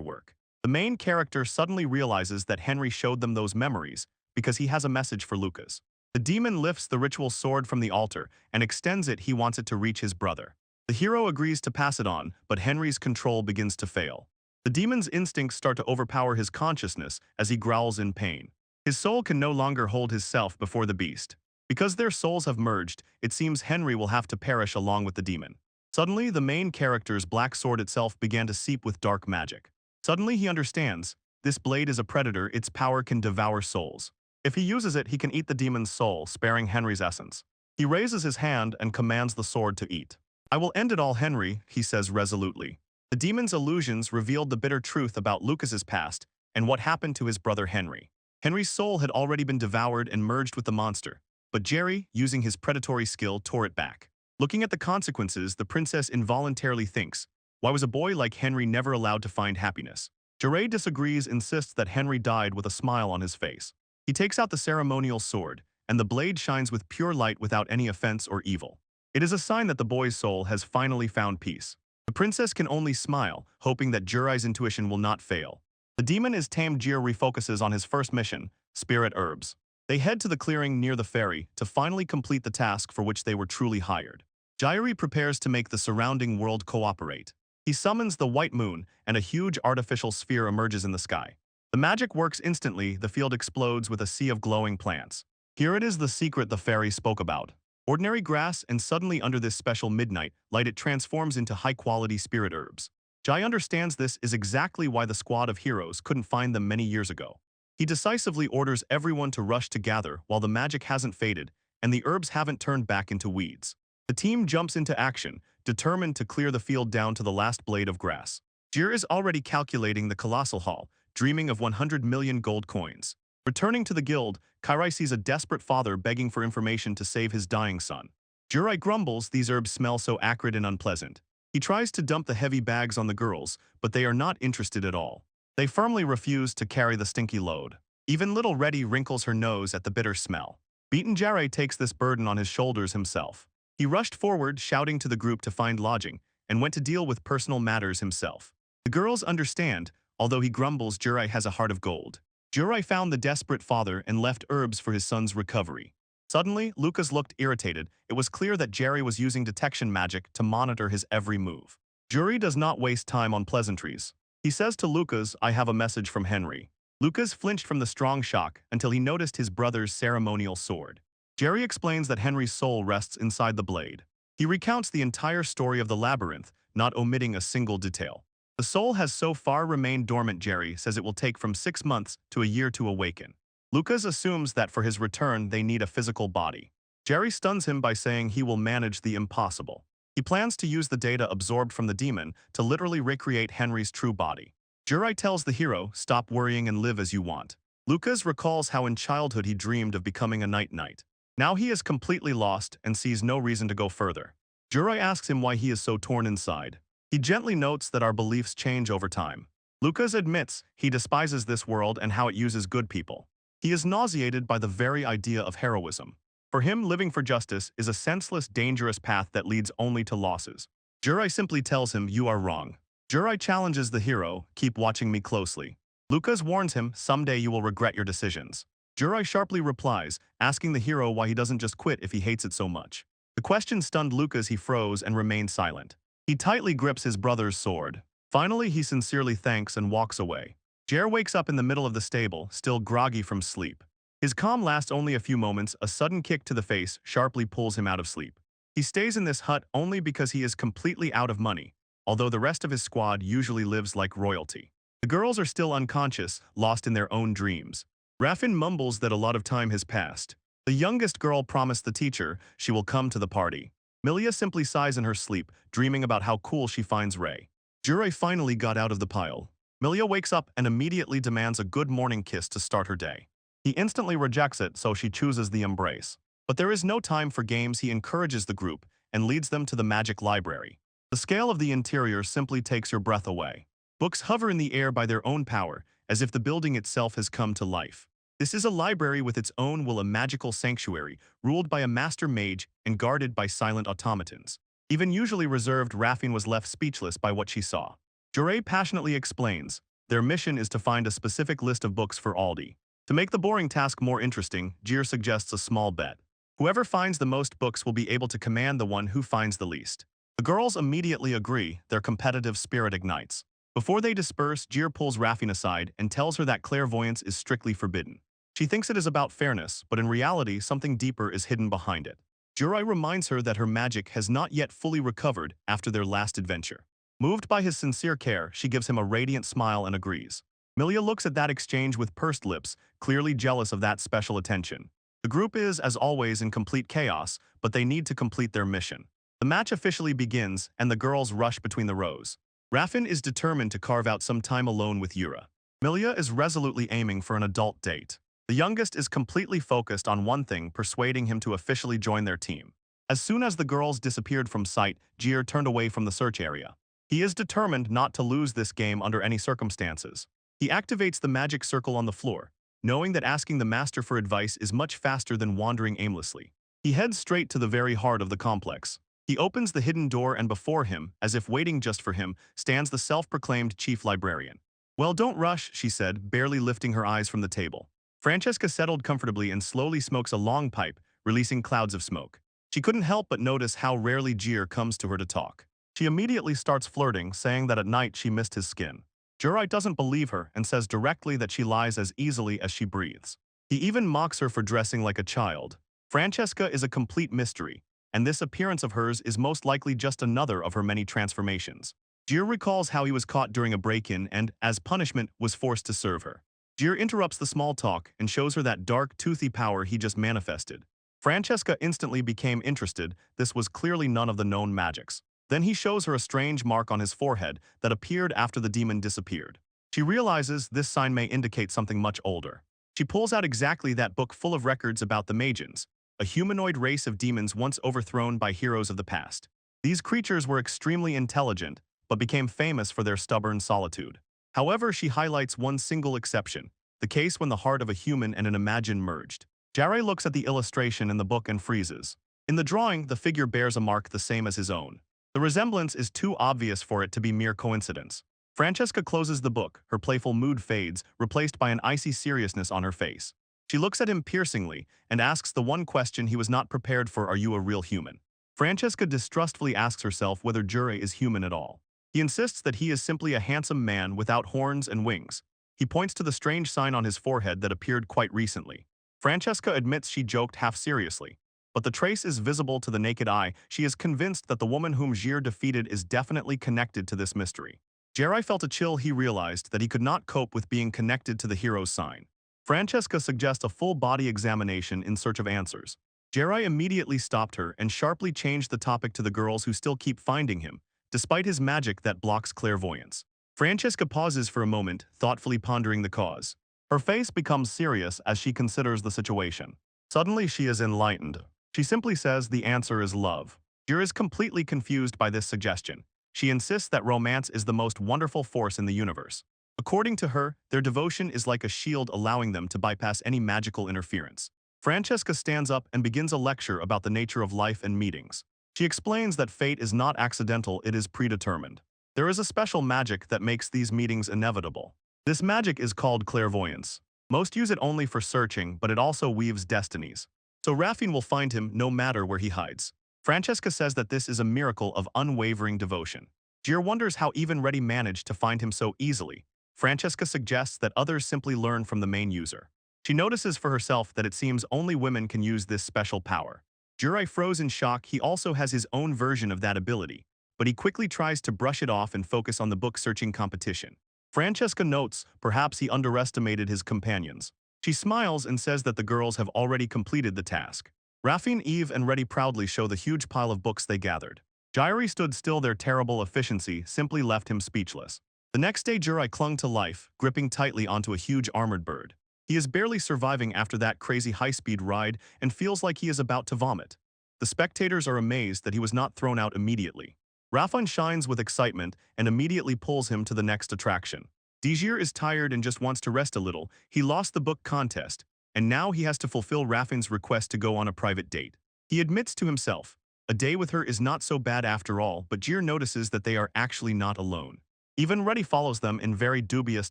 work. The main character suddenly realizes that Henry showed them those memories because he has a message for Lucas. The demon lifts the ritual sword from the altar and extends it. He wants it to reach his brother. The hero agrees to pass it on, but Henry's control begins to fail. The demon's instincts start to overpower his consciousness as he growls in pain. His soul can no longer hold his self before the beast. Because their souls have merged, it seems Henry will have to perish along with the demon. Suddenly, the main character's black sword itself began to seep with dark magic. Suddenly, he understands. This blade is a predator, its power can devour souls. If he uses it, he can eat the demon's soul, sparing Henry's essence. He raises his hand and commands the sword to eat. "I will end it all, Henry," he says resolutely. The demon's illusions revealed the bitter truth about Lucas's past and what happened to his brother Henry. Henry's soul had already been devoured and merged with the monster, but Jerry, using his predatory skill, tore it back. Looking at the consequences, the princess involuntarily thinks, why was a boy like Henry never allowed to find happiness? Jerry disagrees, insists that Henry died with a smile on his face. He takes out the ceremonial sword, and the blade shines with pure light without any offense or evil. It is a sign that the boy's soul has finally found peace. The princess can only smile, hoping that Jurai's intuition will not fail. The demon is tamed. Jir refocuses on his first mission, spirit herbs. They head to the clearing near the ferry to finally complete the task for which they were truly hired. Jairi prepares to make the surrounding world cooperate. He summons the white moon, and a huge artificial sphere emerges in the sky. The magic works instantly. The field explodes with a sea of glowing plants. Here it is, the secret the fairy spoke about. Ordinary grass, and suddenly under this special midnight light it transforms into high-quality spirit herbs. Jai understands this is exactly why the squad of heroes couldn't find them many years ago. He decisively orders everyone to rush to gather while the magic hasn't faded and the herbs haven't turned back into weeds. The team jumps into action, determined to clear the field down to the last blade of grass. Jir is already calculating the colossal haul, dreaming of 100 million gold coins. Returning to the guild, Kairai sees a desperate father begging for information to save his dying son. Jurai grumbles these herbs smell so acrid and unpleasant. He tries to dump the heavy bags on the girls, but they are not interested at all. They firmly refuse to carry the stinky load. Even little Reddy wrinkles her nose at the bitter smell. Beaten Jarai takes this burden on his shoulders himself. He rushed forward, shouting to the group to find lodging, and went to deal with personal matters himself. The girls understand, although he grumbles Jurai has a heart of gold. Jurai found the desperate father and left herbs for his son's recovery. Suddenly, Lucas looked irritated. It was clear that Jerry was using detection magic to monitor his every move. Jurai does not waste time on pleasantries. He says to Lucas, "I have a message from Henry." Lucas flinched from the strong shock until he noticed his brother's ceremonial sword. Jerry explains that Henry's soul rests inside the blade. He recounts the entire story of the labyrinth, not omitting a single detail. The soul has so far remained dormant. Jerry says it will take from 6 months to a year to awaken. Lucas assumes that for his return they need a physical body. Jerry stuns him by saying he will manage the impossible. He plans to use the data absorbed from the demon to literally recreate Henry's true body. Jurai tells the hero, "Stop worrying and live as you want." Lucas recalls how in childhood he dreamed of becoming a night knight. Now he is completely lost and sees no reason to go further. Jurai asks him why he is so torn inside. He gently notes that our beliefs change over time. Lucas admits he despises this world and how it uses good people. He is nauseated by the very idea of heroism. For him, living for justice is a senseless, dangerous path that leads only to losses. Jurai simply tells him, "You are wrong." Jurai challenges the hero, "Keep watching me closely." Lucas warns him, "Someday you will regret your decisions." Jurai sharply replies, asking the hero why he doesn't just quit if he hates it so much. The question stunned Lucas. He froze and remained silent. He tightly grips his brother's sword. Finally, he sincerely thanks and walks away. Jer wakes up in the middle of the stable, still groggy from sleep. His calm lasts only a few moments. A sudden kick to the face sharply pulls him out of sleep. He stays in this hut only because he is completely out of money, although the rest of his squad usually lives like royalty. The girls are still unconscious, lost in their own dreams. Raffin mumbles that a lot of time has passed. The youngest girl promised the teacher she will come to the party. Milia simply sighs in her sleep, dreaming about how cool she finds Ray. Jure finally got out of the pile. Milia wakes up and immediately demands a good morning kiss to start her day. He instantly rejects it, so she chooses the embrace. But there is no time for games. He encourages the group and leads them to the magic library. The scale of the interior simply takes your breath away. Books hover in the air by their own power, as if the building itself has come to life. This is a library with its own will, a magical sanctuary, ruled by a master mage and guarded by silent automatons. Even usually reserved, Raffine was left speechless by what she saw. Jure passionately explains, their mission is to find a specific list of books for Aldi. To make the boring task more interesting, Jir suggests a small bet. Whoever finds the most books will be able to command the one who finds the least. The girls immediately agree, their competitive spirit ignites. Before they disperse, Jir pulls Raffine aside and tells her that clairvoyance is strictly forbidden. She thinks it is about fairness, but in reality, something deeper is hidden behind it. Jure reminds her that her magic has not yet fully recovered after their last adventure. Moved by his sincere care, she gives him a radiant smile and agrees. Milia looks at that exchange with pursed lips, clearly jealous of that special attention. The group is, as always, in complete chaos, but they need to complete their mission. The match officially begins, and the girls rush between the rows. Raffin is determined to carve out some time alone with Yura. Milia is resolutely aiming for an adult date. The youngest is completely focused on one thing, persuading him to officially join their team. As soon as the girls disappeared from sight, Jir turned away from the search area. He is determined not to lose this game under any circumstances. He activates the magic circle on the floor, knowing that asking the master for advice is much faster than wandering aimlessly. He heads straight to the very heart of the complex. He opens the hidden door, and before him, as if waiting just for him, stands the self-proclaimed chief librarian. "Well, don't rush," she said, barely lifting her eyes from the table. Francesca settled comfortably and slowly smokes a long pipe, releasing clouds of smoke. She couldn't help but notice how rarely Jir comes to her to talk. She immediately starts flirting, saying that at night she missed his skin. Jurite doesn't believe her and says directly that she lies as easily as she breathes. He even mocks her for dressing like a child. Francesca is a complete mystery, and this appearance of hers is most likely just another of her many transformations. Jir recalls how he was caught during a break-in and, as punishment, was forced to serve her. Jir interrupts the small talk and shows her that dark, toothy power he just manifested. Francesca instantly became interested. This was clearly none of the known magics. Then he shows her a strange mark on his forehead that appeared after the demon disappeared. She realizes this sign may indicate something much older. She pulls out exactly that book full of records about the Magians, a humanoid race of demons once overthrown by heroes of the past. These creatures were extremely intelligent, but became famous for their stubborn solitude. However, she highlights one single exception, the case when the heart of a human and an Imagine merged. Jare looks at the illustration in the book and freezes. In the drawing, the figure bears a mark the same as his own. The resemblance is too obvious for it to be mere coincidence. Francesca closes the book, her playful mood fades, replaced by an icy seriousness on her face. She looks at him piercingly and asks the one question he was not prepared for: are you a real human? Francesca distrustfully asks herself whether Jure is human at all. He insists that he is simply a handsome man without horns and wings. He points to the strange sign on his forehead that appeared quite recently. Francesca admits she joked half seriously, but the trace is visible to the naked eye. She is convinced that the woman whom Jir defeated is definitely connected to this mystery. Jere felt a chill. He realized that he could not cope with being connected to the hero's sign. Francesca suggests a full-body examination in search of answers. Jere immediately stopped her and sharply changed the topic to the girls who still keep finding him, despite his magic that blocks clairvoyance. Francesca pauses for a moment, thoughtfully pondering the cause. Her face becomes serious as she considers the situation. Suddenly she is enlightened. She simply says the answer is love. Jir is completely confused by this suggestion. She insists that romance is the most wonderful force in the universe. According to her, their devotion is like a shield allowing them to bypass any magical interference. Francesca stands up and begins a lecture about the nature of life and meetings. She explains that fate is not accidental, it is predetermined. There is a special magic that makes these meetings inevitable. This magic is called clairvoyance. Most use it only for searching, but it also weaves destinies. So Raffine will find him no matter where he hides. Francesca says that this is a miracle of unwavering devotion. Jir wonders how even Reddy managed to find him so easily. Francesca suggests that others simply learn from the main user. She notices for herself that it seems only women can use this special power. Jure froze in shock. He also has his own version of that ability, but he quickly tries to brush it off and focus on the book-searching competition. Francesca notes perhaps he underestimated his companions. She smiles and says that the girls have already completed the task. Rafin, Eve, and Reddy proudly show the huge pile of books they gathered. Jairi stood still, their terrible efficiency simply left him speechless. The next day Jirai clung to life, gripping tightly onto a huge armored bird. He is barely surviving after that crazy high-speed ride and feels like he is about to vomit. The spectators are amazed that he was not thrown out immediately. Rafin shines with excitement and immediately pulls him to the next attraction. Dejir is tired and just wants to rest a little. He lost the book contest, and now he has to fulfill Rafin's request to go on a private date. He admits to himself, a day with her is not so bad after all, but Jir notices that they are actually not alone. Even Reddy follows them in very dubious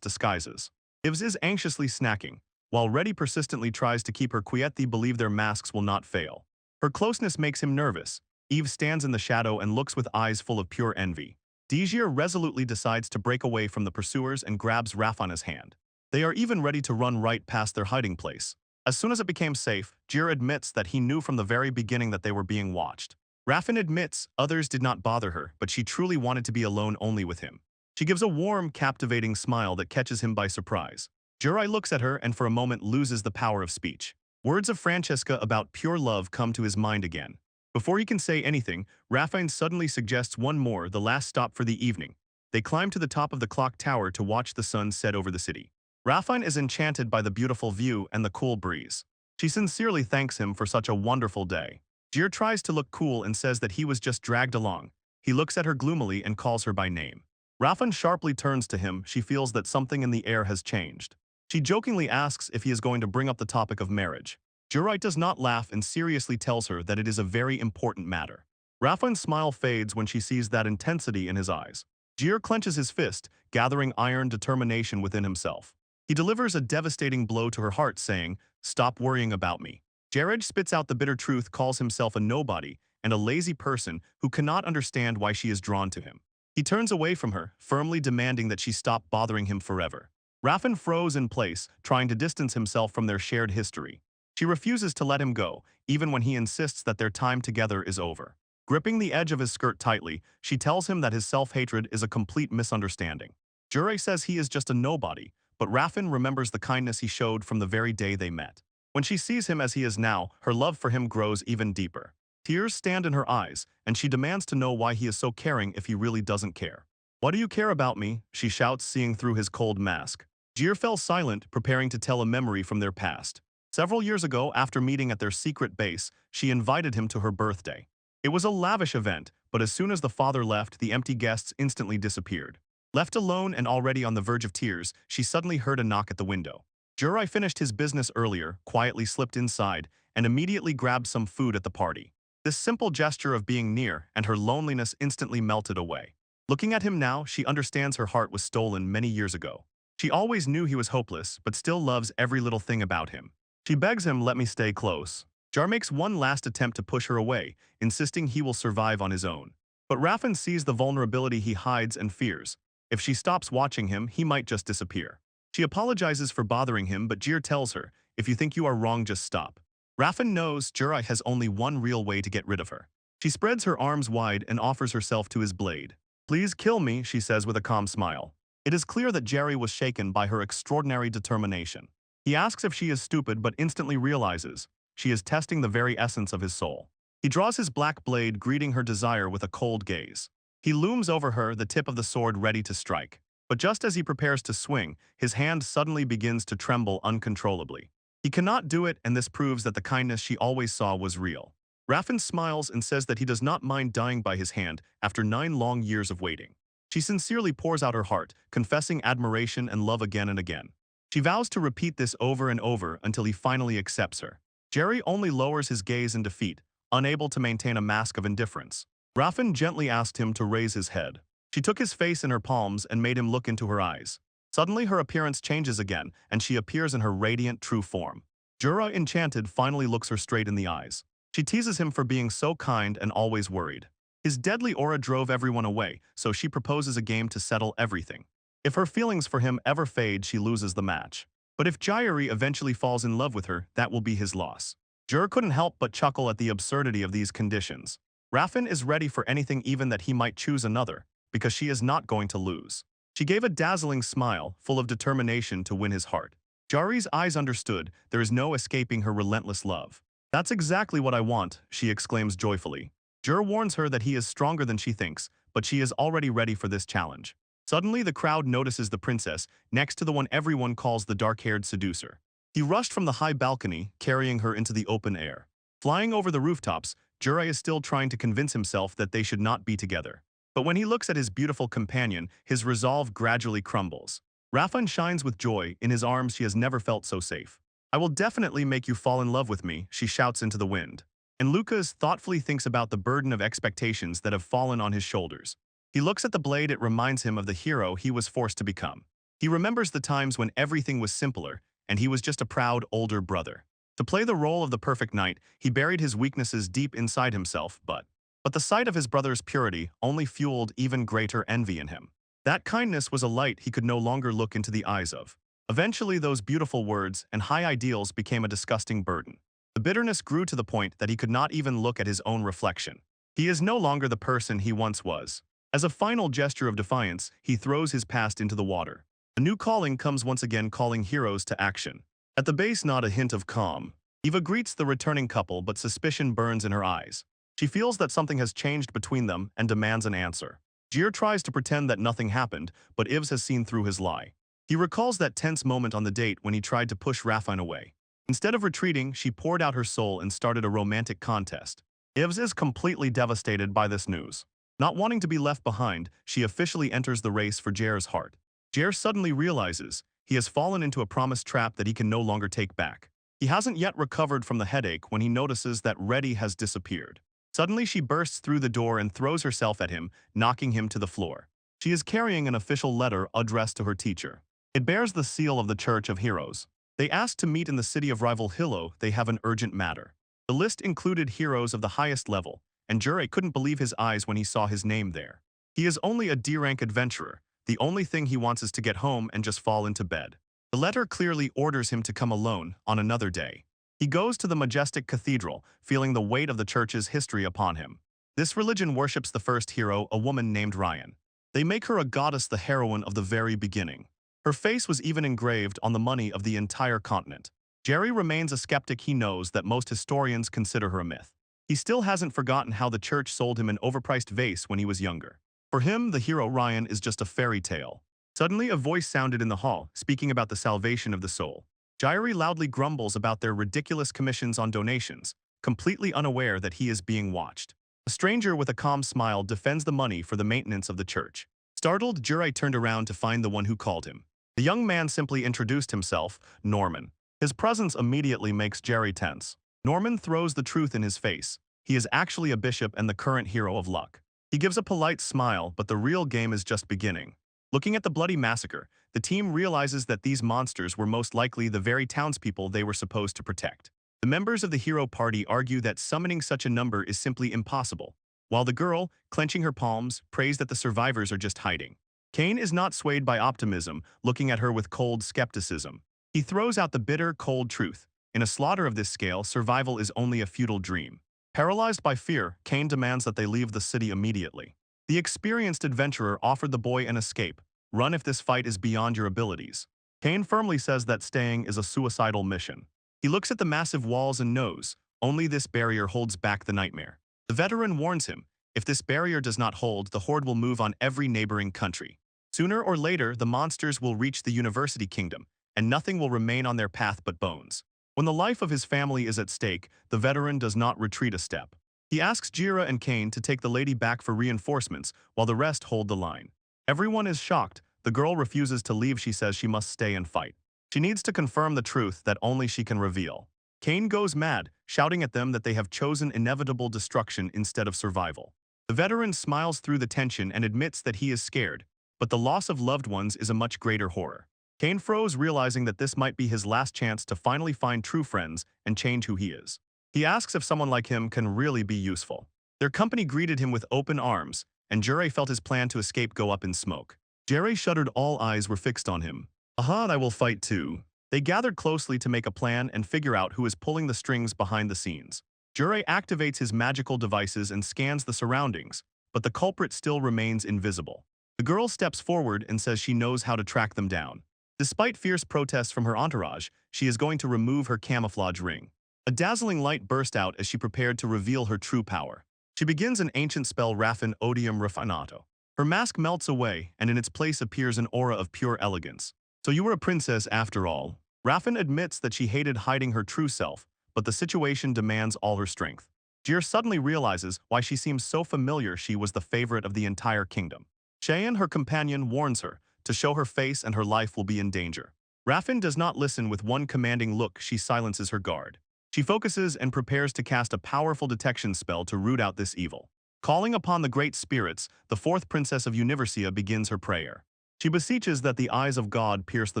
disguises. Ivs is anxiously snacking, while Reddy persistently tries to keep her quiet. They believe their masks will not fail. Her closeness makes him nervous. Eve stands in the shadow and looks with eyes full of pure envy. Dejir resolutely decides to break away from the pursuers and grabs Rafina's hand. They are even ready to run right past their hiding place. As soon as it became safe, Jir admits that he knew from the very beginning that they were being watched. Rafin admits others did not bother her, but she truly wanted to be alone only with him. She gives a warm, captivating smile that catches him by surprise. Jirai looks at her and for a moment loses the power of speech. Words of Francesca about pure love come to his mind again. Before he can say anything, Rafin suddenly suggests one more, the last stop for the evening. They climb to the top of the clock tower to watch the sun set over the city. Rafin is enchanted by the beautiful view and the cool breeze. She sincerely thanks him for such a wonderful day. Jir tries to look cool and says that he was just dragged along. He looks at her gloomily and calls her by name. Rafin sharply turns to him. She feels that something in the air has changed. She jokingly asks if he is going to bring up the topic of marriage. Jirai does not laugh and seriously tells her that it is a very important matter. Rafin's smile fades when she sees that intensity in his eyes. Jir clenches his fist, gathering iron determination within himself. He delivers a devastating blow to her heart, saying, "Stop worrying about me." Jared spits out the bitter truth, calls himself a nobody and a lazy person who cannot understand why she is drawn to him. He turns away from her, firmly demanding that she stop bothering him forever. Rafin froze in place, trying to distance himself from their shared history. She refuses to let him go, even when he insists that their time together is over. Gripping the edge of his skirt tightly, she tells him that his self-hatred is a complete misunderstanding. Jure says he is just a nobody, but Rafin remembers the kindness he showed from the very day they met. When she sees him as he is now, her love for him grows even deeper. Tears stand in her eyes, and she demands to know why he is so caring if he really doesn't care. "What do you care about me?" she shouts, seeing through his cold mask. Jir fell silent, preparing to tell a memory from their past. Several years ago, after meeting at their secret base, she invited him to her birthday. It was a lavish event, but as soon as the father left, the empty guests instantly disappeared. Left alone and already on the verge of tears, she suddenly heard a knock at the window. Jirai finished his business earlier, quietly slipped inside, and immediately grabbed some food at the party. This simple gesture of being near and her loneliness instantly melted away. Looking at him now, she understands her heart was stolen many years ago. She always knew he was hopeless, but still loves every little thing about him. She begs him, "Let me stay close." Jar makes one last attempt to push her away, insisting he will survive on his own. But Rafin sees the vulnerability he hides and fears. If she stops watching him, he might just disappear. She apologizes for bothering him, but Jir tells her, "If you think you are wrong, just stop." Rafin knows Jirai has only one real way to get rid of her. She spreads her arms wide and offers herself to his blade. "Please kill me," she says with a calm smile. It is clear that Jerry was shaken by her extraordinary determination. He asks if she is stupid, but instantly realizes she is testing the very essence of his soul. He draws his black blade, greeting her desire with a cold gaze. He looms over her, the tip of the sword ready to strike. But just as he prepares to swing, his hand suddenly begins to tremble uncontrollably. He cannot do it, and this proves that the kindness she always saw was real. Rafin smiles and says that he does not mind dying by his hand after 9 long years of waiting. She sincerely pours out her heart, confessing admiration and love again and again. She vows to repeat this over and over until he finally accepts her. Jerry only lowers his gaze in defeat, unable to maintain a mask of indifference. Rafin gently asked him to raise his head. She took his face in her palms and made him look into her eyes. Suddenly her appearance changes again, and she appears in her radiant, true form. Jura, enchanted, finally looks her straight in the eyes. She teases him for being so kind and always worried. His deadly aura drove everyone away, so she proposes a game to settle everything. If her feelings for him ever fade, she loses the match. But if Jairi eventually falls in love with her, that will be his loss. Jur couldn't help but chuckle at the absurdity of these conditions. Rafin is ready for anything, even that he might choose another, because she is not going to lose. She gave a dazzling smile, full of determination to win his heart. Jari's eyes understood there is no escaping her relentless love. That's exactly what I want, she exclaims joyfully. Jur warns her that he is stronger than she thinks, but she is already ready for this challenge. Suddenly, the crowd notices the princess, next to the one everyone calls the dark-haired seducer. He rushed from the high balcony, carrying her into the open air. Flying over the rooftops, Jure is still trying to convince himself that they should not be together. But when he looks at his beautiful companion, his resolve gradually crumbles. Rafan shines with joy. In his arms she has never felt so safe. I will definitely make you fall in love with me, she shouts into the wind. And Lucas thoughtfully thinks about the burden of expectations that have fallen on his shoulders. He looks at the blade. It reminds him of the hero he was forced to become. He remembers the times when everything was simpler, and he was just a proud older brother. To play the role of the perfect knight, he buried his weaknesses deep inside himself, but the sight of his brother's purity only fueled even greater envy in him. That kindness was a light he could no longer look into the eyes of. Eventually, those beautiful words and high ideals became a disgusting burden. The bitterness grew to the point that he could not even look at his own reflection. He is no longer the person he once was. As a final gesture of defiance, he throws his past into the water. A new calling comes once again, calling heroes to action. At the base, not a hint of calm. Eva greets the returning couple, but suspicion burns in her eyes. She feels that something has changed between them and demands an answer. Jir tries to pretend that nothing happened, but Yves has seen through his lie. He recalls that tense moment on the date when he tried to push Rafine away. Instead of retreating, she poured out her soul and started a romantic contest. Yves is completely devastated by this news. Not wanting to be left behind, she officially enters the race for Jer's heart. Jer suddenly realizes he has fallen into a promise trap that he can no longer take back. He hasn't yet recovered from the headache when he notices that Reddy has disappeared. Suddenly, she bursts through the door and throws herself at him, knocking him to the floor. She is carrying an official letter addressed to her teacher. It bears the seal of the Church of Heroes. They asked to meet in the city of rival Hilo. They have an urgent matter. The list included heroes of the highest level, and Jure couldn't believe his eyes when he saw his name there. He is only a D-rank adventurer. The only thing he wants is to get home and just fall into bed. The letter clearly orders him to come alone on another day. He goes to the majestic cathedral, feeling the weight of the church's history upon him. This religion worships the first hero, a woman named Ryan. They make her a goddess, the heroine of the very beginning. Her face was even engraved on the money of the entire continent. Jerry remains a skeptic. He knows that most historians consider her a myth. He still hasn't forgotten how the church sold him an overpriced vase when he was younger. For him, the hero Ryan is just a fairy tale. Suddenly, a voice sounded in the hall, speaking about the salvation of the soul. Jairi loudly grumbles about their ridiculous commissions on donations, completely unaware that he is being watched. A stranger with a calm smile defends the money for the maintenance of the church. Startled, Jure turned around to find the one who called him. The young man simply introduced himself, Norman. His presence immediately makes Jerry tense. Norman throws the truth in his face. He is actually a bishop and the current hero of luck. He gives a polite smile, but the real game is just beginning. Looking at the bloody massacre, the team realizes that these monsters were most likely the very townspeople they were supposed to protect. The members of the hero party argue that summoning such a number is simply impossible, while the girl, clenching her palms, prays that the survivors are just hiding. Kane is not swayed by optimism, looking at her with cold skepticism. He throws out the bitter, cold truth. In a slaughter of this scale, survival is only a futile dream. Paralyzed by fear, Kane demands that they leave the city immediately. The experienced adventurer offered the boy an escape. Run if this fight is beyond your abilities. Kane firmly says that staying is a suicidal mission. He looks at the massive walls and knows only this barrier holds back the nightmare. The veteran warns him, if this barrier does not hold, the horde will move on every neighboring country. Sooner or later, the monsters will reach the University Kingdom, and nothing will remain on their path but bones. When the life of his family is at stake, the veteran does not retreat a step. He asks Jira and Kane to take the lady back for reinforcements, while the rest hold the line. Everyone is shocked. The girl refuses to leave. She says she must stay and fight. She needs to confirm the truth that only she can reveal. Kane goes mad, shouting at them that they have chosen inevitable destruction instead of survival. The veteran smiles through the tension and admits that he is scared, but the loss of loved ones is a much greater horror. Kane froze, realizing that this might be his last chance to finally find true friends and change who he is. He asks if someone like him can really be useful. Their company greeted him with open arms, and Jure felt his plan to escape go up in smoke. Jure shuddered. All eyes were fixed on him. Aha, I will fight too. They gathered closely to make a plan and figure out who is pulling the strings behind the scenes. Jure activates his magical devices and scans the surroundings, but the culprit still remains invisible. The girl steps forward and says she knows how to track them down. Despite fierce protests from her entourage, she is going to remove her camouflage ring. A dazzling light burst out as she prepared to reveal her true power. She begins an ancient spell Raffin Odium Refinato. Her mask melts away, and in its place appears an aura of pure elegance. So you were a princess after all. Raffin admits that she hated hiding her true self, but the situation demands all her strength. Jir suddenly realizes why she seems so familiar. She was the favorite of the entire kingdom. Cheyenne, her companion, warns her to show her face and her life will be in danger. Raffin does not listen. With one commanding look, she silences her guard. She focuses and prepares to cast a powerful detection spell to root out this evil. Calling upon the great spirits, the fourth princess of Universia begins her prayer. She beseeches that the eyes of God pierce the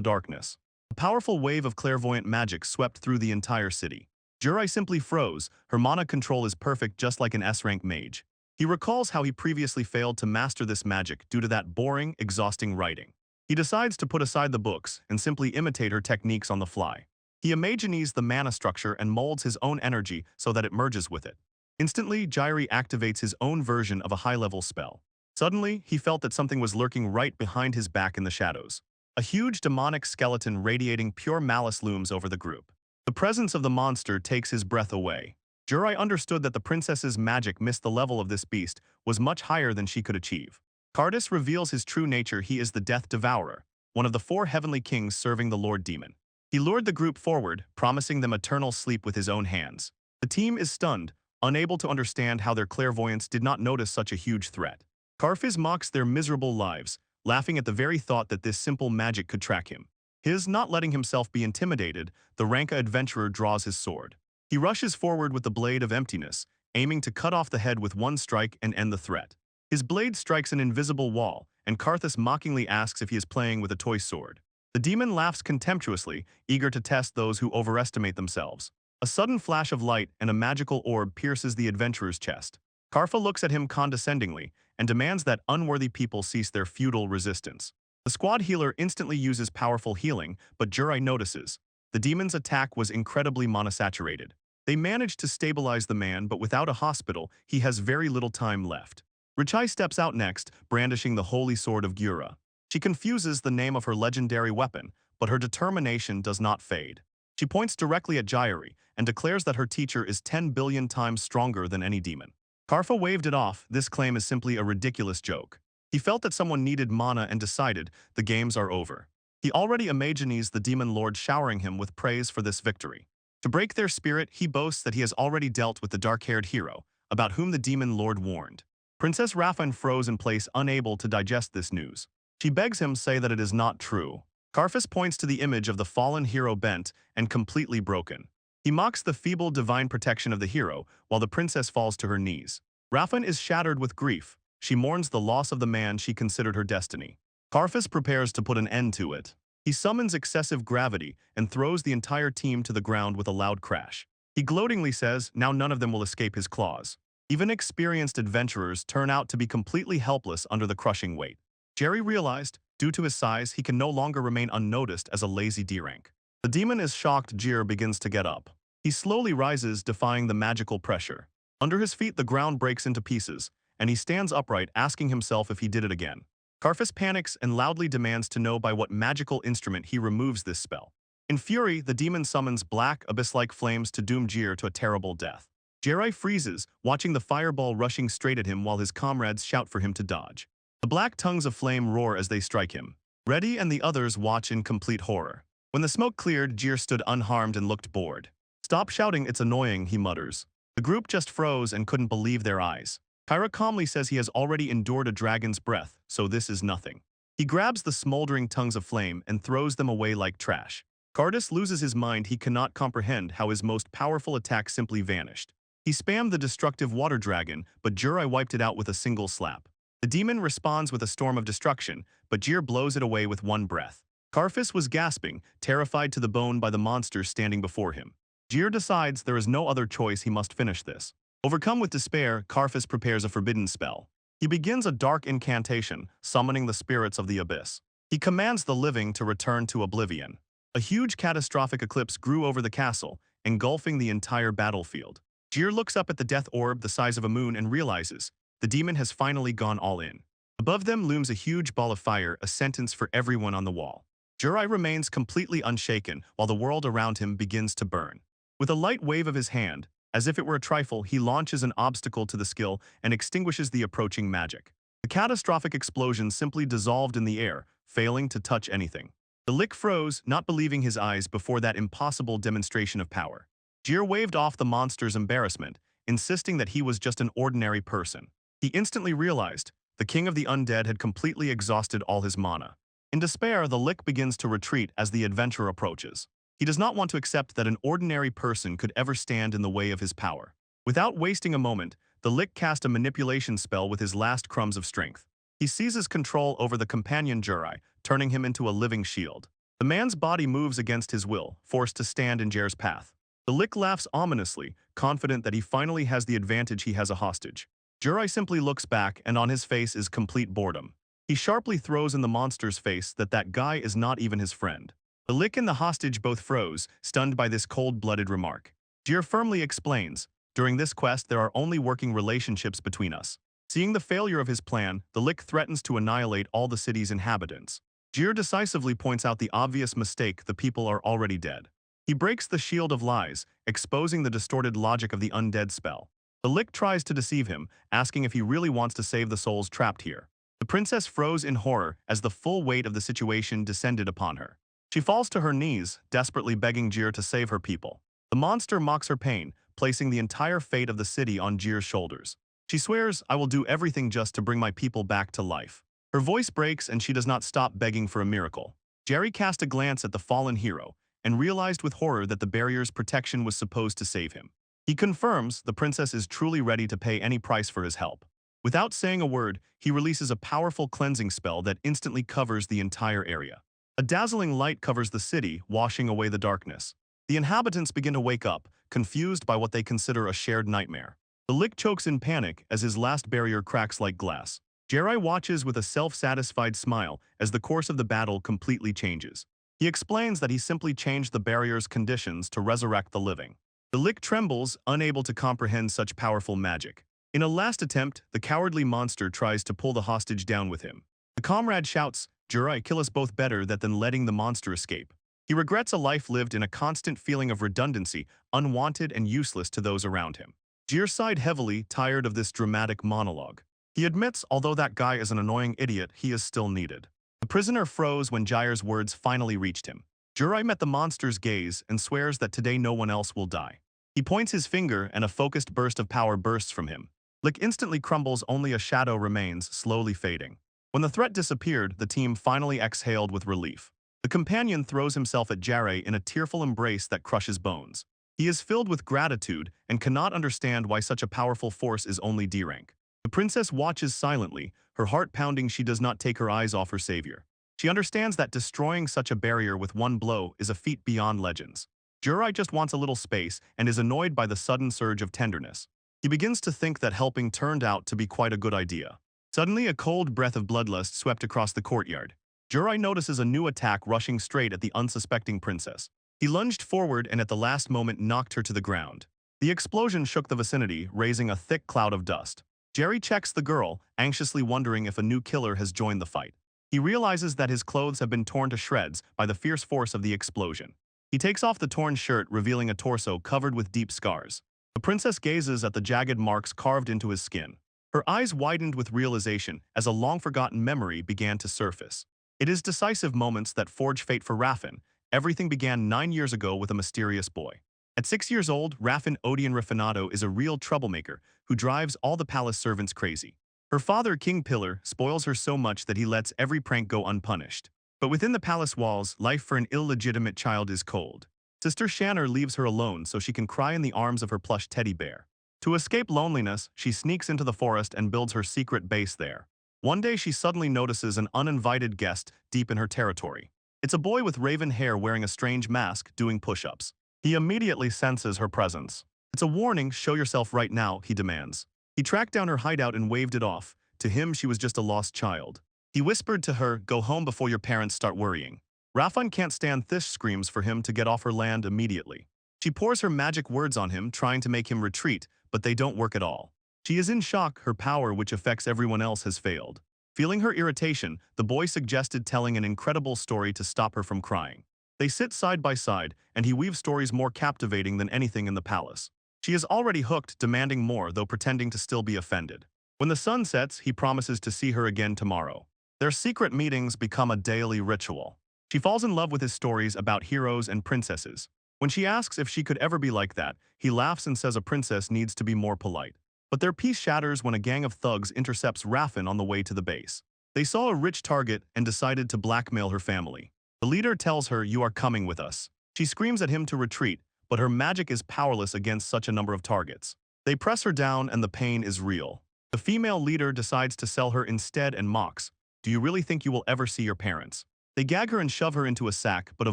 darkness. A powerful wave of clairvoyant magic swept through the entire city. Jurai simply froze. Her mana control is perfect, just like an S-rank mage. He recalls how he previously failed to master this magic due to that boring, exhausting writing. He decides to put aside the books and simply imitate her techniques on the fly. He imagines the mana structure and molds his own energy so that it merges with it. Instantly, Jairi activates his own version of a high-level spell. Suddenly, he felt that something was lurking right behind his back in the shadows. A huge demonic skeleton radiating pure malice looms over the group. The presence of the monster takes his breath away. Jurai understood that the princess's magic missed the level of this beast was much higher than she could achieve. Cardis reveals his true nature. He is the Death Devourer, one of the four heavenly kings serving the Lord Demon. He lured the group forward, promising them eternal sleep with his own hands. The team is stunned, unable to understand how their clairvoyance did not notice such a huge threat. Karfiz mocks their miserable lives, laughing at the very thought that this simple magic could track him. His not letting himself be intimidated, the Ranka adventurer draws his sword. He rushes forward with the Blade of Emptiness, aiming to cut off the head with one strike and end the threat. His blade strikes an invisible wall, and Karthus mockingly asks if he is playing with a toy sword. The demon laughs contemptuously, eager to test those who overestimate themselves. A sudden flash of light and a magical orb pierces the adventurer's chest. Karfa looks at him condescendingly and demands that unworthy people cease their futile resistance. The squad healer instantly uses powerful healing, but Jurai notices. The demon's attack was incredibly monosaturated. They managed to stabilize the man, but without a hospital, he has very little time left. Richai steps out next, brandishing the holy sword of Gura. She confuses the name of her legendary weapon, but her determination does not fade. She points directly at Jairi and declares that her teacher is 10 billion times stronger than any demon. Karfa waved it off. This claim is simply a ridiculous joke. He felt that someone needed mana and decided the games are over. He already imagines the demon lord showering him with praise for this victory. To break their spirit, he boasts that he has already dealt with the dark-haired hero, about whom the demon lord warned. Princess Raffin froze in place, unable to digest this news. She begs him say that it is not true. Karfus points to the image of the fallen hero bent and completely broken. He mocks the feeble divine protection of the hero, while the princess falls to her knees. Raffin is shattered with grief. She mourns the loss of the man she considered her destiny. Karfus prepares to put an end to it. He summons excessive gravity and throws the entire team to the ground with a loud crash. He gloatingly says, now none of them will escape his claws. Even experienced adventurers turn out to be completely helpless under the crushing weight. Jerry realized, due to his size, he can no longer remain unnoticed as a lazy D-rank. The demon is shocked. Jir begins to get up. He slowly rises, defying the magical pressure. Under his feet, the ground breaks into pieces, and he stands upright, asking himself if he did it again. Karfus panics and loudly demands to know by what magical instrument he removes this spell. In fury, the demon summons black, abyss-like flames to doom Jir to a terrible death. Jirai freezes, watching the fireball rushing straight at him while his comrades shout for him to dodge. The black tongues of flame roar as they strike him. Reddy and the others watch in complete horror. When the smoke cleared, Jir stood unharmed and looked bored. Stop shouting, it's annoying, he mutters. The group just froze and couldn't believe their eyes. Kyra calmly says he has already endured a dragon's breath, so this is nothing. He grabs the smoldering tongues of flame and throws them away like trash. Cardis loses his mind. He cannot comprehend how his most powerful attack simply vanished. He spammed the destructive water dragon, but Jurai wiped it out with a single slap. The demon responds with a storm of destruction, but Jir blows it away with one breath. Karfus was gasping, terrified to the bone by the monsters standing before him. Jir decides there is no other choice, he must finish this. Overcome with despair, Karfus prepares a forbidden spell. He begins a dark incantation, summoning the spirits of the abyss. He commands the living to return to oblivion. A huge catastrophic eclipse grew over the castle, engulfing the entire battlefield. Jir looks up at the death orb the size of a moon and realizes the demon has finally gone all in. Above them looms a huge ball of fire, a sentence for everyone on the wall. Jurai remains completely unshaken while the world around him begins to burn. With a light wave of his hand, as if it were a trifle, he launches an obstacle to the skill and extinguishes the approaching magic. The catastrophic explosion simply dissolved in the air, failing to touch anything. The Lick froze, not believing his eyes before that impossible demonstration of power. Jir waved off the monster's embarrassment, insisting that he was just an ordinary person. He instantly realized the king of the undead had completely exhausted all his mana. In despair, the Lick begins to retreat as the adventurer approaches. He does not want to accept that an ordinary person could ever stand in the way of his power. Without wasting a moment, the Lick cast a manipulation spell with his last crumbs of strength. He seizes control over the companion Jurai, turning him into a living shield. The man's body moves against his will, forced to stand in Jair's path. The Lick laughs ominously, confident that he finally has the advantage. He has a hostage. Jurai simply looks back, and on his face is complete boredom. He sharply throws in the monster's face that guy is not even his friend. The Lick and the hostage both froze, stunned by this cold-blooded remark. Jir firmly explains, during this quest there are only working relationships between us. Seeing the failure of his plan, the Lick threatens to annihilate all the city's inhabitants. Jir decisively points out the obvious mistake: the people are already dead. He breaks the shield of lies, exposing the distorted logic of the undead spell. The Lick tries to deceive him, asking if he really wants to save the souls trapped here. The princess froze in horror as the full weight of the situation descended upon her. She falls to her knees, desperately begging Jir to save her people. The monster mocks her pain, placing the entire fate of the city on Jir's shoulders. She swears, "I will do everything just to bring my people back to life." Her voice breaks and she does not stop begging for a miracle. Jerry cast a glance at the fallen hero and realized with horror that the barrier's protection was supposed to save him. He confirms the princess is truly ready to pay any price for his help. Without saying a word, he releases a powerful cleansing spell that instantly covers the entire area. A dazzling light covers the city, washing away the darkness. The inhabitants begin to wake up, confused by what they consider a shared nightmare. The Lick chokes in panic as his last barrier cracks like glass. Jeri watches with a self-satisfied smile as the course of the battle completely changes. He explains that he simply changed the barrier's conditions to resurrect the living. The Lick trembles, unable to comprehend such powerful magic. In a last attempt, the cowardly monster tries to pull the hostage down with him. The comrade shouts, "Jurai, kill us both better than letting the monster escape." He regrets a life lived in a constant feeling of redundancy, unwanted and useless to those around him. Jir sighed heavily, tired of this dramatic monologue. He admits, although that guy is an annoying idiot, he is still needed. The prisoner froze when Jair's words finally reached him. Jurai met the monster's gaze and swears that today no one else will die. He points his finger and a focused burst of power bursts from him. Lick instantly crumbles, only a shadow remains, slowly fading. When the threat disappeared, the team finally exhaled with relief. The companion throws himself at Jare in a tearful embrace that crushes bones. He is filled with gratitude and cannot understand why such a powerful force is only D rank. The princess watches silently, her heart pounding. She does not take her eyes off her savior. She understands that destroying such a barrier with one blow is a feat beyond legends. Jurai just wants a little space and is annoyed by the sudden surge of tenderness. He begins to think that helping turned out to be quite a good idea. Suddenly, a cold breath of bloodlust swept across the courtyard. Jurai notices a new attack rushing straight at the unsuspecting princess. He lunged forward and at the last moment knocked her to the ground. The explosion shook the vicinity, raising a thick cloud of dust. Jerry checks the girl, anxiously wondering if a new killer has joined the fight. He realizes that his clothes have been torn to shreds by the fierce force of the explosion. He takes off the torn shirt, revealing a torso covered with deep scars. The princess gazes at the jagged marks carved into his skin. Her eyes widened with realization as a long-forgotten memory began to surface. It is decisive moments that forge fate for Raffin. Everything began 9 years ago with a mysterious boy. At 6 years old, Raffin Odian Rafinato is a real troublemaker who drives all the palace servants crazy. Her father, King Pillar, spoils her so much that he lets every prank go unpunished. But within the palace walls, life for an illegitimate child is cold. Sister Shanner leaves her alone so she can cry in the arms of her plush teddy bear. To escape loneliness, she sneaks into the forest and builds her secret base there. One day she suddenly notices an uninvited guest deep in her territory. It's a boy with raven hair wearing a strange mask, doing push-ups. He immediately senses her presence. "It's a warning, show yourself right now," he demands. He tracked down her hideout and waved it off. To him, she was just a lost child. He whispered to her, "Go home before your parents start worrying." Raffin can't stand this, screams for him to get off her land immediately. She pours her magic words on him, trying to make him retreat, but they don't work at all. She is in shock. Her power, which affects everyone else, has failed. Feeling her irritation, the boy suggested telling an incredible story to stop her from crying. They sit side by side, and he weaves stories more captivating than anything in the palace. She is already hooked, demanding more, though pretending to still be offended. When the sun sets, he promises to see her again tomorrow. Their secret meetings become a daily ritual. She falls in love with his stories about heroes and princesses. When she asks if she could ever be like that, he laughs and says a princess needs to be more polite. But their peace shatters when a gang of thugs intercepts Raffin on the way to the base. They saw a rich target and decided to blackmail her family. The leader tells her, "You are coming with us." She screams at him to retreat, but her magic is powerless against such a number of targets. They press her down and the pain is real. The female leader decides to sell her instead and mocks, "Do you really think you will ever see your parents?" They gag her and shove her into a sack, but a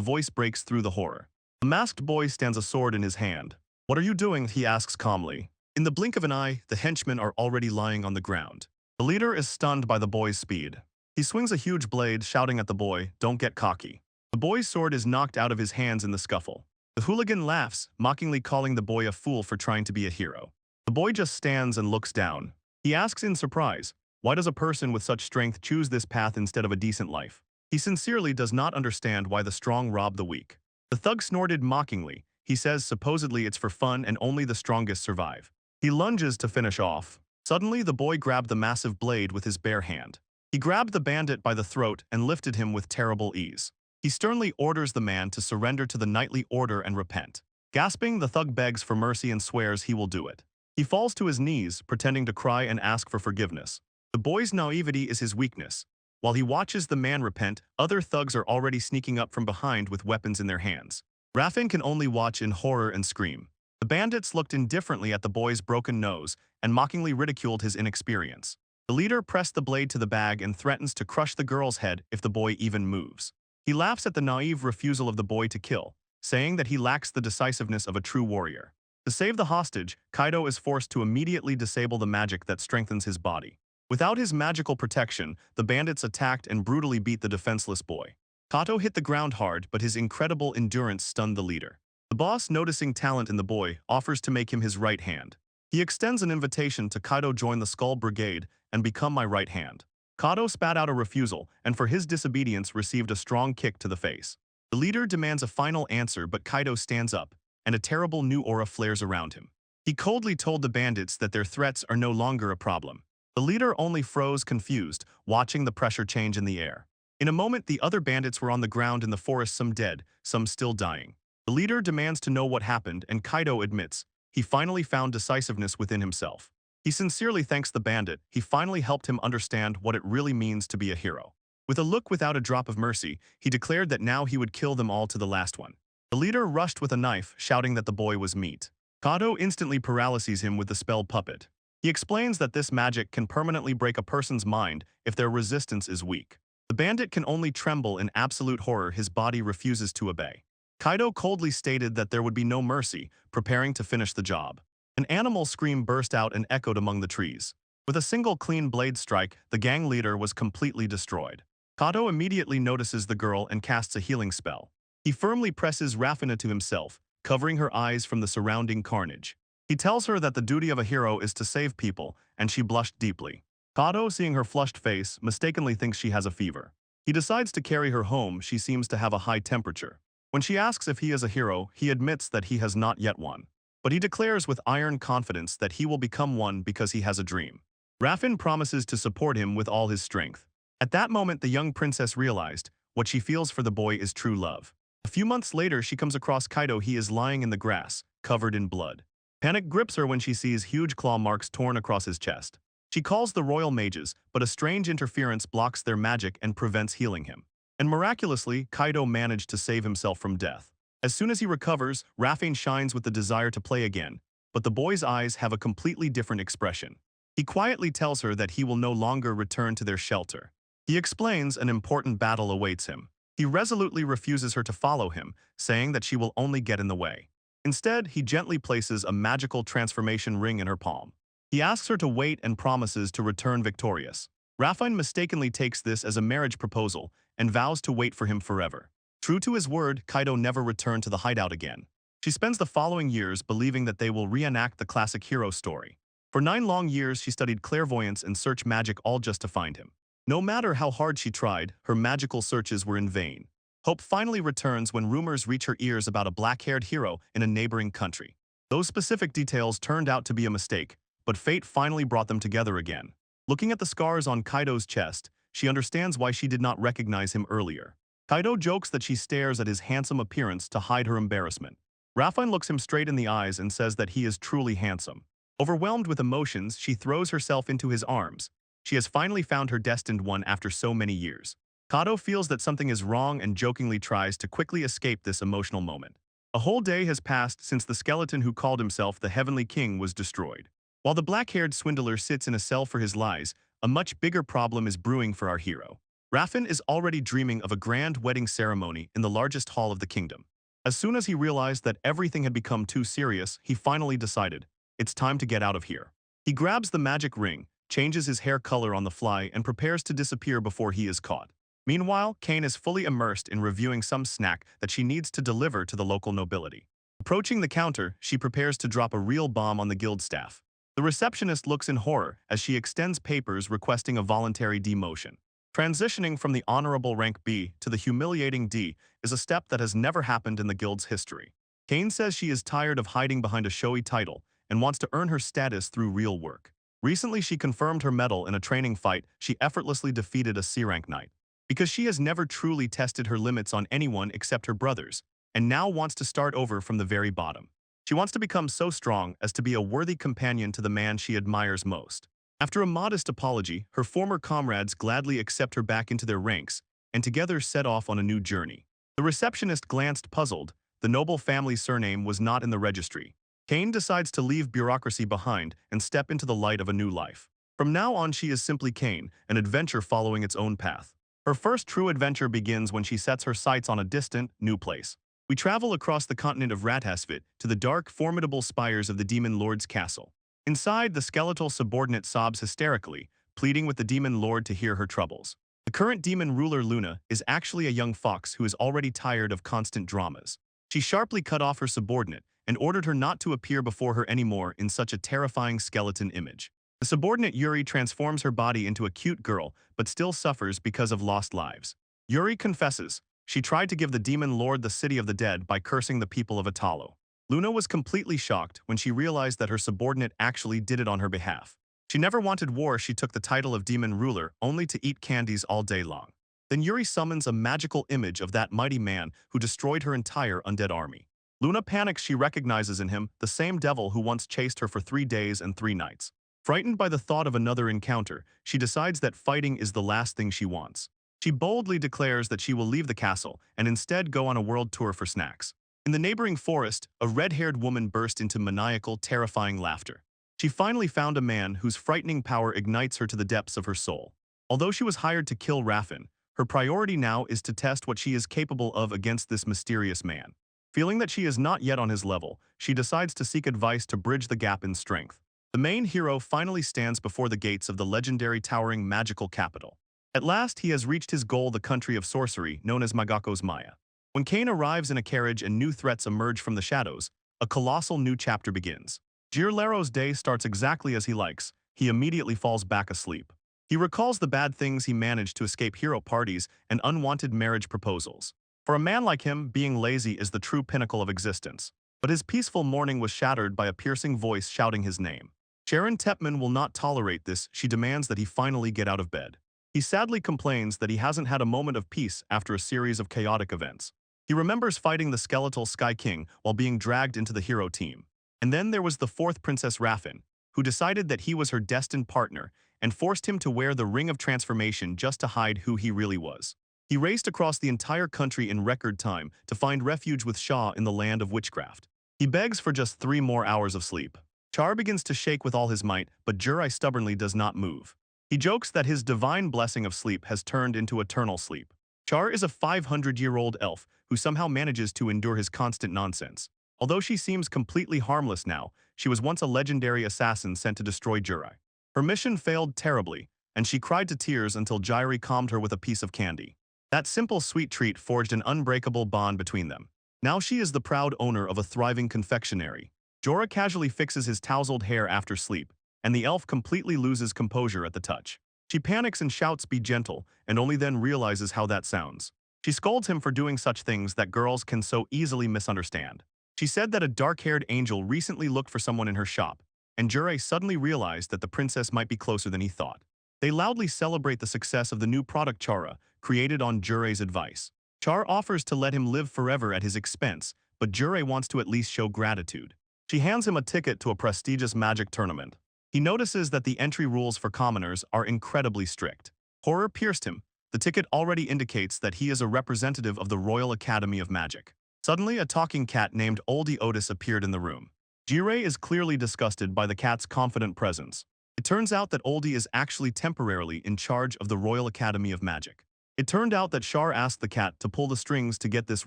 voice breaks through the horror. A masked boy stands, a sword in his hand. "What are you doing?" he asks calmly. In the blink of an eye, the henchmen are already lying on the ground. The leader is stunned by the boy's speed. He swings a huge blade, shouting at the boy, "Don't get cocky." The boy's sword is knocked out of his hands in the scuffle. The hooligan laughs, mockingly calling the boy a fool for trying to be a hero. The boy just stands and looks down. He asks in surprise, why does a person with such strength choose this path instead of a decent life? He sincerely does not understand why the strong rob the weak. The thug snorted mockingly. He says supposedly it's for fun and only the strongest survive. He lunges to finish off. Suddenly, the boy grabbed the massive blade with his bare hand. He grabbed the bandit by the throat and lifted him with terrible ease. He sternly orders the man to surrender to the knightly order and repent. Gasping, the thug begs for mercy and swears he will do it. He falls to his knees, pretending to cry and ask for forgiveness. The boy's naivety is his weakness. While he watches the man repent, other thugs are already sneaking up from behind with weapons in their hands. Raffin can only watch in horror and scream. The bandits looked indifferently at the boy's broken nose and mockingly ridiculed his inexperience. The leader pressed the blade to the bag and threatens to crush the girl's head if the boy even moves. He laughs at the naive refusal of the boy to kill, saying that he lacks the decisiveness of a true warrior. To save the hostage, Kaido is forced to immediately disable the magic that strengthens his body. Without his magical protection, the bandits attacked and brutally beat the defenseless boy. Kato hit the ground hard, but his incredible endurance stunned the leader. The boss, noticing talent in the boy, offers to make him his right hand. He extends an invitation to Kaido join the Skull Brigade and become my right hand. Kato spat out a refusal, and for his disobedience received a strong kick to the face. The leader demands a final answer, but Kaido stands up, and a terrible new aura flares around him. He coldly told the bandits that their threats are no longer a problem. The leader only froze, confused, watching the pressure change in the air. In a moment, the other bandits were on the ground in the forest, some dead, some still dying. The leader demands to know what happened, and Kaido admits he finally found decisiveness within himself. He sincerely thanks the bandit. He finally helped him understand what it really means to be a hero. With a look without a drop of mercy, he declared that now he would kill them all to the last one. The leader rushed with a knife, shouting that the boy was meat. Kato instantly paralyzes him with the spell puppet. He explains that this magic can permanently break a person's mind if their resistance is weak. The bandit can only tremble in absolute horror. His body refuses to obey. Kaido coldly stated that there would be no mercy, preparing to finish the job. An animal scream burst out and echoed among the trees. With a single clean blade strike, the gang leader was completely destroyed. Kato immediately notices the girl and casts a healing spell. He firmly presses Raffina to himself, covering her eyes from the surrounding carnage. He tells her that the duty of a hero is to save people, and she blushed deeply. Kato, seeing her flushed face, mistakenly thinks she has a fever. He decides to carry her home. She seems to have a high temperature. When she asks if he is a hero, he admits that he has not yet won. But he declares with iron confidence that he will become one because he has a dream. Raffin promises to support him with all his strength. At that moment, the young princess realized what she feels for the boy is true love. A few months later, she comes across Kaido. He is lying in the grass, covered in blood. Panic grips her when she sees huge claw marks torn across his chest. She calls the royal mages, but a strange interference blocks their magic and prevents healing him. And miraculously, Kaido managed to save himself from death. As soon as he recovers, Raffin shines with the desire to play again, but the boy's eyes have a completely different expression. He quietly tells her that he will no longer return to their shelter. He explains an important battle awaits him. He resolutely refuses her to follow him, saying that she will only get in the way. Instead, he gently places a magical transformation ring in her palm. He asks her to wait and promises to return victorious. Raffin mistakenly takes this as a marriage proposal and vows to wait for him forever. True to his word, Kaido never returned to the hideout again. She spends the following years believing that they will reenact the classic hero story. For 9 long years, she studied clairvoyance and search magic, all just to find him. No matter how hard she tried, her magical searches were in vain. Hope finally returns when rumors reach her ears about a black-haired hero in a neighboring country. Those specific details turned out to be a mistake, but fate finally brought them together again. Looking at the scars on Kaido's chest, she understands why she did not recognize him earlier. Kaido jokes that she stares at his handsome appearance to hide her embarrassment. Rafine looks him straight in the eyes and says that he is truly handsome. Overwhelmed with emotions, she throws herself into his arms. She has finally found her destined one after so many years. Kaido feels that something is wrong and jokingly tries to quickly escape this emotional moment. A whole day has passed since the skeleton who called himself the Heavenly King was destroyed. While the black-haired swindler sits in a cell for his lies, a much bigger problem is brewing for our hero. Rafin is already dreaming of a grand wedding ceremony in the largest hall of the kingdom. As soon as he realized that everything had become too serious, he finally decided, it's time to get out of here. He grabs the magic ring, changes his hair color on the fly, and prepares to disappear before he is caught. Meanwhile, Kane is fully immersed in reviewing some snack that she needs to deliver to the local nobility. Approaching the counter, she prepares to drop a real bomb on the guild staff. The receptionist looks in horror as she extends papers requesting a voluntary demotion. Transitioning from the honorable rank B to the humiliating D is a step that has never happened in the guild's history. Kane says she is tired of hiding behind a showy title and wants to earn her status through real work. Recently, she confirmed her medal in a training fight. She effortlessly defeated a C-rank knight. Because she has never truly tested her limits on anyone except her brothers, and now wants to start over from the very bottom. She wants to become so strong as to be a worthy companion to the man she admires most. After a modest apology, her former comrades gladly accept her back into their ranks, and together set off on a new journey. The receptionist glanced puzzled. The noble family surname was not in the registry. Kane decides to leave bureaucracy behind and step into the light of a new life. From now on, she is simply Kane, an adventure following its own path. Her first true adventure begins when she sets her sights on a distant, new place. We travel across the continent of Ratasvit to the dark, formidable spires of the Demon Lord's castle. Inside, the skeletal subordinate sobs hysterically, pleading with the Demon Lord to hear her troubles. The current demon ruler Luna is actually a young fox who is already tired of constant dramas. She sharply cut off her subordinate and ordered her not to appear before her anymore in such a terrifying skeleton image. The subordinate Yuri transforms her body into a cute girl, but still suffers because of lost lives. Yuri confesses, she tried to give the demon lord the city of the dead by cursing the people of Italo. Luna was completely shocked when she realized that her subordinate actually did it on her behalf. She never wanted war. She took the title of demon ruler only to eat candies all day long. Then Yuri summons a magical image of that mighty man who destroyed her entire undead army. Luna panics. She recognizes in him the same devil who once chased her for 3 days and 3 nights. Frightened by the thought of another encounter, she decides that fighting is the last thing she wants. She boldly declares that she will leave the castle and instead go on a world tour for snacks. In the neighboring forest, a red-haired woman burst into maniacal, terrifying laughter. She finally found a man whose frightening power ignites her to the depths of her soul. Although she was hired to kill Raffin, her priority now is to test what she is capable of against this mysterious man. Feeling that she is not yet on his level, she decides to seek advice to bridge the gap in strength. The main hero finally stands before the gates of the legendary towering magical capital. At last, he has reached his goal, the country of sorcery, known as Magako's Maya. When Kane arrives in a carriage and new threats emerge from the shadows, a colossal new chapter begins. Girlero's day starts exactly as he likes. He immediately falls back asleep. He recalls the bad things he managed to escape hero parties and unwanted marriage proposals. For a man like him, being lazy is the true pinnacle of existence. But his peaceful morning was shattered by a piercing voice shouting his name. Sharon Tepman will not tolerate this. She demands that he finally get out of bed. He sadly complains that he hasn't had a moment of peace after a series of chaotic events. He remembers fighting the skeletal Sky King while being dragged into the hero team. And then there was the 4th Princess Raffin, who decided that he was her destined partner and forced him to wear the Ring of Transformation just to hide who he really was. He raced across the entire country in record time to find refuge with Shaw in the land of witchcraft. He begs for just 3 more hours of sleep. Char begins to shake with all his might, but Jurai stubbornly does not move. He jokes that his divine blessing of sleep has turned into eternal sleep. Char is a 500-year-old elf who somehow manages to endure his constant nonsense. Although she seems completely harmless now, she was once a legendary assassin sent to destroy Jurai. Her mission failed terribly, and she cried to tears until Jairi calmed her with a piece of candy. That simple sweet treat forged an unbreakable bond between them. Now she is the proud owner of a thriving confectionery. Jorah casually fixes his tousled hair after sleep, and the elf completely loses composure at the touch. She panics and shouts, "Be gentle," and only then realizes how that sounds. She scolds him for doing such things that girls can so easily misunderstand. She said that a dark-haired angel recently looked for someone in her shop, and Jure suddenly realized that the princess might be closer than he thought. They loudly celebrate the success of the new product Chara, created on Jure's advice. Char offers to let him live forever at his expense, but Jure wants to at least show gratitude. She hands him a ticket to a prestigious magic tournament. He notices that the entry rules for commoners are incredibly strict. Horror pierced him. The ticket already indicates that he is a representative of the Royal Academy of Magic. Suddenly, a talking cat named Oldie Otis appeared in the room. Jure is clearly disgusted by the cat's confident presence. It turns out that Oldie is actually temporarily in charge of the Royal Academy of Magic. It turned out that Char asked the cat to pull the strings to get this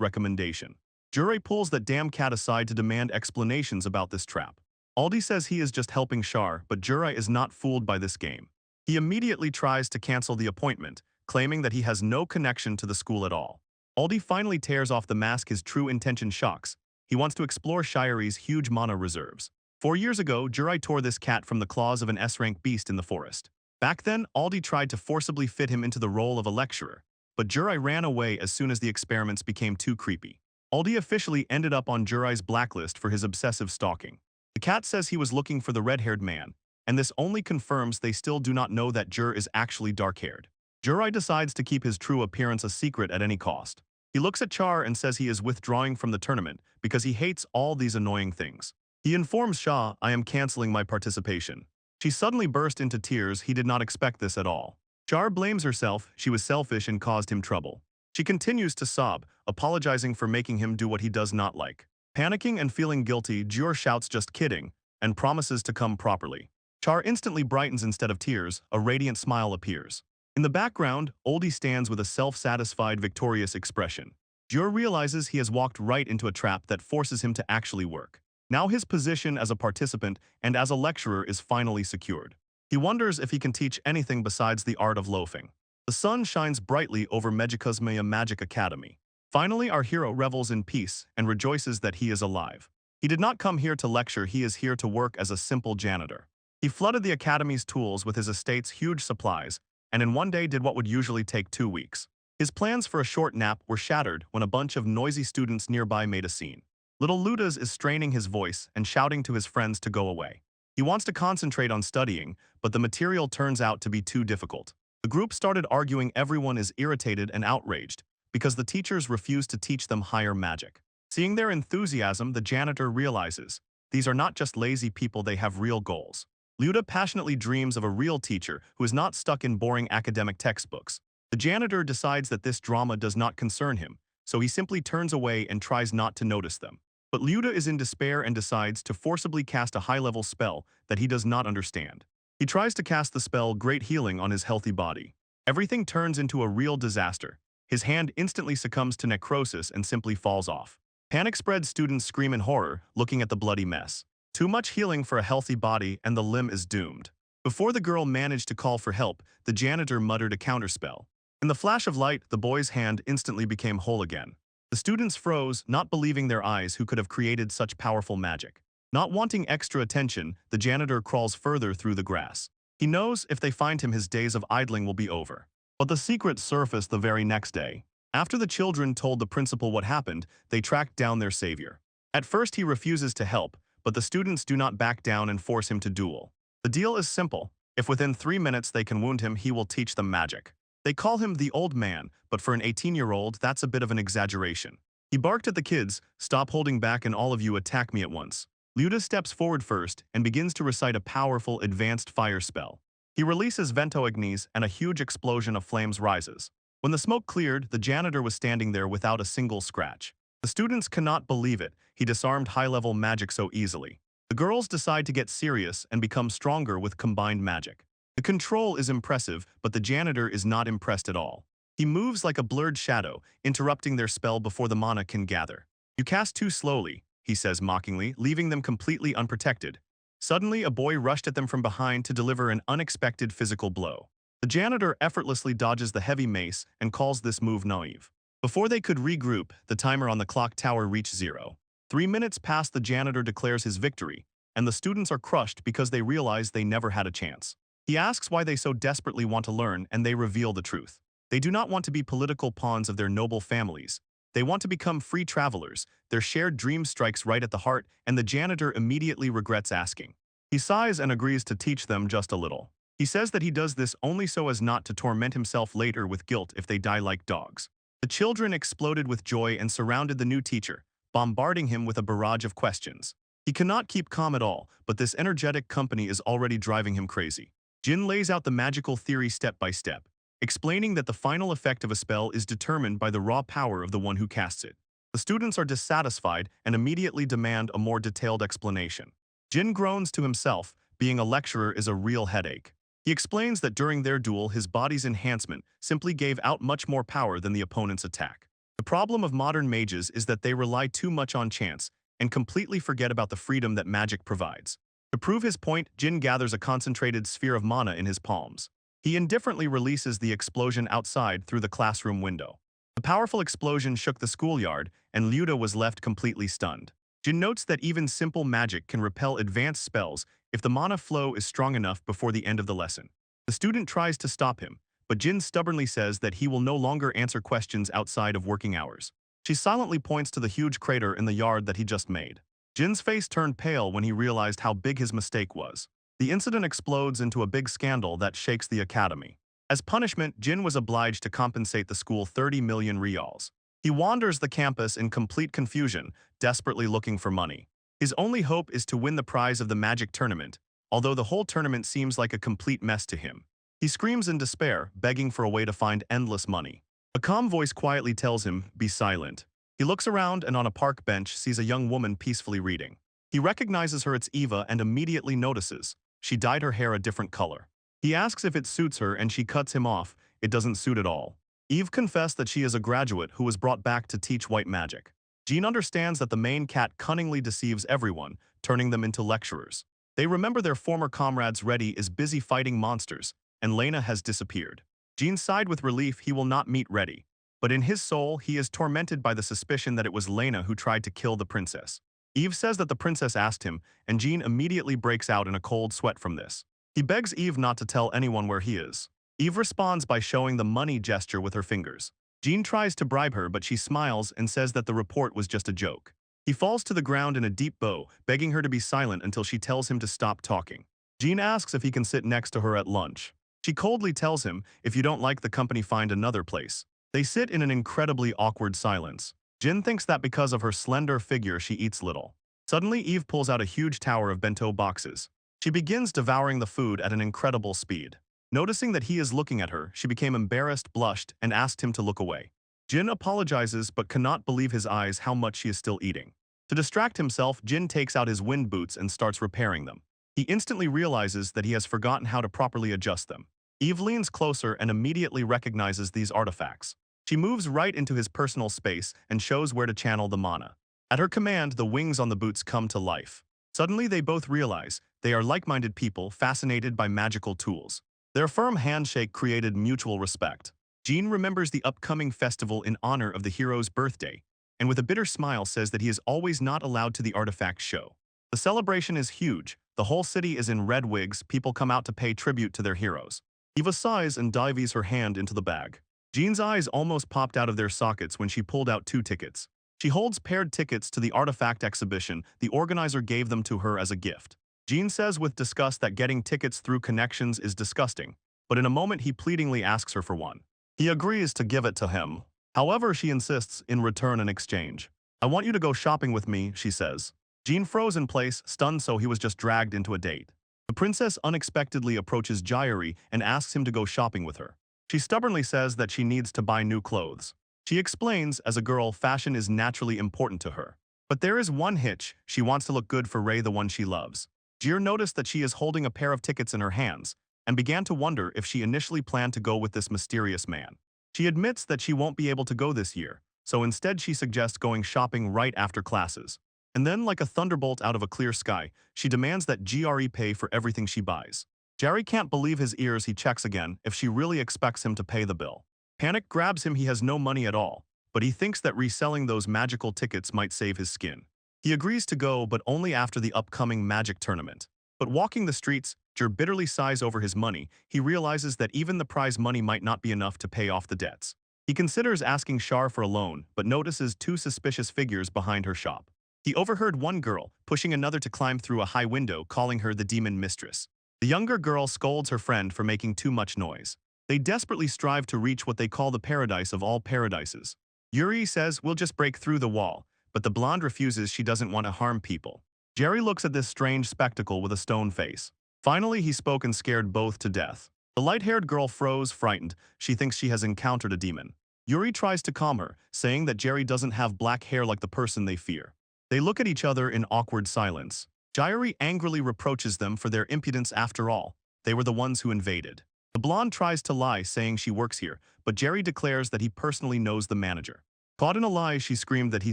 recommendation. Jure pulls that damn cat aside to demand explanations about this trap. Aldi says he is just helping Char, but Jure is not fooled by this game. He immediately tries to cancel the appointment, claiming that he has no connection to the school at all. Aldi finally tears off the mask his true intention shocks. He wants to explore Shire's huge mana reserves. 4 years ago, Jure tore this cat from the claws of an S-rank beast in the forest. Back then, Aldi tried to forcibly fit him into the role of a lecturer, but Jure ran away as soon as the experiments became too creepy. Aldi officially ended up on Jure's blacklist for his obsessive stalking. The cat says he was looking for the red-haired man, and this only confirms they still do not know that Jure is actually dark-haired. Jure decides to keep his true appearance a secret at any cost. He looks at Char and says he is withdrawing from the tournament because he hates all these annoying things. He informs Shah, "I am canceling my participation." She suddenly burst into tears. He did not expect this at all. Char blames herself. She was selfish and caused him trouble. She continues to sob, apologizing for making him do what he does not like. Panicking and feeling guilty, Jure shouts, "Just kidding," and promises to come properly. Char instantly brightens instead of tears. A radiant smile appears. In the background, Oldie stands with a self-satisfied, victorious expression. Jure realizes he has walked right into a trap that forces him to actually work. Now his position as a participant and as a lecturer is finally secured. He wonders if he can teach anything besides the art of loafing. The sun shines brightly over Megicosmea Magic Academy. Finally, our hero revels in peace and rejoices that he is alive. He did not come here to lecture, he is here to work as a simple janitor. He flooded the academy's tools with his estate's huge supplies, and in one day did what would usually take 2 weeks. His plans for a short nap were shattered when a bunch of noisy students nearby made a scene. Little Ludas is straining his voice and shouting to his friends to go away. He wants to concentrate on studying, but the material turns out to be too difficult. The group started arguing. Everyone is irritated and outraged because the teachers refuse to teach them higher magic. Seeing their enthusiasm, the janitor realizes these are not just lazy people, they have real goals. Luda passionately dreams of a real teacher who is not stuck in boring academic textbooks. The janitor decides that this drama does not concern him, so he simply turns away and tries not to notice them. But Luda is in despair and decides to forcibly cast a high-level spell that he does not understand. He tries to cast the spell Great Healing on his healthy body. Everything turns into a real disaster. His hand instantly succumbs to necrosis and simply falls off. Panic-spread students scream in horror, looking at the bloody mess. Too much healing for a healthy body and the limb is doomed. Before the girl managed to call for help, the janitor muttered a counterspell. In the flash of light, the boy's hand instantly became whole again. The students froze, not believing their eyes who could have created such powerful magic. Not wanting extra attention, the janitor crawls further through the grass. He knows if they find him, his days of idling will be over. But the secret surfaced the very next day. After the children told the principal what happened, they tracked down their savior. At first he refuses to help, but the students do not back down and force him to duel. The deal is simple. If within 3 minutes they can wound him, he will teach them magic. They call him the Old Man, but for an 18-year-old, that's a bit of an exaggeration. He barked at the kids, "Stop holding back and all of you attack me at once." Luda steps forward first and begins to recite a powerful advanced fire spell. He releases Vento Ignis and a huge explosion of flames rises. When the smoke cleared, the janitor was standing there without a single scratch. The students cannot believe it. He disarmed high-level magic so easily. The girls decide to get serious and become stronger with combined magic. The control is impressive, but the janitor is not impressed at all. He moves like a blurred shadow, interrupting their spell before the mana can gather. "You cast too slowly," he says mockingly, leaving them completely unprotected. Suddenly, a boy rushed at them from behind to deliver an unexpected physical blow. The janitor effortlessly dodges the heavy mace and calls this move naive. Before they could regroup, the timer on the clock tower reached 0. 3 minutes pass, the janitor declares his victory, and the students are crushed because they realize they never had a chance. He asks why they so desperately want to learn, and they reveal the truth. They do not want to be political pawns of their noble families. They want to become free travelers. Their shared dream strikes right at the heart, and the janitor immediately regrets asking. He sighs and agrees to teach them just a little. He says that he does this only so as not to torment himself later with guilt if they die like dogs. The children exploded with joy and surrounded the new teacher, bombarding him with a barrage of questions. He cannot keep calm at all, but this energetic company is already driving him crazy. Jin lays out the magical theory step by step, explaining that the final effect of a spell is determined by the raw power of the one who casts it. The students are dissatisfied and immediately demand a more detailed explanation. Jin groans to himself, being a lecturer is a real headache. He explains that during their duel his body's enhancement simply gave out much more power than the opponent's attack. The problem of modern mages is that they rely too much on chance and completely forget about the freedom that magic provides. To prove his point, Jin gathers a concentrated sphere of mana in his palms. He indifferently releases the explosion outside through the classroom window. The powerful explosion shook the schoolyard, and Luda was left completely stunned. Jin notes that even simple magic can repel advanced spells if the mana flow is strong enough before the end of the lesson. The student tries to stop him, but Jin stubbornly says that he will no longer answer questions outside of working hours. She silently points to the huge crater in the yard that he just made. Jin's face turned pale when he realized how big his mistake was. The incident explodes into a big scandal that shakes the academy. As punishment, Jin was obliged to compensate the school 30 million reals. He wanders the campus in complete confusion, desperately looking for money. His only hope is to win the prize of the magic tournament, although the whole tournament seems like a complete mess to him. He screams in despair, begging for a way to find endless money. A calm voice quietly tells him, "Be silent." He looks around and on a park bench sees a young woman peacefully reading. He recognizes her as Eva and immediately notices. She dyed her hair a different color. He asks if it suits her and she cuts him off. It doesn't suit at all. Eve confessed that she is a graduate who was brought back to teach white magic. Jean understands that the main cat cunningly deceives everyone, turning them into lecturers. They remember their former comrades Reddy is busy fighting monsters, and Lena has disappeared. Jean sighed with relief he will not meet Reddy, but in his soul he is tormented by the suspicion that it was Lena who tried to kill the princess. Eve says that the princess asked him, and Jean immediately breaks out in a cold sweat from this. He begs Eve not to tell anyone where he is. Eve responds by showing the money gesture with her fingers. Jean tries to bribe her, but she smiles and says that the report was just a joke. He falls to the ground in a deep bow, begging her to be silent until she tells him to stop talking. Jean asks if he can sit next to her at lunch. She coldly tells him, "If you don't like the company, find another place." They sit in an incredibly awkward silence. Jin thinks that because of her slender figure she eats little. Suddenly Eve pulls out a huge tower of bento boxes. She begins devouring the food at an incredible speed. Noticing that he is looking at her, she became embarrassed, blushed, and asked him to look away. Jin apologizes but cannot believe his eyes how much she is still eating. To distract himself, Jin takes out his wind boots and starts repairing them. He instantly realizes that he has forgotten how to properly adjust them. Eve leans closer and immediately recognizes these artifacts. She moves right into his personal space and shows where to channel the mana. At her command, the wings on the boots come to life. Suddenly they both realize they are like-minded people fascinated by magical tools. Their firm handshake created mutual respect. Jean remembers the upcoming festival in honor of the hero's birthday, and with a bitter smile says that he is always not allowed to the artifact show. The celebration is huge. The whole city is in red wigs. People come out to pay tribute to their heroes. Eva sighs and dives her hand into the bag. Jean's eyes almost popped out of their sockets when she pulled out 2 tickets. She holds paired tickets to the artifact exhibition. The organizer gave them to her as a gift. Jean says with disgust that getting tickets through connections is disgusting, but in a moment he pleadingly asks her for one. He agrees to give it to him. However, she insists in return and exchange. "I want you to go shopping with me," she says. Jean froze in place, stunned so he was just dragged into a date. The princess unexpectedly approaches Jairi and asks him to go shopping with her. She stubbornly says that she needs to buy new clothes. She explains, as a girl, fashion is naturally important to her. But there is one hitch: she wants to look good for Ray, the one she loves. Jir noticed that she is holding a pair of tickets in her hands, and began to wonder if she initially planned to go with this mysterious man. She admits that she won't be able to go this year, so instead she suggests going shopping right after classes. And then, like a thunderbolt out of a clear sky, she demands that Gre pay for everything she buys. Jerry can't believe his ears. He checks again if she really expects him to pay the bill. Panic grabs him. He has no money at all, but he thinks that reselling those magical tickets might save his skin. He agrees to go, but only after the upcoming magic tournament. But walking the streets, Jir bitterly sighs over his money. He realizes that even the prize money might not be enough to pay off the debts. He considers asking Shar for a loan, but notices two suspicious figures behind her shop. He overheard one girl pushing another to climb through a high window, calling her the demon mistress. The younger girl scolds her friend for making too much noise. They desperately strive to reach what they call the paradise of all paradises. Yuri says, "We'll just break through the wall," but the blonde refuses. She doesn't want to harm people. Jerry looks at this strange spectacle with a stone face. Finally, he spoke and scared both to death. The light-haired girl froze, frightened. She thinks she has encountered a demon. Yuri tries to calm her, saying that Jerry doesn't have black hair like the person they fear. They look at each other in awkward silence. Jerry angrily reproaches them for their impudence. After all, they were the ones who invaded. The blonde tries to lie, saying she works here, but Jerry declares that he personally knows the manager. Caught in a lie, she screamed that he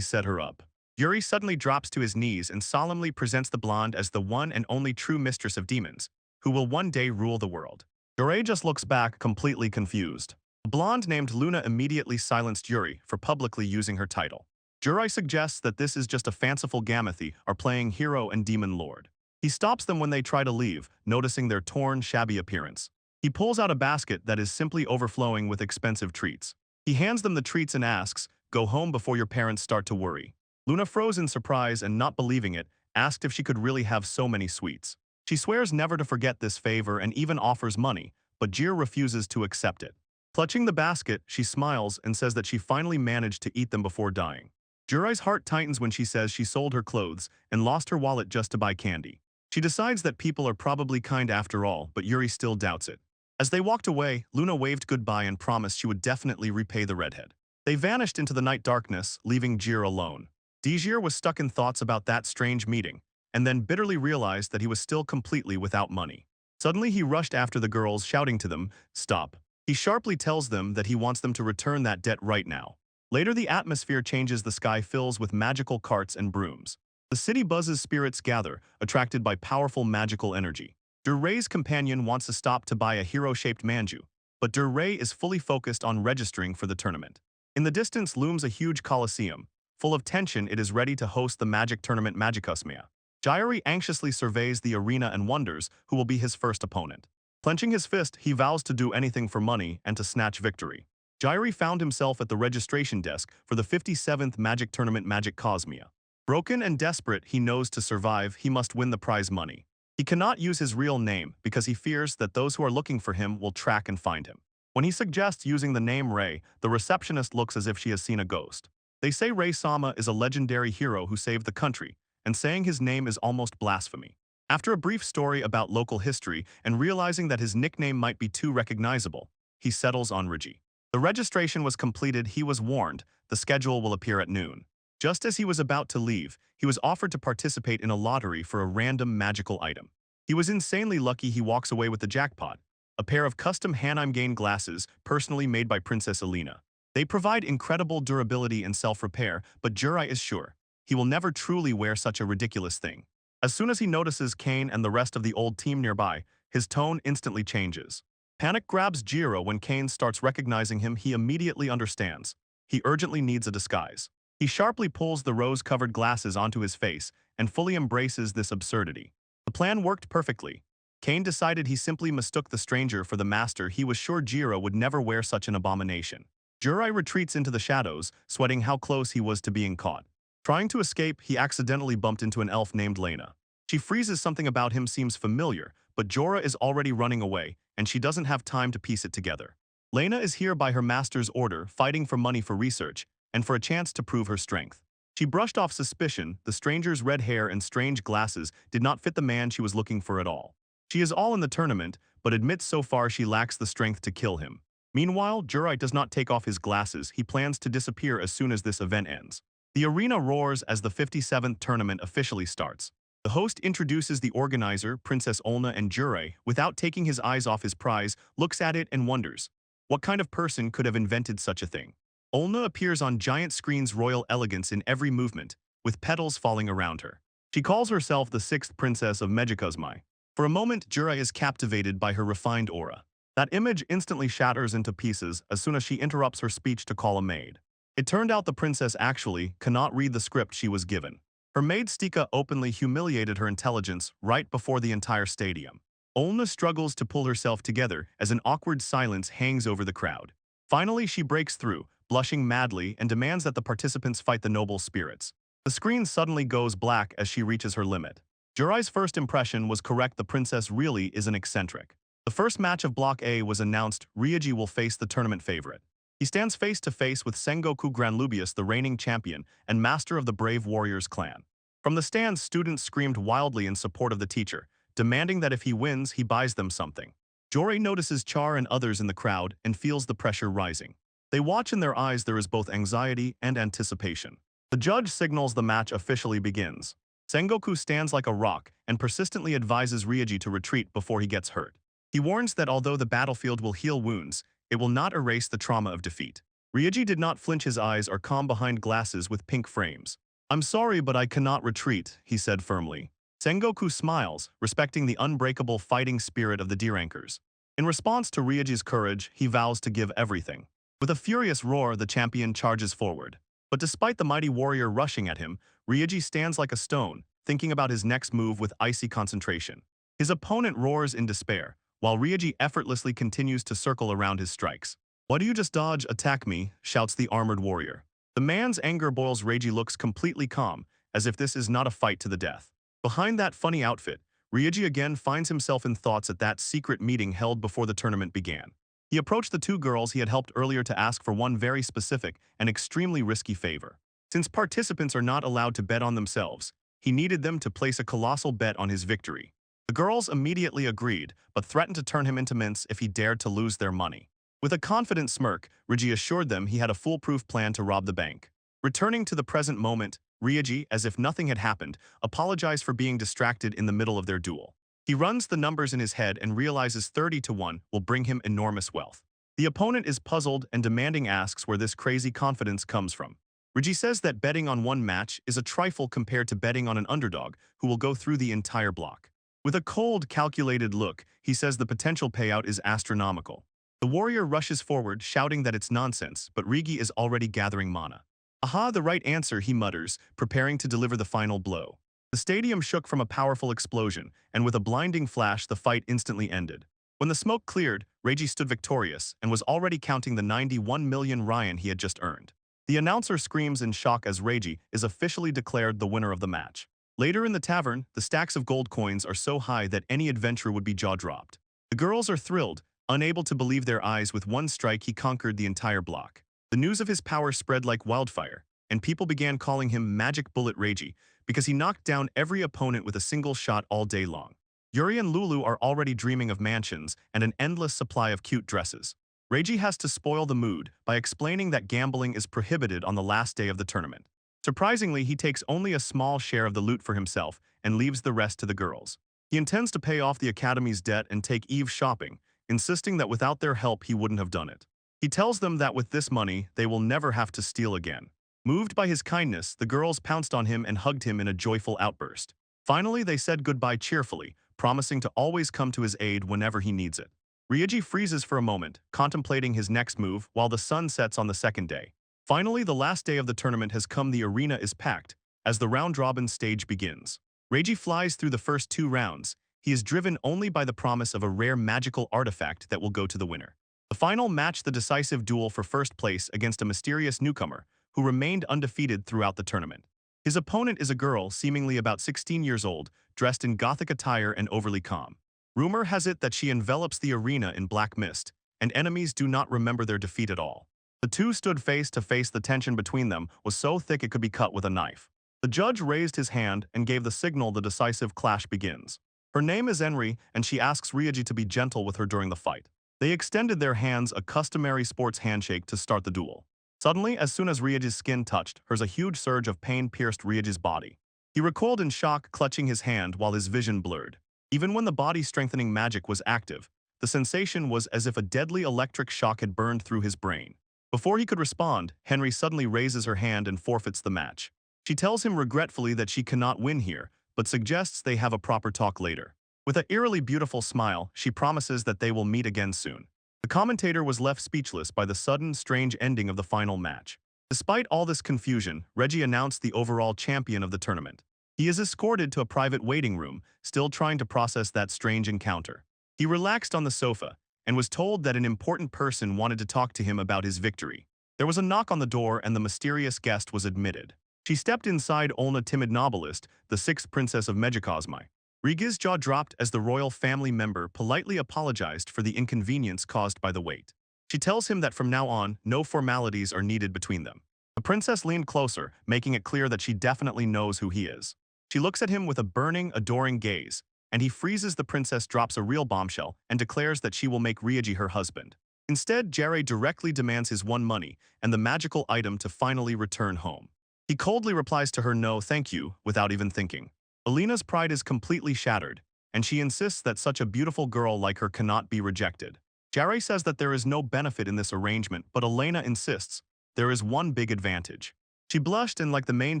set her up. Yuri suddenly drops to his knees and solemnly presents the blonde as the one and only true mistress of demons, who will one day rule the world. Yuri just looks back, completely confused. A blonde named Luna immediately silenced Yuri for publicly using her title. Yuri suggests that this is just a fanciful Gamathy are playing hero and demon lord. He stops them when they try to leave, noticing their torn, shabby appearance. He pulls out a basket that is simply overflowing with expensive treats. He hands them the treats and asks, "Go home before your parents start to worry." Luna froze in surprise and, not believing it, asked if she could really have so many sweets. She swears never to forget this favor and even offers money, but Jir refuses to accept it. Clutching the basket, she smiles and says that she finally managed to eat them before dying. Jurai's heart tightens when she says she sold her clothes and lost her wallet just to buy candy. She decides that people are probably kind after all, but Yuri still doubts it. As they walked away, Luna waved goodbye and promised she would definitely repay the redhead. They vanished into the night darkness, leaving Jir alone. Djir was stuck in thoughts about that strange meeting, and then bitterly realized that he was still completely without money. Suddenly he rushed after the girls, shouting to them, "Stop." He sharply tells them that he wants them to return that debt right now. Later the atmosphere changes, the sky fills with magical carts and brooms. The city buzzes, spirits gather, attracted by powerful magical energy. Durray's companion wants to stop to buy a hero-shaped manju, but Durray is fully focused on registering for the tournament. In the distance looms a huge coliseum. Full of tension, it is ready to host the magic tournament Magicusmia. Jiri anxiously surveys the arena and wonders who will be his first opponent. Clenching his fist, he vows to do anything for money and to snatch victory. Jiri found himself at the registration desk for the 57th Magic Tournament Magicosmia. Broken and desperate, he knows to survive, he must win the prize money. He cannot use his real name because he fears that those who are looking for him will track and find him. When he suggests using the name Ray, the receptionist looks as if she has seen a ghost. They say Ray Sama is a legendary hero who saved the country, and saying his name is almost blasphemy. After a brief story about local history and realizing that his nickname might be too recognizable, he settles on Rigi. The registration was completed. He was warned the schedule will appear at noon. Just as he was about to leave, he was offered to participate in a lottery for a random magical item. He was insanely lucky. He walks away with the jackpot, a pair of custom Hanheimgain glasses personally made by Princess Alina. They provide incredible durability and self-repair, but Jurai is sure he will never truly wear such a ridiculous thing. As soon as he notices Kane and the rest of the old team nearby, his tone instantly changes. Panic grabs Jiro when Kane starts recognizing him. He immediately understands. He urgently needs a disguise. He sharply pulls the rose-covered glasses onto his face and fully embraces this absurdity. The plan worked perfectly. Kane decided he simply mistook the stranger for the master. He was sure Jiro would never wear such an abomination. Jurai retreats into the shadows, sweating how close he was to being caught. Trying to escape, he accidentally bumped into an elf named Lena. She freezes. Something about him seems familiar, but Jorah is already running away, and she doesn't have time to piece it together. Lena is here by her master's order, fighting for money for research, and for a chance to prove her strength. She brushed off suspicion. The stranger's red hair and strange glasses did not fit the man she was looking for at all. She is all in the tournament, but admits so far she lacks the strength to kill him. Meanwhile, Jurai does not take off his glasses. He plans to disappear as soon as this event ends. The arena roars as the 57th tournament officially starts. The host introduces the organizer, Princess Olna, and Jurai, without taking his eyes off his prize, looks at it and wonders, what kind of person could have invented such a thing? Olna appears on giant screens, royal elegance in every movement, with petals falling around her. She calls herself the 6th princess of Magicosmia. For a moment, Jurai is captivated by her refined aura. That image instantly shatters into pieces as soon as she interrupts her speech to call a maid. It turned out the princess actually cannot read the script she was given. Her maid Stika openly humiliated her intelligence right before the entire stadium. Olna struggles to pull herself together as an awkward silence hangs over the crowd. Finally, she breaks through, blushing madly, and demands that the participants fight the noble spirits. The screen suddenly goes black as she reaches her limit. Jurai's first impression was correct. The princess really is an eccentric. The first match of Block A was announced. Ryuji will face the tournament favorite. He stands face to face with Sengoku Granlubius, the reigning champion and master of the Brave Warriors clan. From the stands, students screamed wildly in support of the teacher, demanding that if he wins, he buys them something. Jorai notices Char and others in the crowd and feels the pressure rising. They watch. In their eyes there is both anxiety and anticipation. The judge signals the match officially begins. Sengoku stands like a rock and persistently advises Ryuji to retreat before he gets hurt. He warns that although the battlefield will heal wounds, it will not erase the trauma of defeat. Ryuji did not flinch. His eyes are calm behind glasses with pink frames. "I'm sorry, but I cannot retreat," he said firmly. Sengoku smiles, respecting the unbreakable fighting spirit of the D-rankers. In response to Ryuji's courage, he vows to give everything. With a furious roar, the champion charges forward. But despite the mighty warrior rushing at him, Ryuji stands like a stone, thinking about his next move with icy concentration. His opponent roars in despair, while Ryuji effortlessly continues to circle around his strikes. "Why do you just dodge, attack me?" shouts the armored warrior. The man's anger boils. Ryuji looks completely calm, as if this is not a fight to the death. Behind that funny outfit, Ryuji again finds himself in thoughts at that secret meeting held before the tournament began. He approached the two girls he had helped earlier to ask for one very specific and extremely risky favor. Since participants are not allowed to bet on themselves, he needed them to place a colossal bet on his victory. The girls immediately agreed, but threatened to turn him into mince if he dared to lose their money. With a confident smirk, Ryuji assured them he had a foolproof plan to rob the bank. Returning to the present moment, Ryuji, as if nothing had happened, apologized for being distracted in the middle of their duel. He runs the numbers in his head and realizes 30-1 will bring him enormous wealth. The opponent is puzzled and demanding asks where this crazy confidence comes from. Ryuji says that betting on one match is a trifle compared to betting on an underdog who will go through the entire block. With a cold, calculated look, he says the potential payout is astronomical. The warrior rushes forward, shouting that it's nonsense, but Ryuji is already gathering mana. "Aha, the right answer," he mutters, preparing to deliver the final blow. The stadium shook from a powerful explosion, and with a blinding flash, the fight instantly ended. When the smoke cleared, Ryuji stood victorious and was already counting the 91 million Ryan he had just earned. The announcer screams in shock as Ryuji is officially declared the winner of the match. Later in the tavern, the stacks of gold coins are so high that any adventurer would be jaw-dropped. The girls are thrilled, unable to believe their eyes. With one strike, he conquered the entire block. The news of his power spread like wildfire, and people began calling him Magic Bullet Ryuji because he knocked down every opponent with a single shot all day long. Yuri and Lulu are already dreaming of mansions and an endless supply of cute dresses. Ryuji has to spoil the mood by explaining that gambling is prohibited on the last day of the tournament. Surprisingly, he takes only a small share of the loot for himself and leaves the rest to the girls. He intends to pay off the academy's debt and take Eve shopping, insisting that without their help he wouldn't have done it. He tells them that with this money, they will never have to steal again. Moved by his kindness, the girls pounced on him and hugged him in a joyful outburst. Finally, they said goodbye cheerfully, promising to always come to his aid whenever he needs it. Ryuji freezes for a moment, contemplating his next move while the sun sets on the second day. Finally, the last day of the tournament has come. The arena is packed as the round-robin stage begins. Ryuji flies through the first 2 rounds. He is driven only by the promise of a rare magical artifact that will go to the winner. The final match, the decisive duel for first place against a mysterious newcomer who remained undefeated throughout the tournament. His opponent is a girl seemingly about 16 years old, dressed in gothic attire and overly calm. Rumor has it that she envelops the arena in black mist, and enemies do not remember their defeat at all. The two stood face to face. The tension between them was so thick it could be cut with a knife. The judge raised his hand and gave the signal. The decisive clash begins. Her name is Enri, and she asks Ryuji to be gentle with her during the fight. They extended their hands, a customary sports handshake, to start the duel. Suddenly, as soon as Ryuji's skin touched hers, a huge surge of pain pierced Ryuji's body. He recoiled in shock, clutching his hand while his vision blurred. Even when the body-strengthening magic was active, the sensation was as if a deadly electric shock had burned through his brain. Before he could respond, Henry suddenly raises her hand and forfeits the match. She tells him regretfully that she cannot win here, but suggests they have a proper talk later. With an eerily beautiful smile, she promises that they will meet again soon. The commentator was left speechless by the sudden, strange ending of the final match. Despite all this confusion, Reggie announced the overall champion of the tournament. He is escorted to a private waiting room, still trying to process that strange encounter. He relaxed on the sofa and was told that an important person wanted to talk to him about his victory. There was a knock on the door and the mysterious guest was admitted. She stepped inside Olna Timidnobilist, the sixth princess of Megacosmi. Riga's jaw dropped as the royal family member politely apologized for the inconvenience caused by the wait. She tells him that from now on, no formalities are needed between them. The princess leaned closer, making it clear that she definitely knows who he is. She looks at him with a burning, adoring gaze, and he freezes. The princess drops a real bombshell and declares that she will make Ryuji her husband. Instead, Jerry directly demands his money and the magical item to finally return home. He coldly replies to her no thank you without even thinking. Alina's pride is completely shattered, and she insists that such a beautiful girl like her cannot be rejected. Jerry says that there is no benefit in this arrangement, but Elena insists there is one big advantage. She blushed and, like the main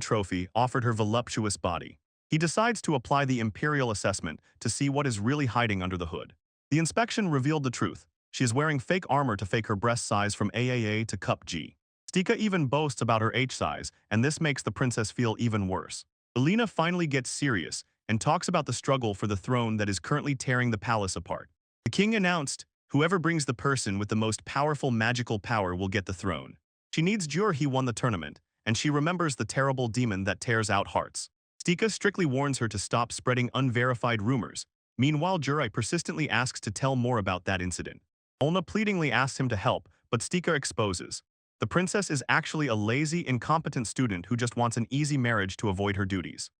trophy, offered her voluptuous body. He decides to apply the imperial assessment to see what is really hiding under the hood. The inspection revealed the truth. She is wearing fake armor to fake her breast size from AAA to cup G. Stika even boasts about her H size, and this makes the princess feel even worse. Elena finally gets serious and talks about the struggle for the throne that is currently tearing the palace apart. The king announced, whoever brings the person with the most powerful magical power will get the throne. She needs Jur. He won the tournament, and she remembers the terrible demon that tears out hearts. Stika strictly warns her to stop spreading unverified rumors. Meanwhile, Jurai persistently asks to tell more about that incident. Olna pleadingly asks him to help, but Stika exposes. The princess is actually a lazy, incompetent student who just wants an easy marriage to avoid her duties.